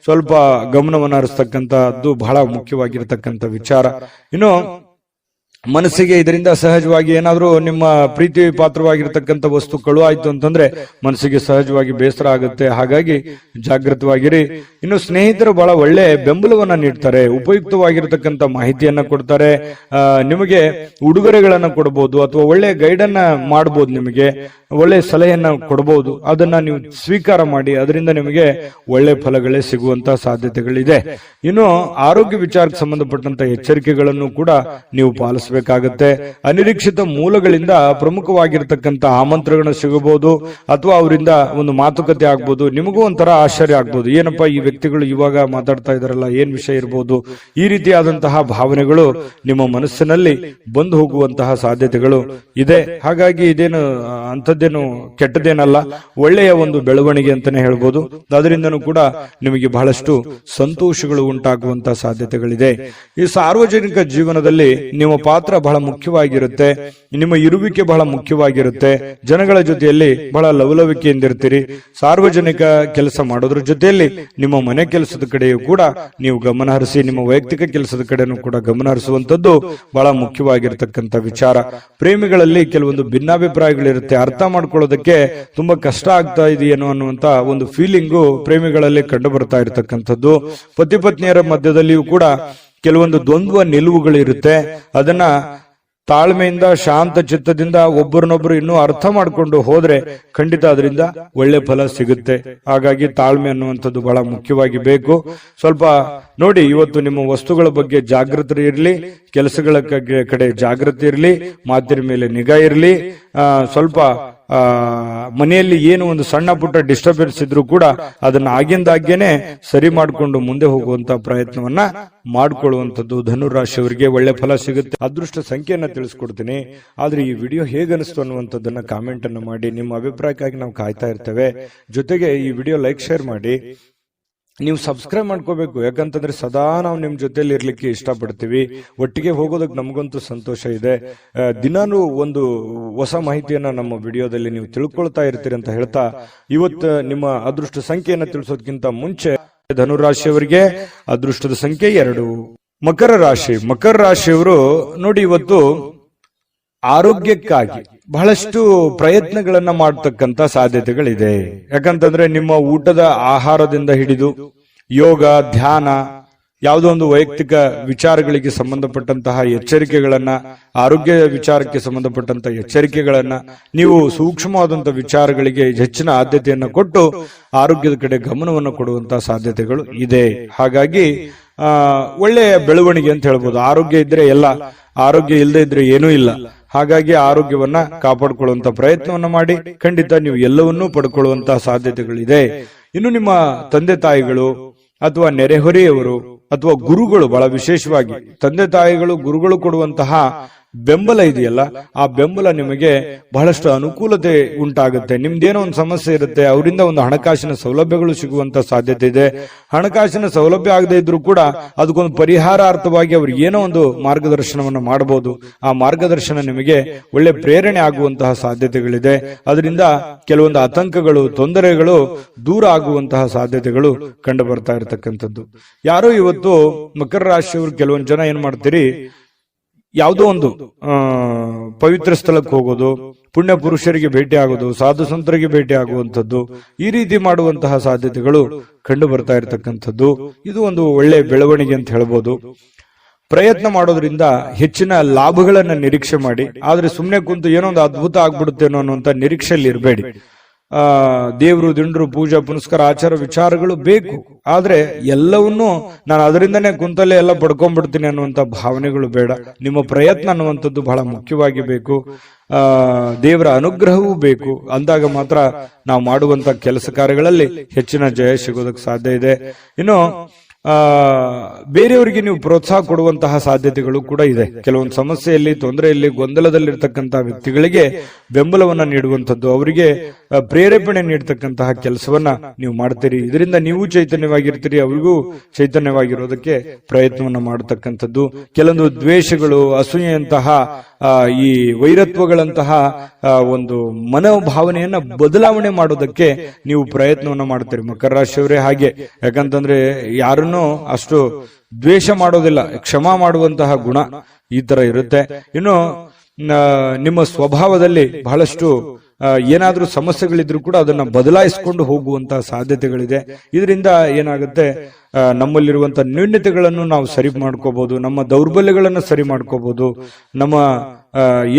ಸ್ವಲ್ಪ ಗಮನವನ್ನು ಹರಿಸ್ತಕ್ಕಂಥದ್ದು ಬಹಳ ಮುಖ್ಯವಾಗಿರತಕ್ಕಂಥ ವಿಚಾರ. ಇನ್ನು ಮನಸ್ಸಿಗೆ ಇದರಿಂದ ಸಹಜವಾಗಿ ಏನಾದ್ರೂ ನಿಮ್ಮ ಪ್ರೀತಿ ಪಾತ್ರವಾಗಿರ್ತಕ್ಕಂಥ ವಸ್ತು ಕಳುವಾಯ್ತು ಅಂತಂದ್ರೆ ಮನಸ್ಸಿಗೆ ಸಹಜವಾಗಿ ಬೇಸರ ಆಗುತ್ತೆ. ಹಾಗಾಗಿ ಜಾಗೃತವಾಗಿರಿ. ಇನ್ನು ಸ್ನೇಹಿತರು ಬಹಳ ಒಳ್ಳೆ ಬೆಂಬಲವನ್ನ ನೀಡ್ತಾರೆ, ಉಪಯುಕ್ತವಾಗಿರ್ತಕ್ಕಂಥ ಮಾಹಿತಿಯನ್ನ ಕೊಡ್ತಾರೆ, ನಿಮಗೆ ಉಡುಗೊರೆಗಳನ್ನ ಕೊಡಬಹುದು ಅಥವಾ ಒಳ್ಳೆ ಗೈಡ್ ಅನ್ನ ಮಾಡಬಹುದು, ನಿಮಗೆ ಒಳ್ಳೆ ಸಲಹೆಯನ್ನ ಕೊಡಬಹುದು. ಅದನ್ನ ನೀವು ಸ್ವೀಕಾರ ಮಾಡಿ, ಅದರಿಂದ ನಿಮಗೆ ಒಳ್ಳೆ ಫಲಗಳೇ ಸಿಗುವಂತ ಸಾಧ್ಯತೆಗಳಿದೆ. ಇನ್ನು ಆರೋಗ್ಯ ವಿಚಾರಕ್ಕೆ ಸಂಬಂಧಪಟ್ಟಂತ ಎಚ್ಚರಿಕೆಗಳನ್ನು ಕೂಡ ನೀವು ಪಾಲಿಸಬೇಕಾಗತ್ತೆ. ಅನಿರೀಕ್ಷಿತ ಮೂಲಗಳಿಂದ ಪ್ರಮುಖವಾಗಿರ್ತಕ್ಕಂಥ ಆಮಂತ್ರಣಗಳು ಸಿಗಬಹುದು, ಅಥವಾ ಅವರಿಂದ ಒಂದು ಮಾತುಕತೆ ಆಗ್ಬೋದು. ನಿಮಗೂ ಒಂಥರ ಆಶ್ಚರ್ಯ ಆಗ್ಬೋದು, ಏನಪ್ಪಾ ಈ ವ್ಯಕ್ತಿಗಳು ಇವಾಗ ಮಾತಾಡ್ತಾ ಇದಾರಲ್ಲ, ಏನ್ ವಿಷಯ ಇರಬಹುದು. ಈ ರೀತಿಯಾದಂತಹ ಭಾವನೆಗಳು ನಿಮ್ಮ ಮನಸ್ಸಿನಲ್ಲಿ ಬಂದು ಹೋಗುವಂತಹ ಸಾಧ್ಯತೆಗಳು ಇದೆ. ಹಾಗಾಗಿ ಇದೇನು ಅಂಥದ್ದೇನು ಕೆಟ್ಟದೇನಲ್ಲ, ಒಳ್ಳೆಯ ಒಂದು ಬೆಳವಣಿಗೆ ಅಂತಾನೆ ಹೇಳ್ಬೋದು. ಅದರಿಂದನೂ ಕೂಡ ನಿಮಗೆ ಬಹಳಷ್ಟು ಸಂತೋಷಗಳು ಉಂಟಾಗುವಂತಹ ಸಾಧ್ಯತೆಗಳಿದೆ. ಈ ಸಾರ್ವಜನಿಕ ಜೀವನದಲ್ಲಿ ನಿಮ್ಮ ಪಾತ್ರ ಬಹಳ ಮುಖ್ಯವಾಗಿರುತ್ತೆ, ನಿಮ್ಮ ಇರುವಿಕೆ ಬಹಳ ಮುಖ್ಯವಾಗಿರುತ್ತೆ. ಜನಗಳ ಜೊತೆಯಲ್ಲಿ ಬಹಳ ಲವಲವಿಕೆಯಿಂದಿರ್ತೀರಿ. ಸಾರ್ವಜನಿಕ ಕೆಲಸ ಮಾಡೋದ್ರ ಜೊತೆಯಲ್ಲಿ ನಿಮ್ಮ ಮನೆ ಕೆಲಸದ ಕಡೆಯೂ ಕೂಡ ನೀವು ಗಮನ ಹರಿಸಿ, ನಿಮ್ಮ ವೈಯಕ್ತಿಕ ಕೆಲಸದ ಕಡೆನೂ ಕೂಡ ಗಮನ ಹರಿಸುವಂತದ್ದು ಬಹಳ ಮುಖ್ಯವಾಗಿರ್ತಕ್ಕಂಥ ವಿಚಾರ. ಪ್ರೇಮಿಗಳಲ್ಲಿ ಕೆಲವೊಂದು ಭಿನ್ನಾಭಿಪ್ರಾಯಗಳಿರುತ್ತೆ, ಅರ್ಥ ಮಾಡ್ಕೊಳ್ಳೋದಕ್ಕೆ ತುಂಬಾ ಕಷ್ಟ ಆಗ್ತಾ ಇದೆಯೇನೋ ಅನ್ನುವಂತ ಒಂದು ಫೀಲಿಂಗು ಪ್ರೇಮಿಗಳಲ್ಲಿ ಕಂಡು ಬರ್ತಾ ಇರತಕ್ಕಂಥದ್ದು. ಪತಿ ಪತ್ನಿಯರ ಮಧ್ಯದಲ್ಲಿಯೂ ಕೂಡ ಕೆಲವೊಂದು ದ್ವಂದ್ವ ನಿಲುವುಗಳಿರುತ್ತೆ. ಅದನ್ನ ತಾಳ್ಮೆಯಿಂದ ಶಾಂತ ಚಿತ್ತದಿಂದ ಒಬ್ಬರನ್ನೊಬ್ಬರು ಇನ್ನೂ ಅರ್ಥ ಮಾಡಿಕೊಂಡು ಹೋದ್ರೆ ಖಂಡಿತ ಅದರಿಂದ ಒಳ್ಳೆ ಫಲ ಸಿಗುತ್ತೆ. ಹಾಗಾಗಿ ತಾಳ್ಮೆ ಅನ್ನುವಂಥದ್ದು ಬಹಳ ಮುಖ್ಯವಾಗಿ ಬೇಕು. ಸ್ವಲ್ಪ ನೋಡಿ, ಇವತ್ತು ನಿಮ್ಮ ವಸ್ತುಗಳ ಬಗ್ಗೆ ಜಾಗೃತಿ ಇರಲಿ, ಕೆಲಸಗಳ ಕಡೆ ಜಾಗೃತಿ ಇರಲಿ, ಮಾತಿನ ಮೇಲೆ ನಿಗಾ ಇರಲಿ. ಸ್ವಲ್ಪ ಮನೆಯಲ್ಲಿ ಏನು ಒಂದು ಸಣ್ಣ ಪುಟ್ಟ ಡಿಸ್ಟರ್ಬೆನ್ಸ್ ಇದ್ರೂ ಕೂಡ ಅದನ್ನ ಆಗಿಂದಾಗೇನೆ ಸರಿ ಮಾಡಿಕೊಂಡು ಮುಂದೆ ಹೋಗುವಂತ ಪ್ರಯತ್ನವನ್ನ ಮಾಡಿಕೊಳ್ಳುವಂಥದ್ದು ಧನುರಾಶಿಯವರಿಗೆ ಒಳ್ಳೆ ಫಲ ಸಿಗುತ್ತೆ. ಅದೃಷ್ಟ ಸಂಖ್ಯೆಯನ್ನ ತಿಳಿಸ್ಕೊಡ್ತೀನಿ. ಆದ್ರೆ ಈ ವಿಡಿಯೋ ಹೇಗನಿಸ್ತು ಅನ್ನುವಂಥದ್ದನ್ನ ಕಾಮೆಂಟ್ ಅನ್ನು ಮಾಡಿ. ನಿಮ್ಮ ಅಭಿಪ್ರಾಯಕ್ಕಾಗಿ ನಾವು ಕಾಯ್ತಾ ಇರ್ತೇವೆ. ಜೊತೆಗೆ ಈ ವಿಡಿಯೋ ಲೈಕ್ ಶೇರ್ ಮಾಡಿ. ನೀವು ಸಬ್ಸ್ಕ್ರೈಬ್ ಮಾಡ್ಕೋಬೇಕು, ಯಾಕಂತಂದ್ರೆ ಸದಾ ನಾವು ನಿಮ್ ಜೊತೆಲಿ ಇರ್ಲಿಕ್ಕೆ ಇಷ್ಟಪಡ್ತೀವಿ. ಒಟ್ಟಿಗೆ ಹೋಗೋದಕ್ಕೆ ನಮಗಂತೂ ಸಂತೋಷ ಇದೆ. ದಿನಾನು ಒಂದು ಹೊಸ ಮಾಹಿತಿಯನ್ನ ನಮ್ಮ ವಿಡಿಯೋದಲ್ಲಿ ನೀವು ತಿಳ್ಕೊಳ್ತಾ ಇರ್ತೀರಿ ಅಂತ ಹೇಳ್ತಾ, ಇವತ್ತು ನಿಮ್ಮ ಅದೃಷ್ಟ ಸಂಖ್ಯೆಯನ್ನ ತಿಳಿಸೋದಕ್ಕಿಂತ ಮುಂಚೆ ಧನುರಾಶಿಯವರಿಗೆ ಅದೃಷ್ಟದ ಸಂಖ್ಯೆ 2. ಮಕರ ರಾಶಿ. ಮಕರ ರಾಶಿಯವರು ನೋಡಿ, ಇವತ್ತು ಆರೋಗ್ಯಕ್ಕಾಗಿ ಬಹಳಷ್ಟು ಪ್ರಯತ್ನಗಳನ್ನ ಮಾಡತಕ್ಕಂತ ಸಾಧ್ಯತೆಗಳಿದೆ. ಯಾಕಂತಂದ್ರೆ ನಿಮ್ಮ ಊಟದ ಆಹಾರದಿಂದ ಹಿಡಿದು ಯೋಗ, ಧ್ಯಾನ, ಯಾವುದೋ ಒಂದು ವೈಯಕ್ತಿಕ ವಿಚಾರಗಳಿಗೆ ಸಂಬಂಧಪಟ್ಟಂತಹ ಎಚ್ಚರಿಕೆಗಳನ್ನ, ಆರೋಗ್ಯ ವಿಚಾರಕ್ಕೆ ಸಂಬಂಧಪಟ್ಟಂತಹ ಎಚ್ಚರಿಕೆಗಳನ್ನ, ನೀವು ಸೂಕ್ಷ್ಮವಾದಂತಹ ವಿಚಾರಗಳಿಗೆ ಹೆಚ್ಚಿನ ಆದ್ಯತೆಯನ್ನು ಕೊಟ್ಟು ಆರೋಗ್ಯದ ಕಡೆ ಗಮನವನ್ನು ಕೊಡುವಂತಹ ಸಾಧ್ಯತೆಗಳು ಇದೆ. ಹಾಗಾಗಿ ಒಳ್ಳೆಯ ಬೆಳವಣಿಗೆ ಅಂತ ಹೇಳ್ಬೋದು. ಆರೋಗ್ಯ ಇದ್ರೆ ಎಲ್ಲ, ಆರೋಗ್ಯ ಇಲ್ಲದೆ ಇದ್ರೆ ಏನೂ ಇಲ್ಲ. ಹಾಗಾಗಿ ಆರೋಗ್ಯವನ್ನ ಕಾಪಾಡಿಕೊಳ್ಳುವಂತ ಪ್ರಯತ್ನವನ್ನ ಮಾಡಿ. ಖಂಡಿತ ನೀವು ಎಲ್ಲವನ್ನೂ ಪಡ್ಕೊಳ್ಳುವಂತಹ ಸಾಧ್ಯತೆಗಳಿದೆ. ಇನ್ನು ನಿಮ್ಮ ತಂದೆ ತಾಯಿಗಳು ಅಥವಾ ನೆರೆಹೊರೆಯವರು ಅಥವಾ ಗುರುಗಳು, ಬಹಳ ವಿಶೇಷವಾಗಿ ತಂದೆ ತಾಯಿಗಳು, ಗುರುಗಳು ಕೊಡುವಂತಹ ಬೆಂಬಲ ಇದೆಯಲ್ಲ, ಆ ಬೆಂಬಲ ನಿಮಗೆ ಬಹಳಷ್ಟು ಅನುಕೂಲತೆ ಉಂಟಾಗುತ್ತೆ. ನಿಮ್ದೇನೋ ಒಂದು ಸಮಸ್ಯೆ ಇರುತ್ತೆ, ಅವರಿಂದ ಒಂದು ಹಣಕಾಸಿನ ಸೌಲಭ್ಯಗಳು ಸಿಗುವಂತ ಸಾಧ್ಯತೆ ಇದೆ. ಹಣಕಾಸಿನ ಸೌಲಭ್ಯ ಆಗದೆ ಇದ್ರೂ ಕೂಡ ಅದಕ್ಕೊಂದು ಪರಿಹಾರಾರ್ಥವಾಗಿ ಅವ್ರು ಏನೋ ಒಂದು ಮಾರ್ಗದರ್ಶನವನ್ನು ಮಾಡಬಹುದು. ಆ ಮಾರ್ಗದರ್ಶನ ನಿಮಗೆ ಒಳ್ಳೆ ಪ್ರೇರಣೆ ಆಗುವಂತಹ ಸಾಧ್ಯತೆಗಳಿದೆ. ಅದರಿಂದ ಕೆಲವೊಂದು ಆತಂಕಗಳು, ತೊಂದರೆಗಳು ದೂರ ಆಗುವಂತಹ ಸಾಧ್ಯತೆಗಳು ಕಂಡು ಬರ್ತಾ ಇರತಕ್ಕಂಥದ್ದು. ಯಾರೋ ಇವತ್ತು ಮಕರ ರಾಶಿಯವರು ಕೆಲವೊಂದು ಜನ ಏನ್ ಮಾಡ್ತೀರಿ, ಯಾವುದೋ ಒಂದು ಪವಿತ್ರ ಸ್ಥಳಕ್ಕೆ ಹೋಗೋದು, ಪುಣ್ಯ ಪುರುಷರಿಗೆ ಭೇಟಿ ಆಗೋದು, ಸಾಧು ಸಂತರಿಗೆ ಭೇಟಿ ಆಗುವಂಥದ್ದು, ಈ ರೀತಿ ಮಾಡುವಂತಹ ಸಾಧ್ಯತೆಗಳು ಕಂಡು ಬರ್ತಾ ಇರತಕ್ಕಂಥದ್ದು. ಇದು ಒಂದು ಒಳ್ಳೆ ಬೆಳವಣಿಗೆ ಅಂತ ಹೇಳ್ಬೋದು. ಪ್ರಯತ್ನ ಮಾಡೋದ್ರಿಂದ ಹೆಚ್ಚಿನ ಲಾಭಗಳನ್ನ ನಿರೀಕ್ಷೆ ಮಾಡಿ. ಆದ್ರೆ ಸುಮ್ಮನೆ ಕುಂತು ಏನೋ ಒಂದು ಅದ್ಭುತ ಆಗ್ಬಿಡುತ್ತೇನೋ ಅನ್ನುವಂತ ನಿರೀಕ್ಷೆಯಲ್ಲಿ ಇರಬೇಡಿ. ದೇವರು, ದಿಂಡ್ರು, ಪೂಜಾ ಪುನಸ್ಕಾರ, ಆಚಾರ ವಿಚಾರಗಳು ಬೇಕು. ಆದ್ರೆ ಎಲ್ಲವನ್ನೂ ನಾನು ಅದರಿಂದನೇ ಕುಂತಲ್ಲೇ ಎಲ್ಲ ಪಡ್ಕೊಂಡ್ಬಿಡ್ತೀನಿ ಅನ್ನುವಂತ ಭಾವನೆಗಳು ಬೇಡ. ನಿಮ್ಮ ಪ್ರಯತ್ನ ಅನ್ನುವಂಥದ್ದು ಬಹಳ ಮುಖ್ಯವಾಗಿ ಬೇಕು. ದೇವರ ಅನುಗ್ರಹವೂ ಬೇಕು. ಅಂದಾಗ ಮಾತ್ರ ನಾವು ಮಾಡುವಂತ ಕೆಲಸ ಕಾರ್ಯಗಳಲ್ಲಿ ಹೆಚ್ಚಿನ ಜಯ ಸಿಗೋದಕ್ಕೆ ಸಾಧ್ಯ ಇದೆ. ಇನ್ನು ಬೇರೆಯವರಿಗೆ ನೀವು ಪ್ರೋತ್ಸಾಹ ಕೊಡುವಂತಹ ಸಾಧ್ಯತೆಗಳು ಕೂಡ ಇದೆ. ಕೆಲವೊಂದು ಸಮಸ್ಯೆಯಲ್ಲಿ, ತೊಂದರೆಯಲ್ಲಿ, ಗೊಂದಲದಲ್ಲಿರ್ತಕ್ಕಂತಹ ವ್ಯಕ್ತಿಗಳಿಗೆ ಬೆಂಬಲವನ್ನ ನೀಡುವಂಥದ್ದು, ಅವರಿಗೆ ಪ್ರೇರೇಪಣೆ ನೀಡತಕ್ಕಂತಹ ಕೆಲಸವನ್ನ ನೀವು ಮಾಡ್ತೀರಿ. ಇದರಿಂದ ನೀವು ಚೈತನ್ಯವಾಗಿರ್ತೀರಿ, ಅವರಿಗೂ ಚೈತನ್ಯವಾಗಿರೋದಕ್ಕೆ ಪ್ರಯತ್ನವನ್ನ ಮಾಡತಕ್ಕಂಥದ್ದು. ಕೆಲವೊಂದು ದ್ವೇಷಗಳು, ಅಸೂಯೆಯಂತಹ ಈ ವೈರತ್ವಗಳಂತಹ ಒಂದು ಮನೋಭಾವನೆಯನ್ನ ಬದಲಾವಣೆ ಮಾಡೋದಕ್ಕೆ ನೀವು ಪ್ರಯತ್ನವನ್ನ ಮಾಡ್ತೀರಿ ಮಕರ ರಾಶಿಯವರೇ. ಹಾಗೆ ಯಾಕಂತಂದ್ರೆ ಯಾರನ್ನೂ ಅಷ್ಟು ದ್ವೇಷ ಮಾಡೋದಿಲ್ಲ, ಕ್ಷಮಾ ಮಾಡುವಂತಹ ಗುಣ ಈ ತರ ಇರುತ್ತೆ. ಇನ್ನು ನಿಮ್ಮ ಸ್ವಭಾವದಲ್ಲಿ ಬಹಳಷ್ಟು ಏನಾದ್ರೂ ಸಮಸ್ಯೆಗಳಿದ್ರು ಕೂಡ ಅದನ್ನ ಬದಲಾಯಿಸಿಕೊಂಡು ಹೋಗುವಂತಹ ಸಾಧ್ಯತೆಗಳಿದೆ. ಇದರಿಂದ ಏನಾಗುತ್ತೆ, ನಮ್ಮಲ್ಲಿರುವಂತಹ ನ್ಯೂನ್ಯತೆಗಳನ್ನು ನಾವು ಸರಿ ಮಾಡ್ಕೋಬಹುದು, ನಮ್ಮ ದೌರ್ಬಲ್ಯಗಳನ್ನು ಸರಿ ಮಾಡ್ಕೋಬಹುದು, ನಮ್ಮ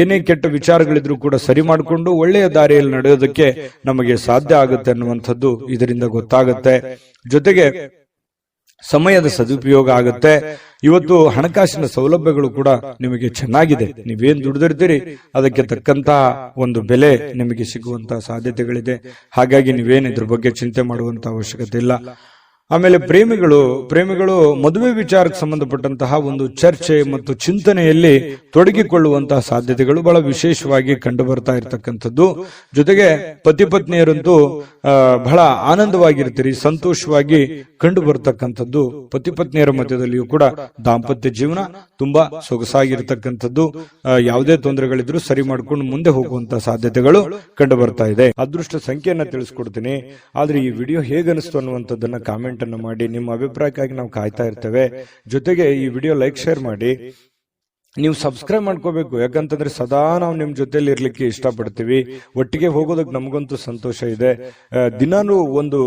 ಏನೇ ಕೆಟ್ಟ ವಿಚಾರಗಳಿದ್ರು ಕೂಡ ಸರಿ ಮಾಡಿಕೊಂಡು ಒಳ್ಳೆಯ ದಾರಿಯಲ್ಲಿ ನಡೆಯೋದಕ್ಕೆ ನಮಗೆ ಸಾಧ್ಯ ಆಗುತ್ತೆ ಅನ್ನುವಂಥದ್ದು ಇದರಿಂದ ಗೊತ್ತಾಗುತ್ತೆ. ಜೊತೆಗೆ ಸಮಯದ ಸದುಪಯೋಗ ಆಗುತ್ತೆ. ಇವತ್ತು ಹಣಕಾಸಿನ ಸೌಲಭ್ಯಗಳು ಕೂಡ ನಿಮಗೆ ಚೆನ್ನಾಗಿದೆ. ನೀವೇನ್ ದುಡಿದಿರ್ತೀರಿ ಅದಕ್ಕೆ ತಕ್ಕಂತಹ ಒಂದು ಬೆಲೆ ನಿಮಗೆ ಸಿಗುವಂತಹ ಸಾಧ್ಯತೆಗಳಿದೆ. ಹಾಗಾಗಿ ನೀವೇನು ಇದ್ರ ಬಗ್ಗೆ ಚಿಂತೆ ಮಾಡುವಂತ ಅವಶ್ಯಕತೆ ಇಲ್ಲ. ಆಮೇಲೆ ಪ್ರೇಮಿಗಳು ಮದುವೆ ವಿಚಾರಕ್ಕೆ ಸಂಬಂಧಪಟ್ಟಂತಹ ಒಂದು ಚರ್ಚೆ ಮತ್ತು ಚಿಂತನೆಯಲ್ಲಿ ತೊಡಗಿಕೊಳ್ಳುವಂತಹ ಸಾಧ್ಯತೆಗಳು ಬಹಳ ವಿಶೇಷವಾಗಿ ಕಂಡು ಬರ್ತಾ ಇರತಕ್ಕಂಥದ್ದು. ಜೊತೆಗೆ ಪತಿ ಪತ್ನಿಯರಂತೂ ಬಹಳ ಆನಂದವಾಗಿರ್ತೀರಿ, ಸಂತೋಷವಾಗಿ ಕಂಡು ಬರ್ತಕ್ಕಂಥದ್ದು. ಪತಿ ಪತ್ನಿಯರ ಮಧ್ಯದಲ್ಲಿಯೂ ಕೂಡ ದಾಂಪತ್ಯ ಜೀವನ ತುಂಬಾ ಸೊಗಸಾಗಿರ್ತಕ್ಕಂಥದ್ದು. ಯಾವುದೇ ತೊಂದರೆಗಳಿದ್ರು ಸರಿ ಮಾಡ್ಕೊಂಡು ಮುಂದೆ ಹೋಗುವಂತಹ ಸಾಧ್ಯತೆಗಳು ಕಂಡು ಬರ್ತಾ ಇದೆ. ಅದೃಷ್ಟ ಸಂಖ್ಯೆಯನ್ನ ತಿಳಿಸ್ಕೊಡ್ತೀನಿ, ಆದ್ರೆ ಈ ವಿಡಿಯೋ ಹೇಗನಿಸ್ತು ಅನ್ನುವಂಥದ್ದನ್ನ ಕಾಮೆಂಟ್ ಅನ್ನು ಮಾಡಿ. ನಿಮ್ಮ ಅಭಿಪ್ರಾಯಕ್ಕಾಗಿ ನಾವು ಕಾಯ್ತಾ ಇರ್ತೇವೆ. ಜೊತೆಗೆ ಈ ವಿಡಿಯೋ ಲೈಕ್, ಶೇರ್ ಮಾಡಿ. ನೀವು ಸಬ್ಸ್ಕ್ರೈಬ್ ಮಾಡ್ಕೋಬೇಕು, ಯಾಕಂತಂದ್ರೆ ಸದಾ ನಾವು ನಿಮ್ ಜೊತೆಲಿ ಇರ್ಲಿಕ್ಕೆ ಇಷ್ಟಪಡ್ತೀವಿ. ಒಟ್ಟಿಗೆ ಹೋಗೋದಕ್ಕೆ ನಮಗಂತೂ ಸಂತೋಷ ಇದೆ. ದಿನಾನು ಒಂದು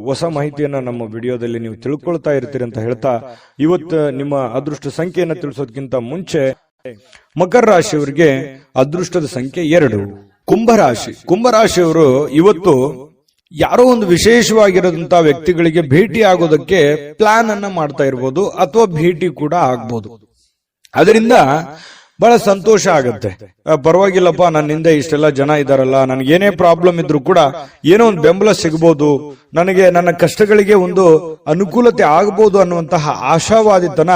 ಹೊಸ ಮಾಹಿತಿಯನ್ನ ನಮ್ಮ ವಿಡಿಯೋದಲ್ಲಿ ನೀವು ತಿಳ್ಕೊಳ್ತಾ ಇರ್ತೀರಿ ಅಂತ ಹೇಳ್ತಾ, ಇವತ್ತು ನಿಮ್ಮ ಅದೃಷ್ಟ ಸಂಖ್ಯೆಯನ್ನ ತಿಳಿಸೋದಕ್ಕಿಂತ ಮುಂಚೆ ಮಕರ ರಾಶಿಯವರಿಗೆ ಅದೃಷ್ಟದ ಸಂಖ್ಯೆ 2. ಕುಂಭರಾಶಿಯವರು ಇವತ್ತು ಯಾರೋ ಒಂದು ವಿಶೇಷವಾಗಿರೋದಂತಹ ವ್ಯಕ್ತಿಗಳಿಗೆ ಭೇಟಿ ಆಗೋದಕ್ಕೆ ಪ್ಲಾನ್ ಅನ್ನ ಮಾಡ್ತಾ ಇರ್ಬೋದು, ಅಥವಾ ಭೇಟಿ ಕೂಡ ಆಗ್ಬೋದು. ಅದರಿಂದ ಬಹಳ ಸಂತೋಷ ಆಗತ್ತೆ. ಪರವಾಗಿಲ್ಲಪ್ಪ, ನನ್ನಿಂದ ಇಷ್ಟೆಲ್ಲ ಜನ ಇದಾರಲ್ಲ, ನನಗೇನೇ ಪ್ರಾಬ್ಲಮ್ ಇದ್ರು ಕೂಡ ಏನೋ ಒಂದು ಬೆಂಬಲ ಸಿಗಬಹುದು, ನನಗೆ ನನ್ನ ಕಷ್ಟಗಳಿಗೆ ಒಂದು ಅನುಕೂಲತೆ ಆಗಬಹುದು ಅನ್ನುವಂತಹ ಆಶಾವಾದಿತನ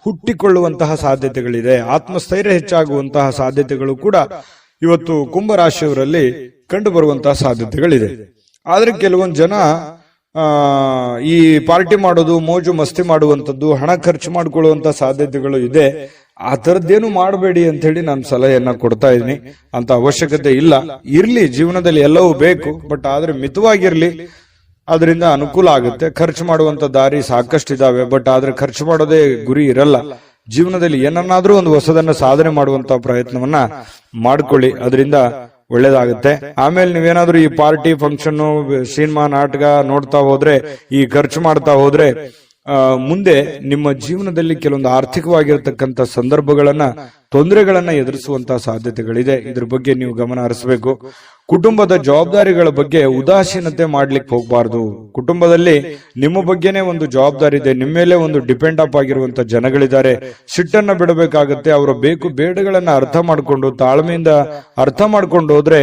ಹುಟ್ಟಿಕೊಳ್ಳುವಂತಹ ಸಾಧ್ಯತೆಗಳಿದೆ. ಆತ್ಮಸ್ಥೈರ್ಯ ಹೆಚ್ಚಾಗುವಂತಹ ಸಾಧ್ಯತೆಗಳು ಕೂಡ ಇವತ್ತು ಕುಂಭರಾಶಿಯವರಲ್ಲಿ ಕಂಡು ಬರುವಂತಹ ಸಾಧ್ಯತೆಗಳಿದೆ. ಆದ್ರೆ ಕೆಲವೊಂದು ಜನ ಈ ಪಾರ್ಟಿ ಮಾಡೋದು, ಮೋಜು ಮಸ್ತಿ ಮಾಡುವಂತದ್ದು, ಹಣ ಖರ್ಚು ಮಾಡಿಕೊಳ್ಳುವಂತ ಸಾಧ್ಯತೆಗಳು ಇದೆ. ಆ ತರದ್ದೇನು ಮಾಡಬೇಡಿ ಅಂತ ಹೇಳಿ ನಾನು ಸಲಹೆಯನ್ನ ಕೊಡ್ತಾ ಇದ್ದೀನಿ. ಅಂತ ಅವಶ್ಯಕತೆ ಇಲ್ಲ. ಇರ್ಲಿ, ಜೀವನದಲ್ಲಿ ಎಲ್ಲವೂ ಬೇಕು, ಬಟ್ ಆದ್ರೆ ಮಿತವಾಗಿರ್ಲಿ. ಅದರಿಂದ ಅನುಕೂಲ ಆಗುತ್ತೆ. ಖರ್ಚು ಮಾಡುವಂತ ದಾರಿ ಸಾಕಷ್ಟು ಇದಾವೆ, ಬಟ್ ಆದ್ರೆ ಖರ್ಚು ಮಾಡೋದೇ ಗುರಿ ಇರಲ್ಲ. ಜೀವನದಲ್ಲಿ ಏನನ್ನಾದ್ರೂ ಒಂದು ಹೊಸದನ್ನ ಸಾಧನೆ ಮಾಡುವಂತ ಪ್ರಯತ್ನವನ್ನ ಮಾಡ್ಕೊಳ್ಳಿ, ಅದರಿಂದ ಒಳ್ಳೇದಾಗುತ್ತೆ. ಆಮೇಲೆ ನೀವೇನಾದ್ರೂ ಈ ಪಾರ್ಟಿ, ಫಂಕ್ಷನ್, ಸಿನಿಮಾ, ನಾಟಕ ನೋಡ್ತಾ ಹೋದ್ರೆ, ಈ ಖರ್ಚು ಮಾಡ್ತಾ ಹೋದ್ರೆ ಮುಂದೆ ನಿಮ್ಮ ಜೀವನದಲ್ಲಿ ಕೆಲವೊಂದು ಆರ್ಥಿಕವಾಗಿರತಕ್ಕಂತ ಸಂದರ್ಭಗಳನ್ನ, ತೊಂದರೆಗಳನ್ನ ಎದುರಿಸುವಂತಹ ಸಾಧ್ಯತೆಗಳಿದೆ. ಇದ್ರ ಬಗ್ಗೆ ನೀವು ಗಮನ ಹರಿಸಬೇಕು. ಕುಟುಂಬದ ಜವಾಬ್ದಾರಿಗಳ ಬಗ್ಗೆ ಉದಾಸೀನತೆ ಮಾಡ್ಲಿಕ್ಕೆ ಹೋಗಬಾರ್ದು. ಕುಟುಂಬದಲ್ಲಿ ನಿಮ್ಮ ಬಗ್ಗೆನೇ ಒಂದು ಜವಾಬ್ದಾರಿ ಇದೆ, ನಿಮ್ಮ ಮೇಲೆ ಒಂದು ಡಿಪೆಂಡ್ ಅಪ್ ಆಗಿರುವಂತ ಜನಗಳಿದ್ದಾರೆ. ಸಿಟ್ಟನ್ನ ಬಿಡಬೇಕಾಗತ್ತೆ. ಅವರ ಬೇಕು ಬೇಡಗಳನ್ನ ಅರ್ಥ ಮಾಡಿಕೊಂಡು, ತಾಳ್ಮೆಯಿಂದ ಅರ್ಥ ಮಾಡ್ಕೊಂಡು ಹೋದ್ರೆ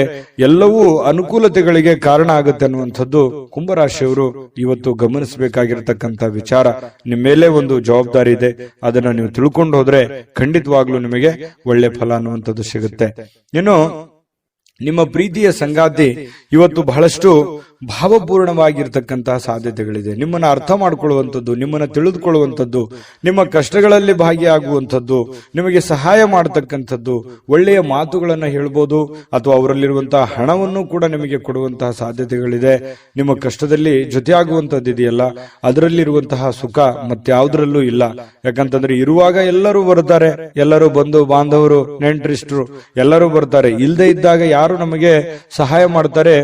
ಎಲ್ಲವೂ ಅನುಕೂಲತೆಗಳಿಗೆ ಕಾರಣ ಆಗುತ್ತೆ ಅನ್ನುವಂಥದ್ದು ಕುಂಭರಾಶಿಯವರು ಇವತ್ತು ಗಮನಿಸಬೇಕಾಗಿರತಕ್ಕಂತ ವಿಚಾರ. ನಿಮ್ಮ ಮೇಲೆ ಒಂದು ಜವಾಬ್ದಾರಿ ಇದೆ, ಅದನ್ನ ನೀವು ತಿಳ್ಕೊಂಡು ಹೋದ್ರೆ ಖಂಡಿತವಾಗ್ಲೂ ನಿಮಗೆ ಒಳ್ಳೆ ಫಲ ಅನ್ನುವಂಥದ್ದು ಸಿಗುತ್ತೆ. ಇನ್ನು ನಿಮ್ಮ ಪ್ರೀತಿಯ ಸಂಗಾತಿ ಇವತ್ತು ಬಹಳಷ್ಟು ಭಾವಪೂರ್ಣವಾಗಿರ್ತಕ್ಕಂತಹ ಸಾಧ್ಯತೆಗಳಿದೆ. ನಿಮ್ಮನ್ನ ಅರ್ಥ ಮಾಡ್ಕೊಳ್ಳುವಂಥದ್ದು, ನಿಮ್ಮನ್ನ ತಿಳಿದುಕೊಳ್ಳುವಂಥದ್ದು, ನಿಮ್ಮ ಕಷ್ಟಗಳಲ್ಲಿ ಭಾಗಿಯಾಗುವಂಥದ್ದು, ನಿಮಗೆ ಸಹಾಯ ಮಾಡತಕ್ಕಂಥದ್ದು, ಒಳ್ಳೆಯ ಮಾತುಗಳನ್ನ ಹೇಳ್ಬೋದು, ಅಥವಾ ಅವರಲ್ಲಿರುವಂತಹ ಹಣವನ್ನು ಕೂಡ ನಿಮಗೆ ಕೊಡುವಂತಹ ಸಾಧ್ಯತೆಗಳಿದೆ. ನಿಮ್ಮ ಕಷ್ಟದಲ್ಲಿ ಜೊತೆಯಾಗುವಂಥದ್ದು ಇದೆಯಲ್ಲ, ಅದರಲ್ಲಿರುವಂತಹ ಸುಖ ಮತ್ಯಾವುದರಲ್ಲೂ ಇಲ್ಲ. ಯಾಕಂತಂದ್ರೆ ಇರುವಾಗ ಎಲ್ಲರೂ ಬರ್ತಾರೆ, ಎಲ್ಲರೂ ಬಂಧು ಬಾಂಧವರು, ನೆಂಟರಿಷ್ಟರು ಎಲ್ಲರೂ ಬರ್ತಾರೆ. ಇಲ್ಲದೆ ಇದ್ದಾಗ ಯಾರು ನಮಗೆ ಸಹಾಯ ಮಾಡ್ತಾರೆ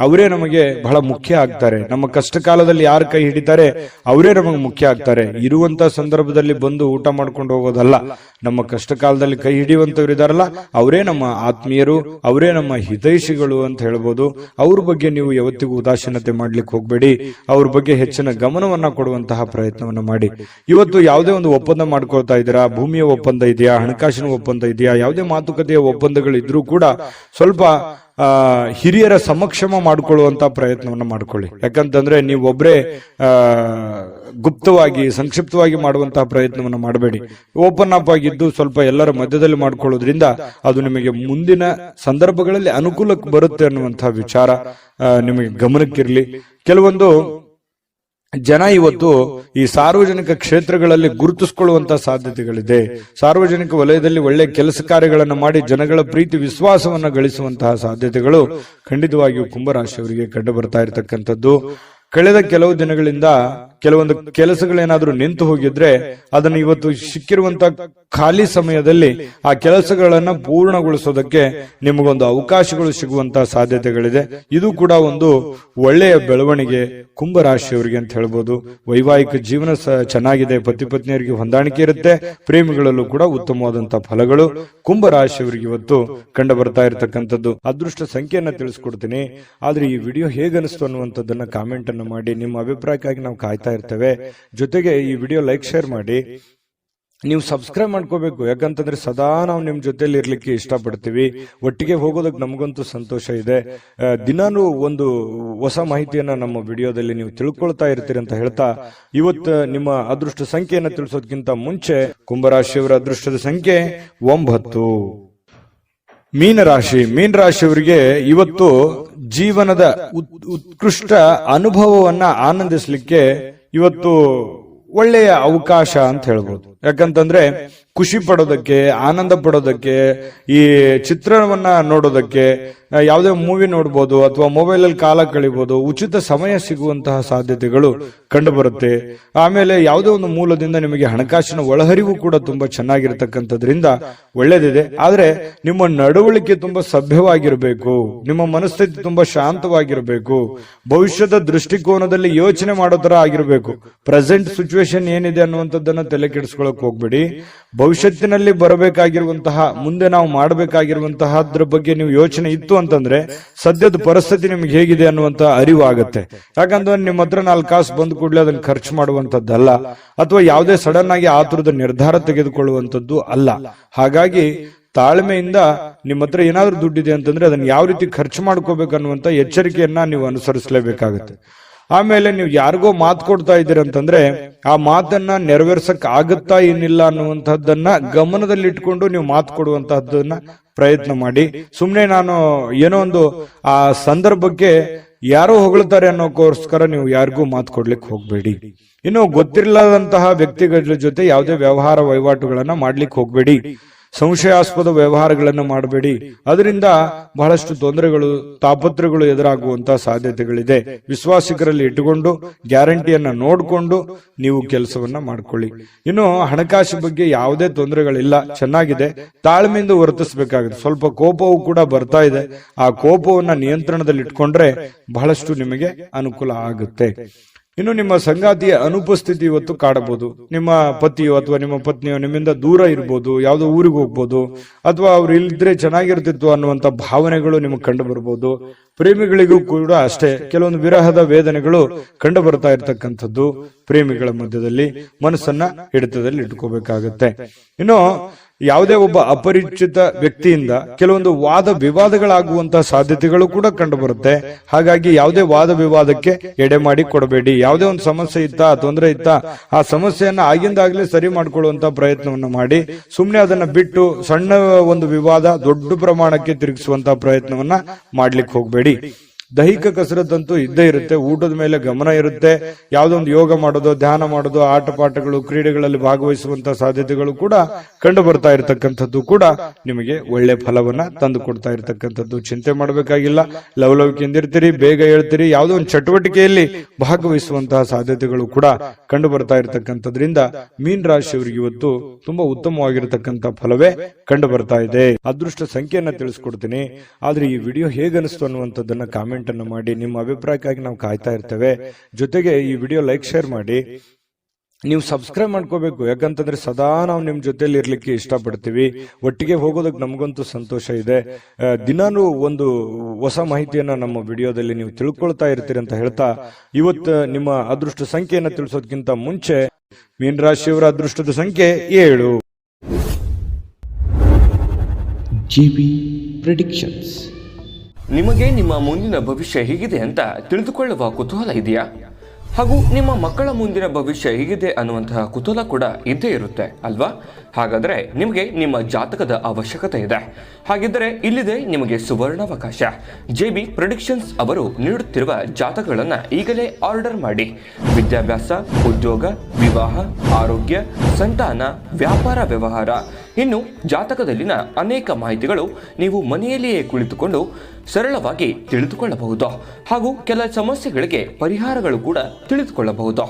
ಅವರೇ ನಮಗೆ ಬಹಳ ಮುಖ್ಯ ಆಗ್ತಾರೆ. ನಮ್ಮ ಕಷ್ಟ ಕಾಲದಲ್ಲಿ ಯಾರು ಕೈ ಹಿಡಿತಾರೆ ಅವರೇ ನಮಗೆ ಮುಖ್ಯ ಆಗ್ತಾರೆ. ಇರುವಂತ ಸಂದರ್ಭದಲ್ಲಿ ಬಂದು ಊಟ ಮಾಡ್ಕೊಂಡು ಹೋಗೋದಲ್ಲ. ನಮ್ಮ ಕಷ್ಟ ಕಾಲದಲ್ಲಿ ಕೈ ಹಿಡಿಯುವಂತವ್ರು ಇದಾರಲ್ಲ, ಅವರೇ ನಮ್ಮ ಆತ್ಮೀಯರು, ಅವರೇ ನಮ್ಮ ಹಿತೈಷಿಗಳು ಅಂತ ಹೇಳ್ಬೋದು. ಅವ್ರ ಬಗ್ಗೆ ನೀವು ಯಾವತ್ತಿಗೂ ಉದಾಸೀನತೆ ಮಾಡ್ಲಿಕ್ಕೆ ಹೋಗ್ಬೇಡಿ. ಅವ್ರ ಬಗ್ಗೆ ಹೆಚ್ಚಿನ ಗಮನವನ್ನ ಕೊಡುವಂತಹ ಪ್ರಯತ್ನವನ್ನ ಮಾಡಿ. ಇವತ್ತು ಯಾವುದೇ ಒಂದು ಒಪ್ಪಂದ ಮಾಡ್ಕೊಳ್ತಾ ಇದ್ದೀರಾ, ಭೂಮಿಯ ಒಪ್ಪಂದ ಇದೆಯಾ, ಹಣಕಾಸಿನ ಒಪ್ಪಂದ ಇದೆಯಾ, ಯಾವುದೇ ಮಾತುಕತೆಯ ಒಪ್ಪಂದಗಳು ಇದ್ರೂ ಕೂಡ ಸ್ವಲ್ಪ ಹಿರಿಯರ ಸಮಕ್ಷಮ ಮಾಡಿಕೊಳ್ಳುವಂತ ಪ್ರಯತ್ನವನ್ನ ಮಾಡ್ಕೊಳ್ಳಿ. ಯಾಕಂತಂದ್ರೆ ನೀವು ಒಬ್ರೇ ಗುಪ್ತವಾಗಿ ಸಂಕ್ಷಿಪ್ತವಾಗಿ ಮಾಡುವಂತಹ ಪ್ರಯತ್ನವನ್ನು ಮಾಡಬೇಡಿ. ಓಪನ್ ಅಪ್ ಆಗಿದ್ದು ಸ್ವಲ್ಪ ಎಲ್ಲರ ಮಧ್ಯದಲ್ಲಿ ಮಾಡಿಕೊಳ್ಳೋದ್ರಿಂದ ಅದು ನಿಮಗೆ ಮುಂದಿನ ಸಂದರ್ಭಗಳಲ್ಲಿ ಅನುಕೂಲಕ್ಕೆ ಬರುತ್ತೆ ಅನ್ನುವಂತಹ ವಿಚಾರ ನಿಮಗೆ ಗಮನಕ್ಕಿರಲಿ. ಕೆಲವೊಂದು ಜನ ಇವತ್ತು ಈ ಸಾರ್ವಜನಿಕ ಕ್ಷೇತ್ರಗಳಲ್ಲಿ ಗುರುತಿಸಿಕೊಳ್ಳುವಂತಹ ಸಾಧ್ಯತೆಗಳಿದೆ. ಸಾರ್ವಜನಿಕ ವಲಯದಲ್ಲಿ ಒಳ್ಳೆ ಕೆಲಸ ಕಾರ್ಯಗಳನ್ನು ಮಾಡಿ ಜನಗಳ ಪ್ರೀತಿ ವಿಶ್ವಾಸವನ್ನ ಗಳಿಸುವಂತಹ ಸಾಧ್ಯತೆಗಳು ಖಂಡಿತವಾಗಿಯೂ ಕುಂಭರಾಶಿಯವರಿಗೆ ಕಂಡು ಬರ್ತಾ ಇರತಕ್ಕಂಥದ್ದು. ಕಳೆದ ಕೆಲವು ದಿನಗಳಿಂದ ಕೆಲವೊಂದು ಕೆಲಸಗಳೇನಾದ್ರೂ ನಿಂತು ಹೋಗಿದ್ರೆ ಅದನ್ನು ಇವತ್ತು ಸಿಕ್ಕಿರುವಂತಹ ಖಾಲಿ ಸಮಯದಲ್ಲಿ ಆ ಕೆಲಸಗಳನ್ನ ಪೂರ್ಣಗೊಳಿಸೋದಕ್ಕೆ ನಿಮಗೊಂದು ಅವಕಾಶಗಳು ಸಿಗುವಂತಹ ಸಾಧ್ಯತೆಗಳಿದೆ. ಇದು ಕೂಡ ಒಂದು ಒಳ್ಳೆಯ ಬೆಳವಣಿಗೆ ಕುಂಭರಾಶಿಯವರಿಗೆ ಅಂತ ಹೇಳ್ಬೋದು. ವೈವಾಹಿಕ ಜೀವನ ಚೆನ್ನಾಗಿದೆ, ಪತಿ ಪತ್ನಿಯರಿಗೆ ಹೊಂದಾಣಿಕೆ ಇರುತ್ತೆ, ಪ್ರೇಮಿಗಳಲ್ಲೂ ಕೂಡ ಉತ್ತಮವಾದಂತಹ ಫಲಗಳು ಕುಂಭರಾಶಿಯವರಿಗೆ ಇವತ್ತು ಕಂಡು ಬರ್ತಾ ಇರತಕ್ಕಂಥದ್ದು. ಅದೃಷ್ಟ ಸಂಖ್ಯೆಯನ್ನ ತಿಳಿಸ್ಕೊಡ್ತೀನಿ. ಆದ್ರೆ ಈ ವಿಡಿಯೋ ಹೇಗನಿಸ್ತು ಅನ್ನುವಂಥದ್ದನ್ನ ಕಾಮೆಂಟ್ ಅನ್ನು ಮಾಡಿ. ನಿಮ್ಮ ಅಭಿಪ್ರಾಯಕ್ಕಾಗಿ ನಾವು ಕಾಯ್ತಾ ಇರ್ತೇವೆ. ಜೊತೆಗೆ ಈ ವಿಡಿಯೋ ಲೈಕ್ ಶೇರ್ ಮಾಡಿ. ನೀವು ಸಬ್ಸ್ಕ್ರೈಬ್ ಮಾಡ್ಕೋಬೇಕು, ಯಾಕಂತಂದ್ರೆ ಸದಾ ನಾವು ನಿಮ್ ಜೊತೆಲಿ ಇರ್ಲಿಕ್ಕೆ ಇಷ್ಟಪಡ್ತೀವಿ. ಒಟ್ಟಿಗೆ ಹೋಗೋದಕ್ಕೆ ನಮಗಂತೂ ಸಂತೋಷ ಇದೆ. ದಿನಾನು ಒಂದು ಹೊಸ ಮಾಹಿತಿಯನ್ನ ನಮ್ಮ ವಿಡಿಯೋದಲ್ಲಿ ನೀವು ತಿಳ್ಕೊಳ್ತಾ ಇರ್ತೀರಿ ಅಂತ ಹೇಳ್ತಾ, ಇವತ್ತು ನಿಮ್ಮ ಅದೃಷ್ಟ ಸಂಖ್ಯೆಯನ್ನು ತಿಳಿಸೋದಕ್ಕಿಂತ ಮುಂಚೆ ಕುಂಭರಾಶಿಯವರ ಅದೃಷ್ಟದ ಸಂಖ್ಯೆ 9. ಮೀನರಾಶಿಯವರಿಗೆ ಇವತ್ತು ಜೀವನದ ಉತ್ಕೃಷ್ಟ ಅನುಭವವನ್ನ ಆನಂದಿಸಲಿಕ್ಕೆ ಇವತ್ತು ಒಳ್ಳೆಯ ಅವಕಾಶ ಅಂತ ಹೇಳ್ಬೋದು. ಯಾಕಂತಂದ್ರೆ ಖುಷಿ ಪಡೋದಕ್ಕೆ, ಆನಂದ ಪಡೋದಕ್ಕೆ, ಈ ಚಿತ್ರಣವನ್ನ ನೋಡೋದಕ್ಕೆ, ಯಾವುದೇ ಮೂವಿ ನೋಡ್ಬೋದು ಅಥವಾ ಮೊಬೈಲ್ ಅಲ್ಲಿ ಕಾಲ ಕಳಿಬಹುದು, ಉಚಿತ ಸಮಯ ಸಿಗುವಂತಹ ಸಾಧ್ಯತೆಗಳು ಕಂಡು ಬರುತ್ತೆ. ಆಮೇಲೆ ಯಾವುದೇ ಒಂದು ಮೂಲದಿಂದ ನಿಮಗೆ ಹಣಕಾಸಿನ ಒಳಹರಿವು ಕೂಡ ತುಂಬಾ ಚೆನ್ನಾಗಿರ್ತಕ್ಕಂಥದ್ರಿಂದ ಒಳ್ಳೇದಿದೆ. ಆದ್ರೆ ನಿಮ್ಮ ನಡವಳಿಕೆ ತುಂಬಾ ಸಭ್ಯವಾಗಿರಬೇಕು, ನಿಮ್ಮ ಮನಸ್ಥಿತಿ ತುಂಬಾ ಶಾಂತವಾಗಿರಬೇಕು, ಭವಿಷ್ಯದ ದೃಷ್ಟಿಕೋನದಲ್ಲಿ ಯೋಚನೆ ಮಾಡೋ ತರ ಆಗಿರಬೇಕು. ಪ್ರೆಸೆಂಟ್ ಸಿಚುವೇಶನ್ ಏನಿದೆ ಅನ್ನುವಂಥದ್ದನ್ನ ತಲೆ ಕೆಡಿಸ್ಕೊಳಕ್ ಹೋಗ್ಬೇಡಿ. ಭವಿಷ್ಯತ್ತಿನಲ್ಲಿ ಬರಬೇಕಾಗಿರುವಂತಹ, ಮುಂದೆ ನಾವು ಮಾಡಬೇಕಾಗಿರುವಂತಹದ್ರ ಬಗ್ಗೆ ನೀವು ಯೋಚನೆ ಇತ್ತು ಅಂತಂದ್ರೆ ಸದ್ಯದ ಪರಿಸ್ಥಿತಿ ನಿಮ್ಗೆ ಹೇಗಿದೆ ಅನ್ನುವಂತ ಅರಿವು ಆಗುತ್ತೆ. ಯಾಕಂದ್ರೆ ನಿಮ್ಮ ಹತ್ರ 4 ಕಾಸು ಬಂದ ಕೂಡಲೇ ಅದನ್ನ ಖರ್ಚು ಮಾಡುವಂತದ್ದಲ್ಲ, ಅಥವಾ ಯಾವುದೇ ಸಡನ್ ಆಗಿ ಆತುರದ ನಿರ್ಧಾರ ತೆಗೆದುಕೊಳ್ಳುವಂತದ್ದು ಅಲ್ಲ. ಹಾಗಾಗಿ ತಾಳ್ಮೆಯಿಂದ ನಿಮ್ಮ ಹತ್ರ ಏನಾದ್ರೂ ದುಡ್ಡಿದೆ ಅಂತಂದ್ರೆ ಅದನ್ನ ಯಾವ ರೀತಿ ಖರ್ಚು ಮಾಡ್ಕೋಬೇಕನ್ನುವಂತ ಎಚ್ಚರಿಕೆಯನ್ನ ನೀವು ಅನುಸರಿಸಲೇಬೇಕಾಗುತ್ತೆ. ಆಮೇಲೆ ನೀವು ಯಾರಿಗೋ ಮಾತು ಕೊಡ್ತಾ ಇದ್ದೀರಂತಂದ್ರೆ ಆ ಮಾತನ್ನ ನೆರವೇರ್ಸಕ್ ಆಗುತ್ತಾ ಏನಿಲ್ಲ ಅನ್ನುವಂಥದ್ದನ್ನ ಗಮನದಲ್ಲಿಟ್ಕೊಂಡು ನೀವು ಮಾತು ಕೊಡುವಂತಹದ್ದನ್ನ ಪ್ರಯತ್ನ ಮಾಡಿ. ಸುಮ್ನೆ ನಾನು ಏನೋ ಒಂದು ಆ ಸಂದರ್ಭಕ್ಕೆ ಯಾರೋ ಹೊಗಳ್ತಾರೆ ಅನ್ನೋಕ್ಕೋಸ್ಕರ ನೀವು ಯಾರಿಗೂ ಮಾತು ಕೊಡ್ಲಿಕ್ಕೆ ಹೋಗ್ಬೇಡಿ. ಇನ್ನು ಗೊತ್ತಿರಲಾದಂತಹ ವ್ಯಕ್ತಿಗಳ ಜೊತೆ ಯಾವುದೇ ವ್ಯವಹಾರ ವಹಿವಾಟುಗಳನ್ನ ಮಾಡ್ಲಿಕ್ಕೆ ಹೋಗ್ಬೇಡಿ. ಸಂಶಯಾಸ್ಪದ ವ್ಯವಹಾರಗಳನ್ನು ಮಾಡಬೇಡಿ. ಅದರಿಂದ ಬಹಳಷ್ಟು ತೊಂದರೆಗಳು, ತಾಪತ್ರಗಳು ಎದುರಾಗುವಂತಹ ಸಾಧ್ಯತೆಗಳಿದೆ. ವಿಶ್ವಾಸಿಕರಲ್ಲಿ ಇಟ್ಟುಕೊಂಡು ಗ್ಯಾರಂಟಿಯನ್ನ ನೋಡಿಕೊಂಡು ನೀವು ಕೆಲಸವನ್ನ ಮಾಡ್ಕೊಳ್ಳಿ. ಇನ್ನು ಹಣಕಾಸು ಬಗ್ಗೆ ಯಾವುದೇ ತೊಂದರೆಗಳಿಲ್ಲ, ಚೆನ್ನಾಗಿದೆ. ತಾಳ್ಮೆಯಿಂದ ವರ್ತಿಸಬೇಕಾಗುತ್ತೆ. ಸ್ವಲ್ಪ ಕೋಪವೂ ಕೂಡ ಬರ್ತಾ ಇದೆ. ಆ ಕೋಪವನ್ನ ನಿಯಂತ್ರಣದಲ್ಲಿ ಇಟ್ಕೊಂಡ್ರೆ ಬಹಳಷ್ಟು ನಿಮಗೆ ಅನುಕೂಲ ಆಗುತ್ತೆ. ಇನ್ನು ನಿಮ್ಮ ಸಂಗಾತಿಯ ಅನುಪಸ್ಥಿತಿ ಇವತ್ತು ಕಾಡಬಹುದು. ನಿಮ್ಮ ಪತಿಯೋ ಅಥವಾ ನಿಮ್ಮ ಪತ್ನಿಯೋ ನಿಮ್ಮಿಂದ ದೂರ ಇರ್ಬೋದು, ಯಾವುದೋ ಊರಿಗೆ ಹೋಗ್ಬೋದು, ಅಥವಾ ಅವ್ರು ಇಲ್ಲಿದ್ರೆ ಚೆನ್ನಾಗಿರ್ತಿತ್ತು ಅನ್ನುವಂತ ಭಾವನೆಗಳು ನಿಮಗೆ ಕಂಡು ಬರ್ಬೋದು. ಪ್ರೇಮಿಗಳಿಗೂ ಕೂಡ ಅಷ್ಟೇ ಕೆಲವೊಂದು ವಿರಹದ ವೇದನೆಗಳು ಕಂಡು ಬರ್ತಾ ಇರ್ತಕ್ಕಂಥದ್ದು. ಪ್ರೇಮಿಗಳ ಮಧ್ಯದಲ್ಲಿ ಮನಸ್ಸನ್ನ ಹಿಡಿತದಲ್ಲಿ ಇಟ್ಕೋಬೇಕಾಗತ್ತೆ. ಇನ್ನು ಯಾವುದೇ ಒಬ್ಬ ಅಪರಿಚಿತ ವ್ಯಕ್ತಿಯಿಂದ ಕೆಲವೊಂದು ವಾದ ವಿವಾದಗಳಾಗುವಂತಹ ಸಾಧ್ಯತೆಗಳು ಕೂಡ ಕಂಡು ಬರುತ್ತೆ. ಹಾಗಾಗಿ ಯಾವುದೇ ವಾದ ವಿವಾದಕ್ಕೆ ಎಡೆ ಮಾಡಿ ಕೊಡಬೇಡಿ. ಯಾವುದೇ ಒಂದು ಸಮಸ್ಯೆ ಇತ್ತಾ, ತೊಂದರೆ ಇತ್ತಾ, ಆ ಸಮಸ್ಯೆಯನ್ನ ಆಗಿಂದಾಗ್ಲೇ ಸರಿ ಮಾಡ್ಕೊಳ್ಳುವಂತ ಪ್ರಯತ್ನವನ್ನ ಮಾಡಿ. ಸುಮ್ನೆ ಅದನ್ನ ಬಿಟ್ಟು ಸಣ್ಣ ಒಂದು ವಿವಾದ ದೊಡ್ಡ ಪ್ರಮಾಣಕ್ಕೆ ತಿರುಗಿಸುವಂತಹ ಪ್ರಯತ್ನವನ್ನ ಮಾಡ್ಲಿಕ್ಕೆ ಹೋಗ್ಬೇಡಿ. ದೈಹಿಕ ಕಸರತ್ತಂತೂ ಇದ್ದೇ ಇರುತ್ತೆ. ಊಟದ ಮೇಲೆ ಗಮನ ಇರುತ್ತೆ. ಯಾವುದೊಂದು ಯೋಗ ಮಾಡೋದು, ಧ್ಯಾನ ಮಾಡೋದು, ಆಟ ಪಾಠಗಳು, ಕ್ರೀಡೆಗಳಲ್ಲಿ ಭಾಗವಹಿಸುವಂತಹ ಸಾಧ್ಯತೆಗಳು ಕೂಡ ಕಂಡು ಬರ್ತಾ ಇರತಕ್ಕಂಥದ್ದು ಕೂಡ ನಿಮಗೆ ಒಳ್ಳೆ ಫಲವನ್ನ ತಂದು ಕೊಡ್ತಾ ಇರತಕ್ಕಂಥದ್ದು. ಚಿಂತೆ ಮಾಡಬೇಕಾಗಿಲ್ಲ. ಲವಲವಿಕೆಯಿಂದ ಇರ್ತೀರಿ, ಬೇಗ ಹೇಳ್ತೀರಿ. ಯಾವುದೋ ಒಂದು ಚಟುವಟಿಕೆಯಲ್ಲಿ ಭಾಗವಹಿಸುವಂತಹ ಸಾಧ್ಯತೆಗಳು ಕೂಡ ಕಂಡು ಬರ್ತಾ ಇರತಕ್ಕಂಥದ್ರಿಂದ ಮೀನ್ ರಾಶಿಯವರಿಗೆ ಇವತ್ತು ತುಂಬಾ ಉತ್ತಮವಾಗಿರತಕ್ಕಂಥ ಫಲವೇ ಕಂಡು ಬರ್ತಾ ಇದೆ. ಅದೃಷ್ಟ ಸಂಖ್ಯೆಯನ್ನ ತಿಳಿಸ್ಕೊಡ್ತೀನಿ. ಆದ್ರೆ ಈ ವಿಡಿಯೋ ಹೇಗನಿಸ್ತು ಅನ್ನುವಂಥದ್ದನ್ನ ಕಾಮೆಂಟ್ ಅನ್ನು ಮಾಡಿ. ನಿಮ್ಮ ಅಭಿಪ್ರಾಯಕ್ಕಾಗಿ ನಾವು ಕಾಯ್ತಾ ಇರ್ತೇವೆ. ಜೊತೆಗೆ ಈ ವಿಡಿಯೋ ಲೈಕ್ ಶೇರ್ ಮಾಡಿ. ನೀವು ಸಬ್ಸ್ಕ್ರೈಬ್ ಮಾಡ್ಕೋಬೇಕು, ಯಾಕಂತಂದ್ರೆ ಸದಾ ನಾವು ನಿಮ್ ಜೊತೆಲಿ ಇರ್ಲಿಕ್ಕೆ ಇಷ್ಟಪಡ್ತೀವಿ. ಒಟ್ಟಿಗೆ ಹೋಗೋದಕ್ಕೆ ನಮಗಂತೂ ಸಂತೋಷ ಇದೆ. ದಿನಾನು ಒಂದು ಹೊಸ ಮಾಹಿತಿಯನ್ನ ನಮ್ಮ ವಿಡಿಯೋದಲ್ಲಿ ನೀವು ತಿಳ್ಕೊಳ್ತಾ ಇರ್ತೀರಿ ಅಂತ ಹೇಳ್ತಾ, ಇವತ್ತು ನಿಮ್ಮ ಅದೃಷ್ಟ ಸಂಖ್ಯೆಯನ್ನು ತಿಳಿಸೋದಕ್ಕಿಂತ ಮುಂಚೆ ಮೀನರಾಶಿಯವರ ಅದೃಷ್ಟದ ಸಂಖ್ಯೆ 7. GB predictions. ನಿಮಗೆ ನಿಮ್ಮ ಮುಂದಿನ ಭವಿಷ್ಯ ಹೇಗಿದೆ ಅಂತ ತಿಳಿದುಕೊಳ್ಳುವ ಕುತೂಹಲ ಇದೆಯಾ? ಹಾಗೂ ನಿಮ್ಮ ಮಕ್ಕಳ ಮುಂದಿನ ಭವಿಷ್ಯ ಹೇಗಿದೆ ಅನ್ನುವಂತಹ ಕುತೂಹಲ ಕೂಡ ಇದ್ದೇ ಇರುತ್ತೆ ಅಲ್ವಾ? ಹಾಗಾದರೆ ನಿಮಗೆ ನಿಮ್ಮ ಜಾತಕದ ಅವಶ್ಯಕತೆ ಇದೆ. ಹಾಗಿದ್ದರೆ ಇಲ್ಲಿದೆ ನಿಮಗೆ ಸುವರ್ಣಾವಕಾಶ. JB ಪ್ರೆಡಿಕ್ಷನ್ಸ್ ಅವರು ನೀಡುತ್ತಿರುವ ಜಾತಕಗಳನ್ನು ಈಗಲೇ ಆರ್ಡರ್ ಮಾಡಿ. ವಿದ್ಯಾಭ್ಯಾಸ, ಉದ್ಯೋಗ, ವಿವಾಹ, ಆರೋಗ್ಯ, ಸಂತಾನ, ವ್ಯಾಪಾರ ವ್ಯವಹಾರ, ಇನ್ನು ಜಾತಕದಲ್ಲಿನ ಅನೇಕ ಮಾಹಿತಿಗಳು ನೀವು ಮನೆಯಲ್ಲಿಯೇ ಕುಳಿತುಕೊಂಡು ಸರಳವಾಗಿ ತಿಳಿದುಕೊಳ್ಳಬಹುದು. ಹಾಗೂ ಕೆಲ ಸಮಸ್ಯೆಗಳಿಗೆ ಪರಿಹಾರಗಳು ಕೂಡ ತಿಳಿದುಕೊಳ್ಳಬಹುದು.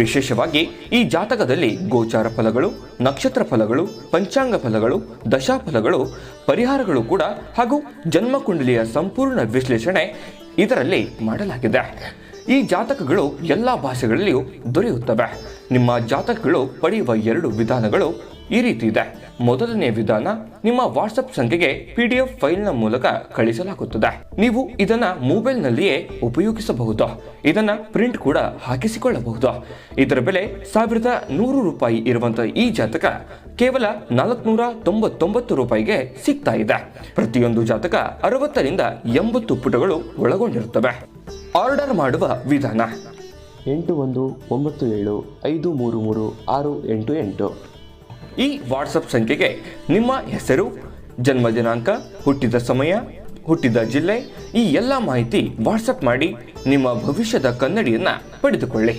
ವಿಶೇಷವಾಗಿ ಈ ಜಾತಕದಲ್ಲಿ ಗೋಚಾರ ಫಲಗಳು, ನಕ್ಷತ್ರ ಫಲಗಳು, ಪಂಚಾಂಗ ಫಲಗಳು, ದಶಾಫಲಗಳು, ಪರಿಹಾರಗಳು ಕೂಡ ಹಾಗೂ ಜನ್ಮಕುಂಡಲಿಯ ಸಂಪೂರ್ಣ ವಿಶ್ಲೇಷಣೆ ಇದರಲ್ಲಿ ಮಾಡಲಾಗಿದೆ. ಈ ಜಾತಕಗಳು ಎಲ್ಲ ಭಾಷೆಗಳಲ್ಲಿಯೂ ದೊರೆಯುತ್ತವೆ. ನಿಮ್ಮ ಜಾತಕಗಳು ಪಡೆಯುವ 2 ವಿಧಾನಗಳು ಈ ರೀತಿ ಇದೆ. ಮೊದಲನೇ ವಿಧಾನ, ನಿಮ್ಮ ವಾಟ್ಸಪ್ ಸಂಖ್ಯೆಗೆ PDF ಫೈಲ್ನ ಮೂಲಕ ಕಳಿಸಲಾಗುತ್ತದೆ. ನೀವು ಇದನ್ನ ಮೊಬೈಲ್ನಲ್ಲಿಯೇ ಉಪಯೋಗಿಸಬಹುದು. ಇದನ್ನ ಪ್ರಿಂಟ್ ಕೂಡ ಹಾಕಿಸಿಕೊಳ್ಳಬಹುದು. ಇದರ ಬೆಲೆ 1100 ರೂಪಾಯಿ ಇರುವಂತಹ ಈ ಜಾತಕ ಕೇವಲ 499 ರೂಪಾಯಿಗೆ ಸಿಗ್ತಾ ಇದೆ. ಪ್ರತಿಯೊಂದು ಜಾತಕ 60 ರಿಂದ 80 ಪುಟಗಳು ಒಳಗೊಂಡಿರುತ್ತವೆ. ಆರ್ಡರ್ ಮಾಡುವ ವಿಧಾನ 8197533688. ಈ ವಾಟ್ಸಪ್ ಸಂಖ್ಯೆಗೆ ನಿಮ್ಮ ಹೆಸರು, ಜನ್ಮ ದಿನಾಂಕ, ಹುಟ್ಟಿದ ಸಮಯ, ಹುಟ್ಟಿದ ಜಿಲ್ಲೆ, ಈ ಎಲ್ಲ ಮಾಹಿತಿ ವಾಟ್ಸಪ್ ಮಾಡಿ ನಿಮ್ಮ ಭವಿಷ್ಯದ ಕನ್ನಡಿಯನ್ನು ಪಡೆದುಕೊಳ್ಳಿ.